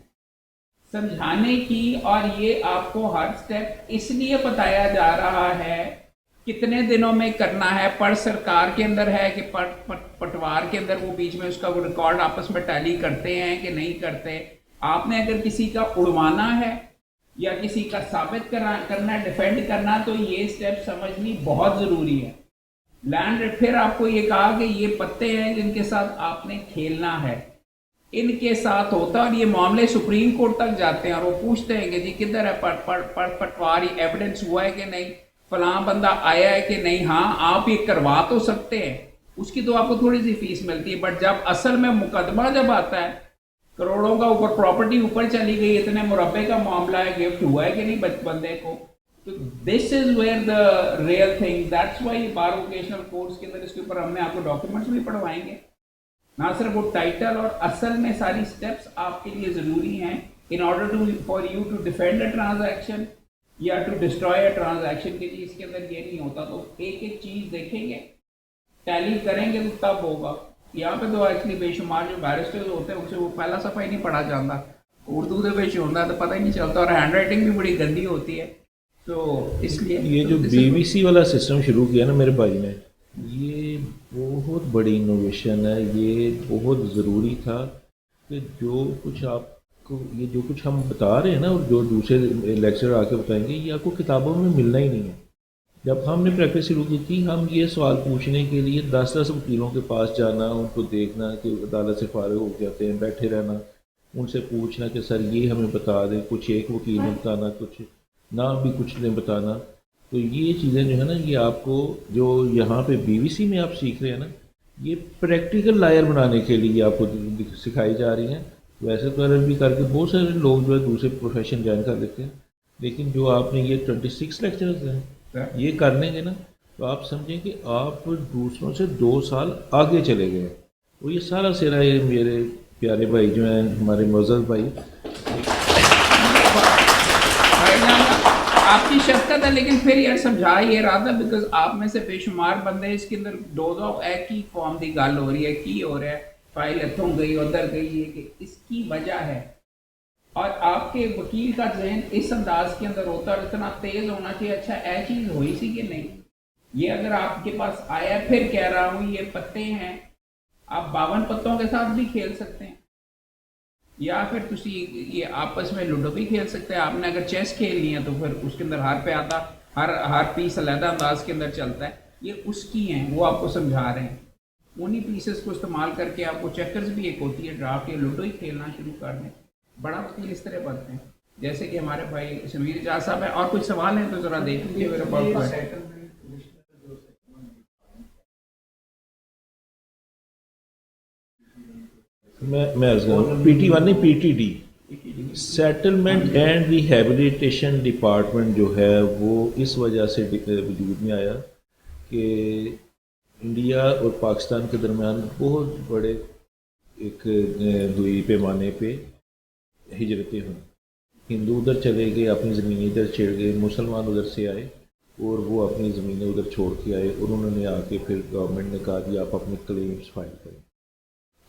سمجھانے کی، اور یہ آپ کو ہر سٹیپ اس لیے بتایا جا رہا ہے کتنے دنوں میں کرنا ہے۔ پر سرکار کے اندر ہے کہ پٹوار کے اندر وہ بیچ میں اس کا وہ ریکارڈ آپس میں ٹیلی کرتے ہیں کہ نہیں کرتے۔ آپ نے اگر کسی کا اڑوانا ہے یا کسی کا ثابت کرنا ہے، ڈیفینڈ کرنا، تو یہ سٹیپ سمجھنی بہت ضروری ہے۔ لینڈ پھر آپ کو یہ کہا کہ یہ پتے ہیں جن کے ساتھ آپ نے کھیلنا ہے، ان کے ساتھ ہوتا، اور یہ معاملے سپریم کورٹ تک جاتے ہیں اور وہ پوچھتے ہیں کہ جی کدھر ہے پٹواری، ایویڈنس ہوا ہے کہ نہیں، فلاں بندہ آیا ہے کہ نہیں۔ ہاں آپ یہ کروا تو سکتے ہیں، اس کی تو آپ کو تھوڑی سی فیس ملتی ہے، بٹ جب اصل میں مقدمہ جب آتا ہے، کروڑوں کا اوپر پراپرٹی اوپر چلی گئی، اتنے مربع کا معاملہ ہے، گفٹ ہوا ہے کہ نہیں بندے کو، تو this is where the real thing. That's why bar vocational course کے اندر اس کے اوپر ہم نے آپ کو ڈاکیومنٹس بھی پڑھوائیں گے، نہ صرف وہ ٹائٹل، اور اصل میں ساری سٹیپس آپ کے لیے ضروری ہیں in order for you to defend a transaction یا ٹو ڈسٹروائے اے ٹرانزیکشن، کہ جی اس کے اندر یہ نہیں ہوتا، تو ایک ایک چیز دیکھیں گے، ٹیلی کریں گے تو تب ہوگا۔ یہاں پہ تو ایکچولی بے شمار جو بیرسٹرز ہوتے ہیں اسے وہ پہلا صفحہ ہی نہیں پڑھا جاتا، اردو دے وچ ہوندا تو پتہ ہی نہیں چلتا، اور ہینڈ رائٹنگ بھی بڑی گندی ہوتی ہے، تو اس لیے یہ جو BBC والا سسٹم شروع کیا نا میرے بھائی نے، یہ بہت بڑی انوویشن ہے، یہ بہت ضروری تھا کہ جو کچھ آپ کو، یہ جو کچھ ہم بتا رہے ہیں نا اور جو دوسرے لیکچر آ کے بتائیں گے، یہ آپ کو کتابوں میں ملنا ہی نہیں ہے۔ جب ہم نے پریکٹس شروع کی تھی، ہم یہ سوال پوچھنے کے لیے 10 وکیلوں کے پاس جانا، ان کو دیکھنا کہ عدالت سے فارغ ہو جاتے ہیں، بیٹھے رہنا، ان سے پوچھنا کہ سر یہ ہمیں بتا دیں، کچھ ایک وکیل نے بتانا، کچھ نہ بھی کچھ نے بتانا۔ تو یہ چیزیں جو ہے نا، یہ آپ کو جو یہاں پہ BBC میں آپ سیکھ رہے ہیں نا، یہ پریکٹیکل لائر بنانے کے لیے آپ کو سکھائی جا رہی ہیں۔ ویسے تو LLB کر کے بہت سارے لوگ جو ہے دوسرے پروفیشن جوائن کر لیتے ہیں، لیکن جو آپ نے یہ 26 لیکچرز ہیں یہ کر لیں گے نا، تو آپ سمجھیں کہ آپ دوسروں سے 2 سال آگے چلے گئے۔ اور یہ سارا سیرا یہ میرے پیارے بھائی جو ہیں، ہمارے معزز بھائی، آپ کی شفقت ہے، لیکن پھر یار سمجھا یہ رہا تھا، بیکاز آپ میں سے بے شمار بندے اس کے اندر ڈوز آف ایک ہی فارم کی گل ہو رہی ہے، کی ہو رہا ہے، فائل اتوں گئی ادھر گئی ہے، کہ اس کی وجہ ہے، اور آپ کے وکیل کا ذہن اس انداز کے اندر ہوتا ہے اور اتنا تیز ہونا چاہیے، اچھا اے چیز ہوئی سی کہ نہیں، یہ اگر آپ کے پاس آیا، پھر کہہ رہا ہوں یہ پتے ہیں، آپ 52 پتوں کے ساتھ بھی کھیل سکتے ہیں، یا پھر تسی یہ آپس میں لوڈو بھی کھیل سکتے ہیں. آپ نے اگر چیس کھیلنی ہے تو پھر اس کے اندر ہار پہ آتا، ہر پیس علیحدہ انداز کے اندر چلتا ہے. یہ اس کی ہیں، وہ آپ کو سمجھا رہے ہیں. انہی پیسز کو استعمال کر کے آپ کو چیکرز بھی ایک ہوتی ہے ڈرافٹ، یا لوڈو ہی کھیلنا شروع کر دیں. بڑا وکیل اس طرح بنتے ہیں جیسے کہ ہمارے بھائی سمیر اجاز صاحب ہیں. اور کچھ سوال ہیں تو ذرا دیکھ لیجیے میرے پاس. میں پی ٹی ون نہیں، P T D, settlement and rehabilitation department جو ہے وہ اس وجہ سے وجود میں آیا کہ انڈیا اور پاکستان کے درمیان بہت بڑے ایک دوئی پیمانے پہ ہجرتیں ہوئیں. ہندو ادھر چلے گئے، اپنی زمینیں ادھر چھیڑ گئے، مسلمان ادھر سے آئے اور وہ اپنی زمینیں ادھر چھوڑ کے آئے، اور انہوں نے آ کے پھر گورنمنٹ نے کہا کہ آپ اپنے کلیمز فائل کریں.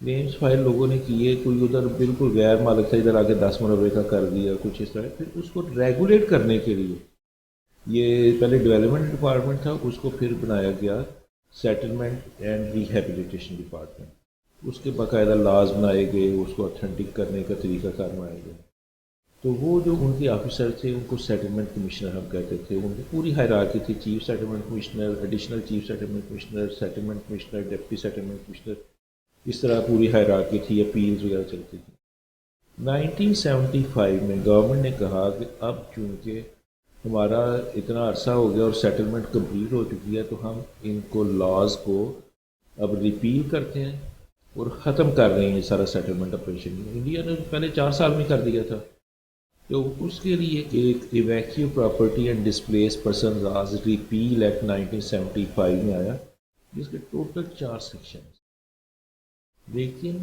کلیمز فائل لوگوں نے کیے، کوئی ادھر بالکل غیر مالک تھا ادھر آ کے 10 مربے کا کر دیا کچھ اس طرح. پھر اس کو ریگولیٹ کرنے کے لیے یہ پہلے ڈیولپمنٹ ڈپارٹمنٹ تھا، اس کو پھر بنایا گیا سیٹلمنٹ اینڈ ریہیبلیٹیشن ڈپارٹمنٹ. اس کے باقاعدہ لاز بنائے گئے، اس کو اتھینٹک کرنے کا طریقہ کار بنایا گیا. تو وہ جو ان کے آفیسر تھے ان کو سیٹلمنٹ کمشنر ہم کہتے تھے. ان کی پوری ہائرارکی تھی، chief settlement commissioner, additional chief settlement commissioner, settlement commissioner, deputy settlement commissioner, اس طرح پوری ہائرارکی تھی، اپیلز وغیرہ چلتی تھی. 1975 میں گورنمنٹ نے کہا کہ اب چونکہ ہمارا اتنا عرصہ ہو گیا اور سیٹلمنٹ کمپلیٹ ہو چکی ہے تو ہم ان کو لاز کو اب ریپیل کرتے ہیں اور ختم کر رہے ہیں یہ سارا سیٹلمنٹ آپریشن. انڈیا نے پہلے 4 سال میں کر دیا تھا. تو اس کے لیے ایک evacuee property and displace person laws repeal act 1975 میں آیا، جس کے ٹوٹل 4 سیکشن. لیکن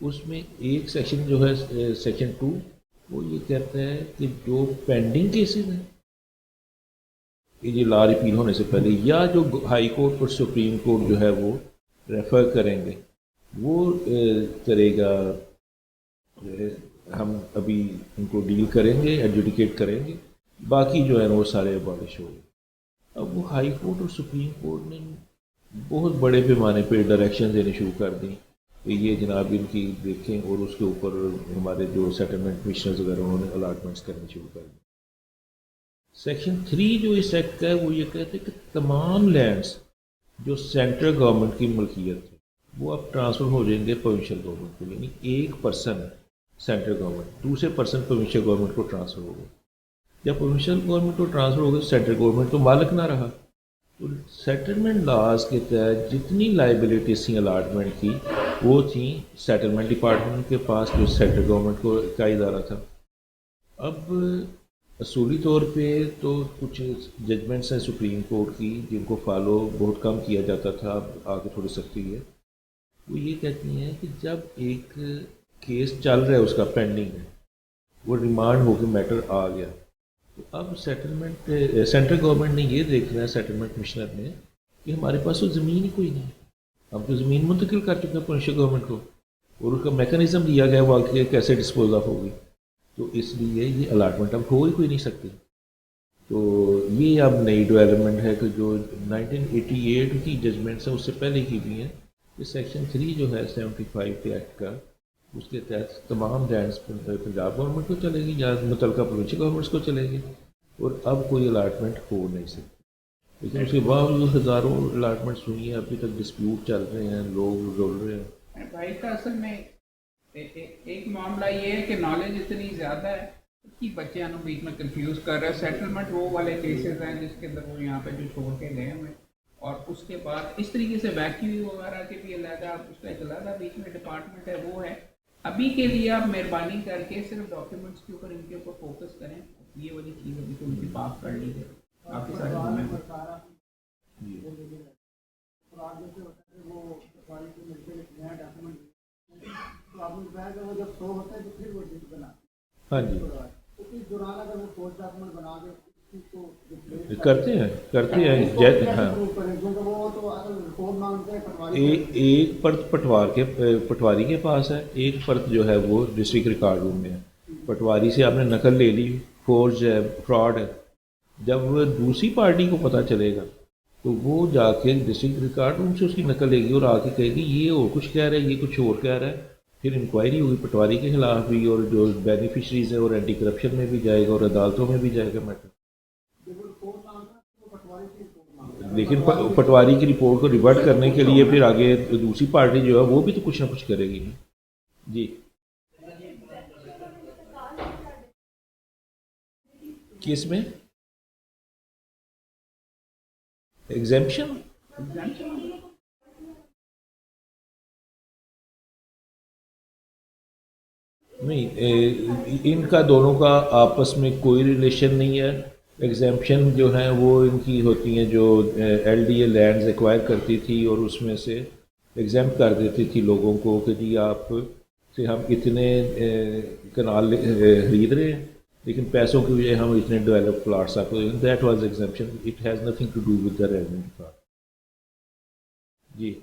اس میں ایک سیکشن جو ہے سیکشن 2 وہ یہ کہتا ہے کہ جو پینڈنگ کیسز ہیں یہ لا ریپیل ہونے سے پہلے، یا جو ہائی کورٹ اور سپریم کورٹ جو ہے وہ ریفر کریں گے، وہ کرے گا، ہم ابھی ان کو ڈیل کریں گے، ایڈجوڈیکیٹ کریں گے، باقی جو ہے وہ سارے ابالش ہو گئے. اب وہ ہائی کورٹ اور سپریم کورٹ نے بہت بڑے پیمانے پہ ڈائریکشن دینے شروع کر دیں کہ یہ جناب ان کی دیکھیں، اور اس کے اوپر ہمارے جو سیٹلمنٹ کمشنرز وغیرہ انہوں نے الاٹمنٹس کرنے شروع کر دیں. سیکشن 3 جو اس ایکٹ کا ہے وہ یہ کہتے ہیں کہ تمام لینڈس جو سینٹرل گورنمنٹ کی ملکیت ہے وہ اب ٹرانسفر ہو جائیں گے پروونشل گورنمنٹ کو. یعنی ایک پرسن سینٹرل گورنمنٹ، دوسرے پرسن پروونشل گورنمنٹ کو ٹرانسفر ہو گئے. جب پروونشل گورنمنٹ کو ٹرانسفر ہو گئے سینٹرل گورنمنٹ تو مالک نہ رہا. تو سیٹلمنٹ لاز کے تحت جتنی لائبلٹیز تھیں الاٹمنٹ کی وہ تھیں سیٹلمنٹ ڈپارٹمنٹ کے پاس، جو سینٹرل گورنمنٹ کو کا ادارہ تھا. اب اصولی طور پہ تو کچھ ججمنٹس ہیں سپریم کورٹ کی جن کو فالو بہت کم کیا جاتا تھا، اب آگے تھوڑی سختی ہے. وہ یہ کہتی ہیں کہ جب ایک کیس چل رہا ہے، اس کا پینڈنگ ہے، وہ ریمانڈ ہو کے میٹر آ گیا، تو اب سیٹلمنٹ سینٹرل گورنمنٹ نے یہ دیکھنا ہے، سیٹلمنٹ کمشنر نے، کہ ہمارے پاس تو زمین ہی کوئی نہیں. ہم تو زمین منتقل کر چکے ہیں پروونشل گورنمنٹ کو، اور اس کا میکانزم دیا گیا واقعی کیسے ڈسپوز آف ہوگی، تو اس لیے یہ الاٹمنٹ اب ہو ہی کوئی نہیں سکتی. تو یہ اب نئی ڈیولپمنٹ ہے کہ جو 1988 کی ججمنٹس ہیں اس سے پہلے کی بھی ہیں، کہ سیکشن 3 جو ہے 75 کے ایکٹ کا، اس کے تحت تمام لینڈس پنجاب گورنمنٹ کو چلے گی یا متعلقہ پروونشل گورنمنٹس کو چلے گی، اور اب کوئی الاٹمنٹ ہو نہیں سکتی. لیکن اس کے باوجود ہزاروں الاٹمنٹس ہوئی ہیں، ابھی تک ڈسپیوٹ چل رہے ہیں، لوگ رول رہے ہیں. بھائی کا اصل میں ایک معاملہ یہ ہے کہ نالج اتنی زیادہ ہے کہ بچے انہوں بیچ میں کنفیوز کر رہے ہیں. سیٹلمنٹ وہ والے کیسز ہیں جس کے اندر وہ یہاں پہ جو چھوڑ کے گئے ہوئے، اور اس کے بعد اس طریقے سے ویکیو وغیرہ کے بھی علیحدہ اس کا ایک علیحدہ بیچ میں ڈپارٹمنٹ ہے، وہ ہے. ابھی کے لیے آپ مہربانی کر کے صرف ڈاکیومنٹس کے اوپر ان کے اوپر فوکس کریں. یہ والی چیز ابھی تو ان کی بات کر لیجیے. آپ کے ساتھ ہاں جی کرتے ہیں ہاں. ایک پرت پٹواری کے پاس ہے، ایک پرت جو ہے وہ ڈسٹرکٹ ریکارڈ روم میں ہے. پٹواری سے آپ نے نقل لے لی، فورج ہے، فراڈ ہے. جب دوسری پارٹی کو پتہ چلے گا تو وہ جا کے ڈسٹرکٹ ریکارڈ روم سے اس کی نقل لے گی اور آ کے کہے گی یہ اور کچھ کہہ رہا ہے، یہ کچھ اور کہہ رہا ہے، پھر انکوائری ہوگی پٹواری کے خلاف بھی، اور جو بینیفیشریز ہیں اور اینٹی کرپشن میں بھی جائے گا اور عدالتوں میں بھی جائے گا میٹر. لیکن پٹواری کی رپورٹ کو ریورٹ کرنے کے لیے پھر آگے دوسری پارٹی جو ہے وہ بھی تو کچھ نہ کچھ کرے گی نا. جی کس میں ایگزیمپشن؟ نہیں، ان کا دونوں کا آپس میں کوئی ریلیشن نہیں ہے. ایگزیمپشن جو ہیں وہ ان کی ہوتی ہیں جو L D A lands acquire کرتی تھی اور اس میں سے ایگزیمپ کر دیتی تھی لوگوں کو کہ جی آپ سے ہم اتنے کنال خرید رہے ہیں لیکن پیسوں کی وجہ ہم اتنے ڈیولپ پلاٹس آپ کو. That was exemption. It has nothing to do with the revenue department. جی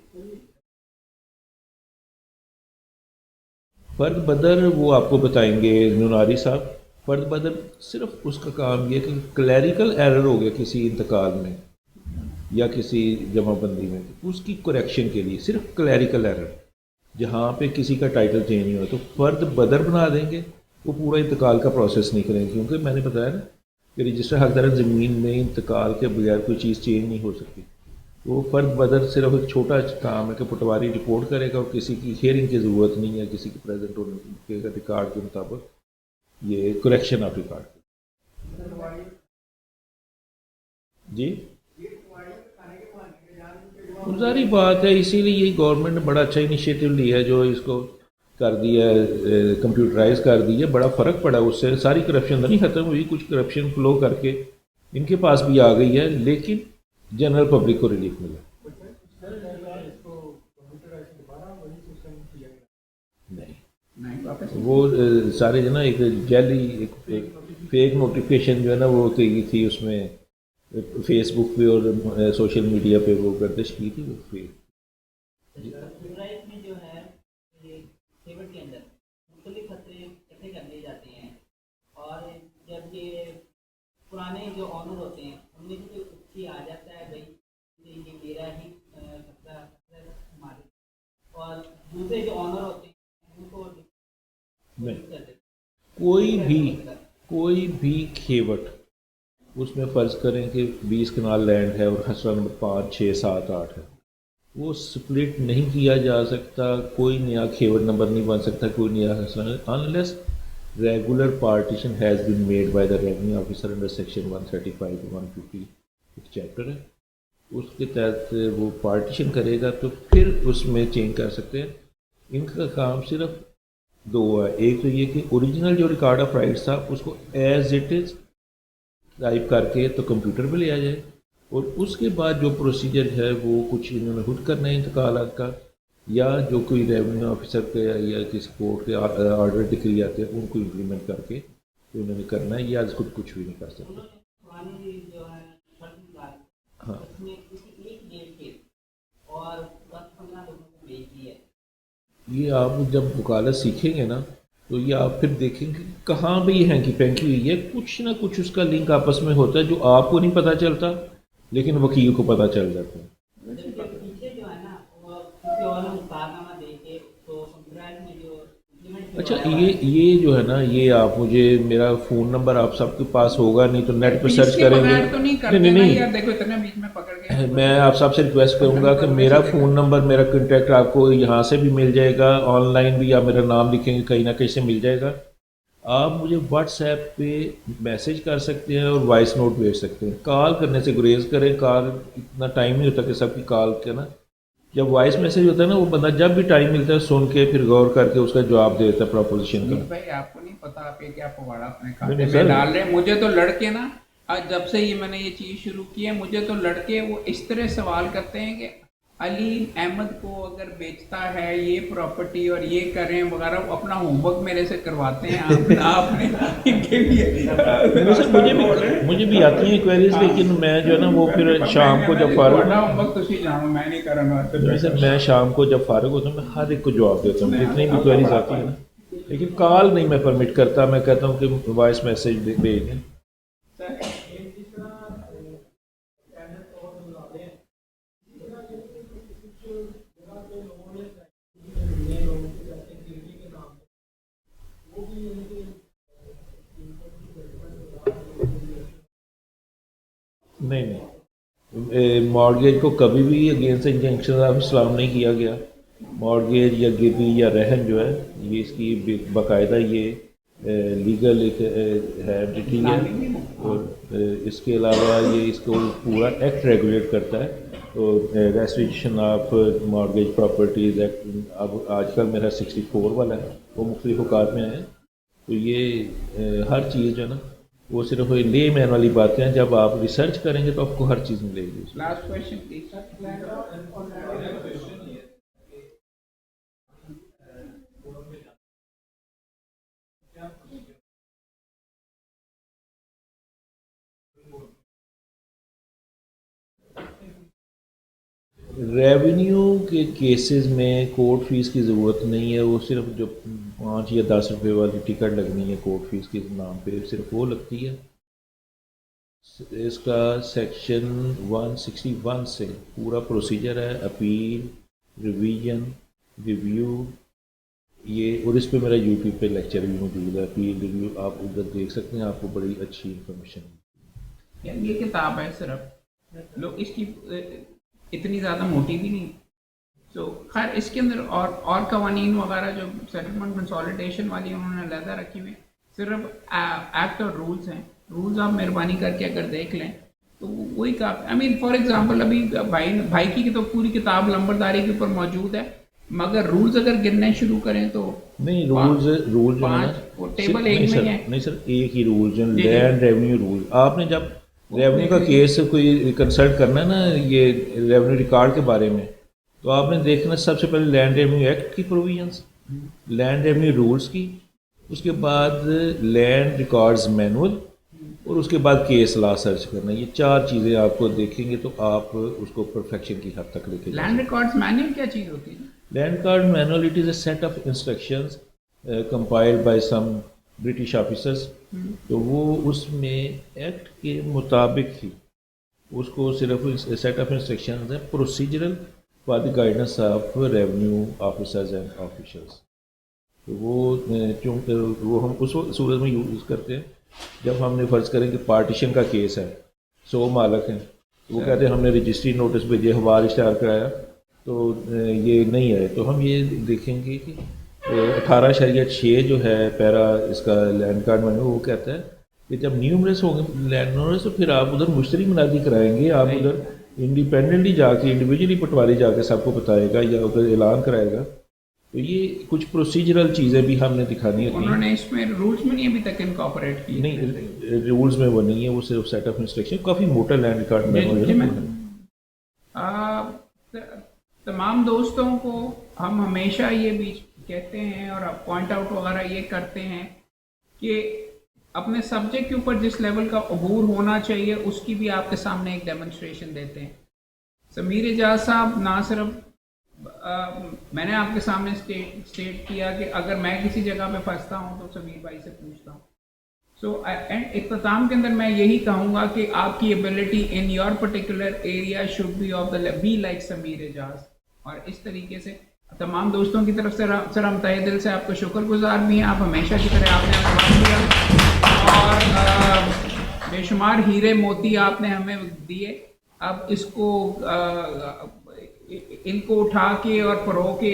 فرد بدر وہ آپ کو بتائیں گے نوناری صاحب. فرد بدر صرف اس کا کام یہ کہ کلیریکل ایرر ہو گیا کسی انتقال میں یا کسی جمع بندی میں، اس کی کریکشن کے لیے صرف کلیریکل ایرر جہاں پہ کسی کا ٹائٹل چینج نہیں ہوا تو فرد بدر بنا دیں گے. وہ پورا انتقال کا پروسیس نہیں کریں گے کیونکہ میں نے بتایا نا کہ رجسٹر حقدار زمین میں انتقال کے بغیر کوئی چیز چینج نہیں ہو سکتی. وہ فرد بدر صرف ایک چھوٹا کام ہے کہ پٹواری رپورٹ کرے گا اور کسی کی ہیئرنگ کی ضرورت نہیں ہے کسی کی پریزنٹ ہونے کے ریکارڈ کے مطابق یہ کریکشن آف ریکارڈ. جی ظاہری بات ہے، اسی لیے یہ گورنمنٹ نے بڑا اچھا انیشیٹو لیا ہے جو اس کو کر دیا ہے، کمپیوٹرائز کر دی ہے. بڑا فرق پڑا اس سے. ساری کرپشن نہیں ختم ہوئی، کچھ کرپشن فلو کر کے ان کے پاس بھی آ گئی ہے لیکن جنرل پبلک کو ریلیف ملا. نہیں وہ سارے جو نا ایک جیلی ایک فیک نوٹیفیکیشن جو ہے نا وہ کی تھی اس میں فیس بک پہ اور سوشل میڈیا پہ وہ گردش کی تھی وہ فیک. میں جو ہے کھیوٹ کے اندر مختلف خطرے اکٹھے کر لیے جاتے ہیں اور جب یہ پرانے جو آنر ہوتے ہیں ان میں جو اچھی آ جاتا ہے بھائی یہ میرا ہی خطرہ ہمارے، اور دوسرے جو آنر ہوتے ہیں ان کو کوئی بھی کھیوٹ اس میں فرض کریں کہ 20 کنال لینڈ ہے اور خسرہ نمبر 5 6 7 8 ہے، وہ سپلٹ نہیں کیا جا سکتا. کوئی نیا کھیوٹ نمبر نہیں بن سکتا، کوئی نیا خسرہ unless regular partition has been made by the revenue officer under section 135 to 150 ایک چیپٹر ہے اس کے تحت وہ پارٹیشن کرے گا تو پھر اس میں چینج کر سکتے ہیں. ان کا کام صرف دو ہے. ایک تو یہ کہ اوریجنل جو ریکارڈ آف رائٹس تھا اس کو ایز اٹ از ٹائپ کر کے تو کمپیوٹر پہ لے آ جائے، اور اس کے بعد جو پروسیجر ہے وہ کچھ انہوں نے خود کرنا ہے انتقالات کا، یا جو کوئی ریونیو آفیسر کے یا کسی کورٹ کے آرڈر ڈکری آتے ہیں ان کو امپلیمنٹ کر کے انہوں نے کرنا ہے، یا خود کچھ بھی نہیں کر سکتے. ہاں یہ آپ جب وکالت سیکھیں گے نا تو یہ آپ پھر دیکھیں گے کہاں بھی یہ ہینکی پینکی ہوئی ہے، کچھ نہ کچھ اس کا لنک آپس میں ہوتا ہے جو آپ کو نہیں پتہ چلتا لیکن وکیل کو پتہ چل جاتا ہے. اچھا یہ جو ہے نا یہ آپ مجھے میرا فون نمبر آپ سب کے پاس ہوگا نہیں تو نیٹ پہ سرچ کریں گے. نہیں میں آپ سب سے ریکویسٹ کروں گا کہ میرا فون نمبر میرا کنٹیکٹ آپ کو یہاں سے بھی مل جائے گا، آن لائن بھی آپ میرا نام لکھیں گے کہیں نہ کہیں سے مل جائے گا. آپ مجھے واٹس ایپ پہ میسج کر سکتے ہیں اور وائس نوٹ بھیج سکتے ہیں. کال کرنے سے گریز کریں، کال اتنا ٹائم نہیں ہوتا کہ سب کی کال کے نا، جب وائس میسج ہوتا ہے نا وہ بندہ جب بھی ٹائم ملتا ہے سن کے پھر غور کر کے اس کا جواب دے دیتا ہے پروپوزیشن کا. بھائی آپ کو نہیں پتا آپ یہ کیا پواڑا اپنے کھاتے میں ڈال رہے ہیں. مجھے تو لڑکے نا آج جب سے یہ میں نے یہ چیز شروع کی ہے مجھے تو لڑکے وہ اس طرح سوال کرتے ہیں کہ علیم احمد کو اگر بیچتا ہے یہ پراپرٹی اور یہ کریں وغیرہ، وہ اپنا ہوم ورک میرے سے کرواتے ہیں. آپ نے مجھے بھی آتی ہیں کوئریز لیکن میں جو ہے نا وہ پھر شام کو جب فارغ میں شام کو جب فارغ ہوتا ہوں میں ہر ایک کو جواب دیتا ہوں جتنی بھی کوئریز آتی ہیں نا، لیکن کال نہیں میں پرمٹ کرتا. میں کہتا ہوں کہ وائس میسج بھیج دیں. نہیں مارگیج کو کبھی بھی اگینسٹ انجنکشن آف اسلام نہیں کیا گیا. مارگیج یا گبی یا رہن جو ہے یہ اس کی باقاعدہ یہ لیگل ایک ہے انٹیٹی ہے, اور اس کے علاوہ یہ اس کو پورا ایکٹ ریگولیٹ کرتا ہے. تو ریسٹریکشن آف مارگیج پراپرٹیز ایکٹ اب آج کل میرا 64 والا ہے, وہ مختلف اوقات میں ہے. تو یہ ہر چیز جو ہے نا وہ صرف لے مین والی باتیں ہیں, جب آپ ریسرچ کریں گے تو آپ کو ہر چیز ملے گی. Last question please. ریونیو کے کیسز میں کورٹ فیس کی ضرورت نہیں ہے, وہ صرف جو 5 یا 10 روپے والی ٹکٹ لگنی ہے کورٹ فیس کے نام پہ صرف وہ لگتی ہے. اس کا سیکشن 161 سے پورا پروسیجر ہے, اپیل, ریویژن, ریویو, یہ, اور اس پہ میرا یوٹیوب پہ لیکچر بھی موجود ہے. اپیل ریویو آپ ادھر دیکھ سکتے ہیں, آپ کو بڑی اچھی انفارمیشن. یہ کتاب ہے صرف لوگ اس کی اتنی زیادہ موٹی بھی نہیں, تو خیر اس کے اندر اور قوانین وغیرہ جو سیٹلمنٹ کنسالیڈیشن والی انہوں نے علیحدہ رکھی ہوئی, صرف ایکٹ اور رولز ہیں. رولز آپ مہربانی کر کے اگر دیکھ لیں تو وہی کافی. آئی مین فار ایگزامپل ابھی بھائی کی تو پوری کتاب لمبرداری کے اوپر موجود ہے, مگر رولز اگر گرنے شروع کریں تو نہیں, رولز ٹیبل ایک میں ہے. نہیں سر, ایک ہی رول جو لینڈ ریونیو رول. آپ نے جب ریونیو کا کیس کوئی کنسلٹ کرنا ہے نا یہ ریونیو ریکارڈ کے بارے میں, تو آپ نے دیکھنا سب سے پہلے لینڈ ریونیو ایکٹ کی پروویژنس, لینڈ ریونیو رولز کی, اس کے بعد لینڈ ریکارڈز مینول, اور اس کے بعد کیس لا سرچ کرنا. یہ 4 چیزیں آپ کو دیکھیں گے تو آپ اس کو پرفیکشن کی حد تک لے کے. لینڈ ریکارڈز مینول کیا چیز ہوتی ہے؟ Land record manual it is a set of instructions compiled by some British officers. تو وہ اس میں ایکٹ کے مطابق ہی اس کو صرف سیٹ آف انسٹرکشنز ہیں procedural for the guidance of revenue officers and officials. تو وہ چونکہ وہ ہم اس صورت میں یوز کرتے ہیں جب ہم نے فرض کریں کہ پارٹیشن کا کیس ہے, 100 مالک ہیں, وہ کہتے ہیں ہم نے رجسٹری نوٹس بھیجے, حوالہ اشتہار کرایا تو یہ نہیں ہے, تو ہم یہ دیکھیں گے کہ 18(6) جو ہے پیرا اس کا لینڈ کارڈ میں وہ کہتا ہے کہ جب نیومرس ہوں گے لینڈ اونرس تو پھر آپ ادھر مشتری منادی کرائیں گے, آپ ادھر انڈیپینڈنٹلی جا کے انڈیویجولی پٹواری جا کے سب کو بتائے گا یا ادھر اعلان کرائے گا. تو یہ کچھ پروسیجرل چیزیں بھی ہم نے دکھانی ہوتی ہیں. انہوں نے اس میں رولز میں نہیں ابھی تک انکارپوریٹ کی؟ نہیں, رولز میں وہ نہیں ہے, وہ صرف سیٹ آف انسٹرکشن. کافی موٹا لینڈ ریکارڈ میں. تمام دوستوں کو ہم ہمیشہ یہ بھی کہتے ہیں اور پوائنٹ آؤٹ وغیرہ یہ کرتے ہیں کہ اپنے سبجیکٹ کے اوپر جس لیول کا عبور ہونا چاہیے اس کی بھی آپ کے سامنے ایک ڈیمونسٹریشن دیتے ہیں. سمیر اعجاز صاحب نہ صرف میں نے آپ کے سامنے اسٹیٹ کیا کہ اگر میں کسی جگہ پہ پھنستا ہوں تو سمیر بھائی سے پوچھتا ہوں. سو اختتام کے اندر میں یہی کہوں گا کہ آپ کی ability in your particular area should be of the be like Sameer Ijaz. اور اس طریقے سے تمام دوستوں کی طرف سے سر ہم تہہ دل سے آپ کو شکر گزار بھی ہیں. آپ ہمیشہ کی طرح آپ نے ہمیں دیا اور بے شمار ہیرے موتی آپ نے ہمیں دیے. اب اس کو ان کو اٹھا کے اور پرو کے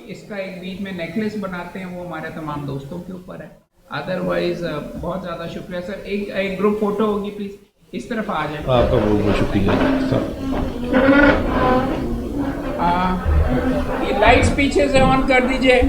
اس کا ایک بیچ میں نیکلس بناتے ہیں وہ ہمارے تمام دوستوں کے اوپر ہے. ادروائز بہت زیادہ شکریہ سر. ایک گروپ فوٹو ہوگی پلیز, اس طرف آ جائیں. آپ کا بہت بہت شکریہ. یہ لائٹس پیچھے سے آن کر دیجئے.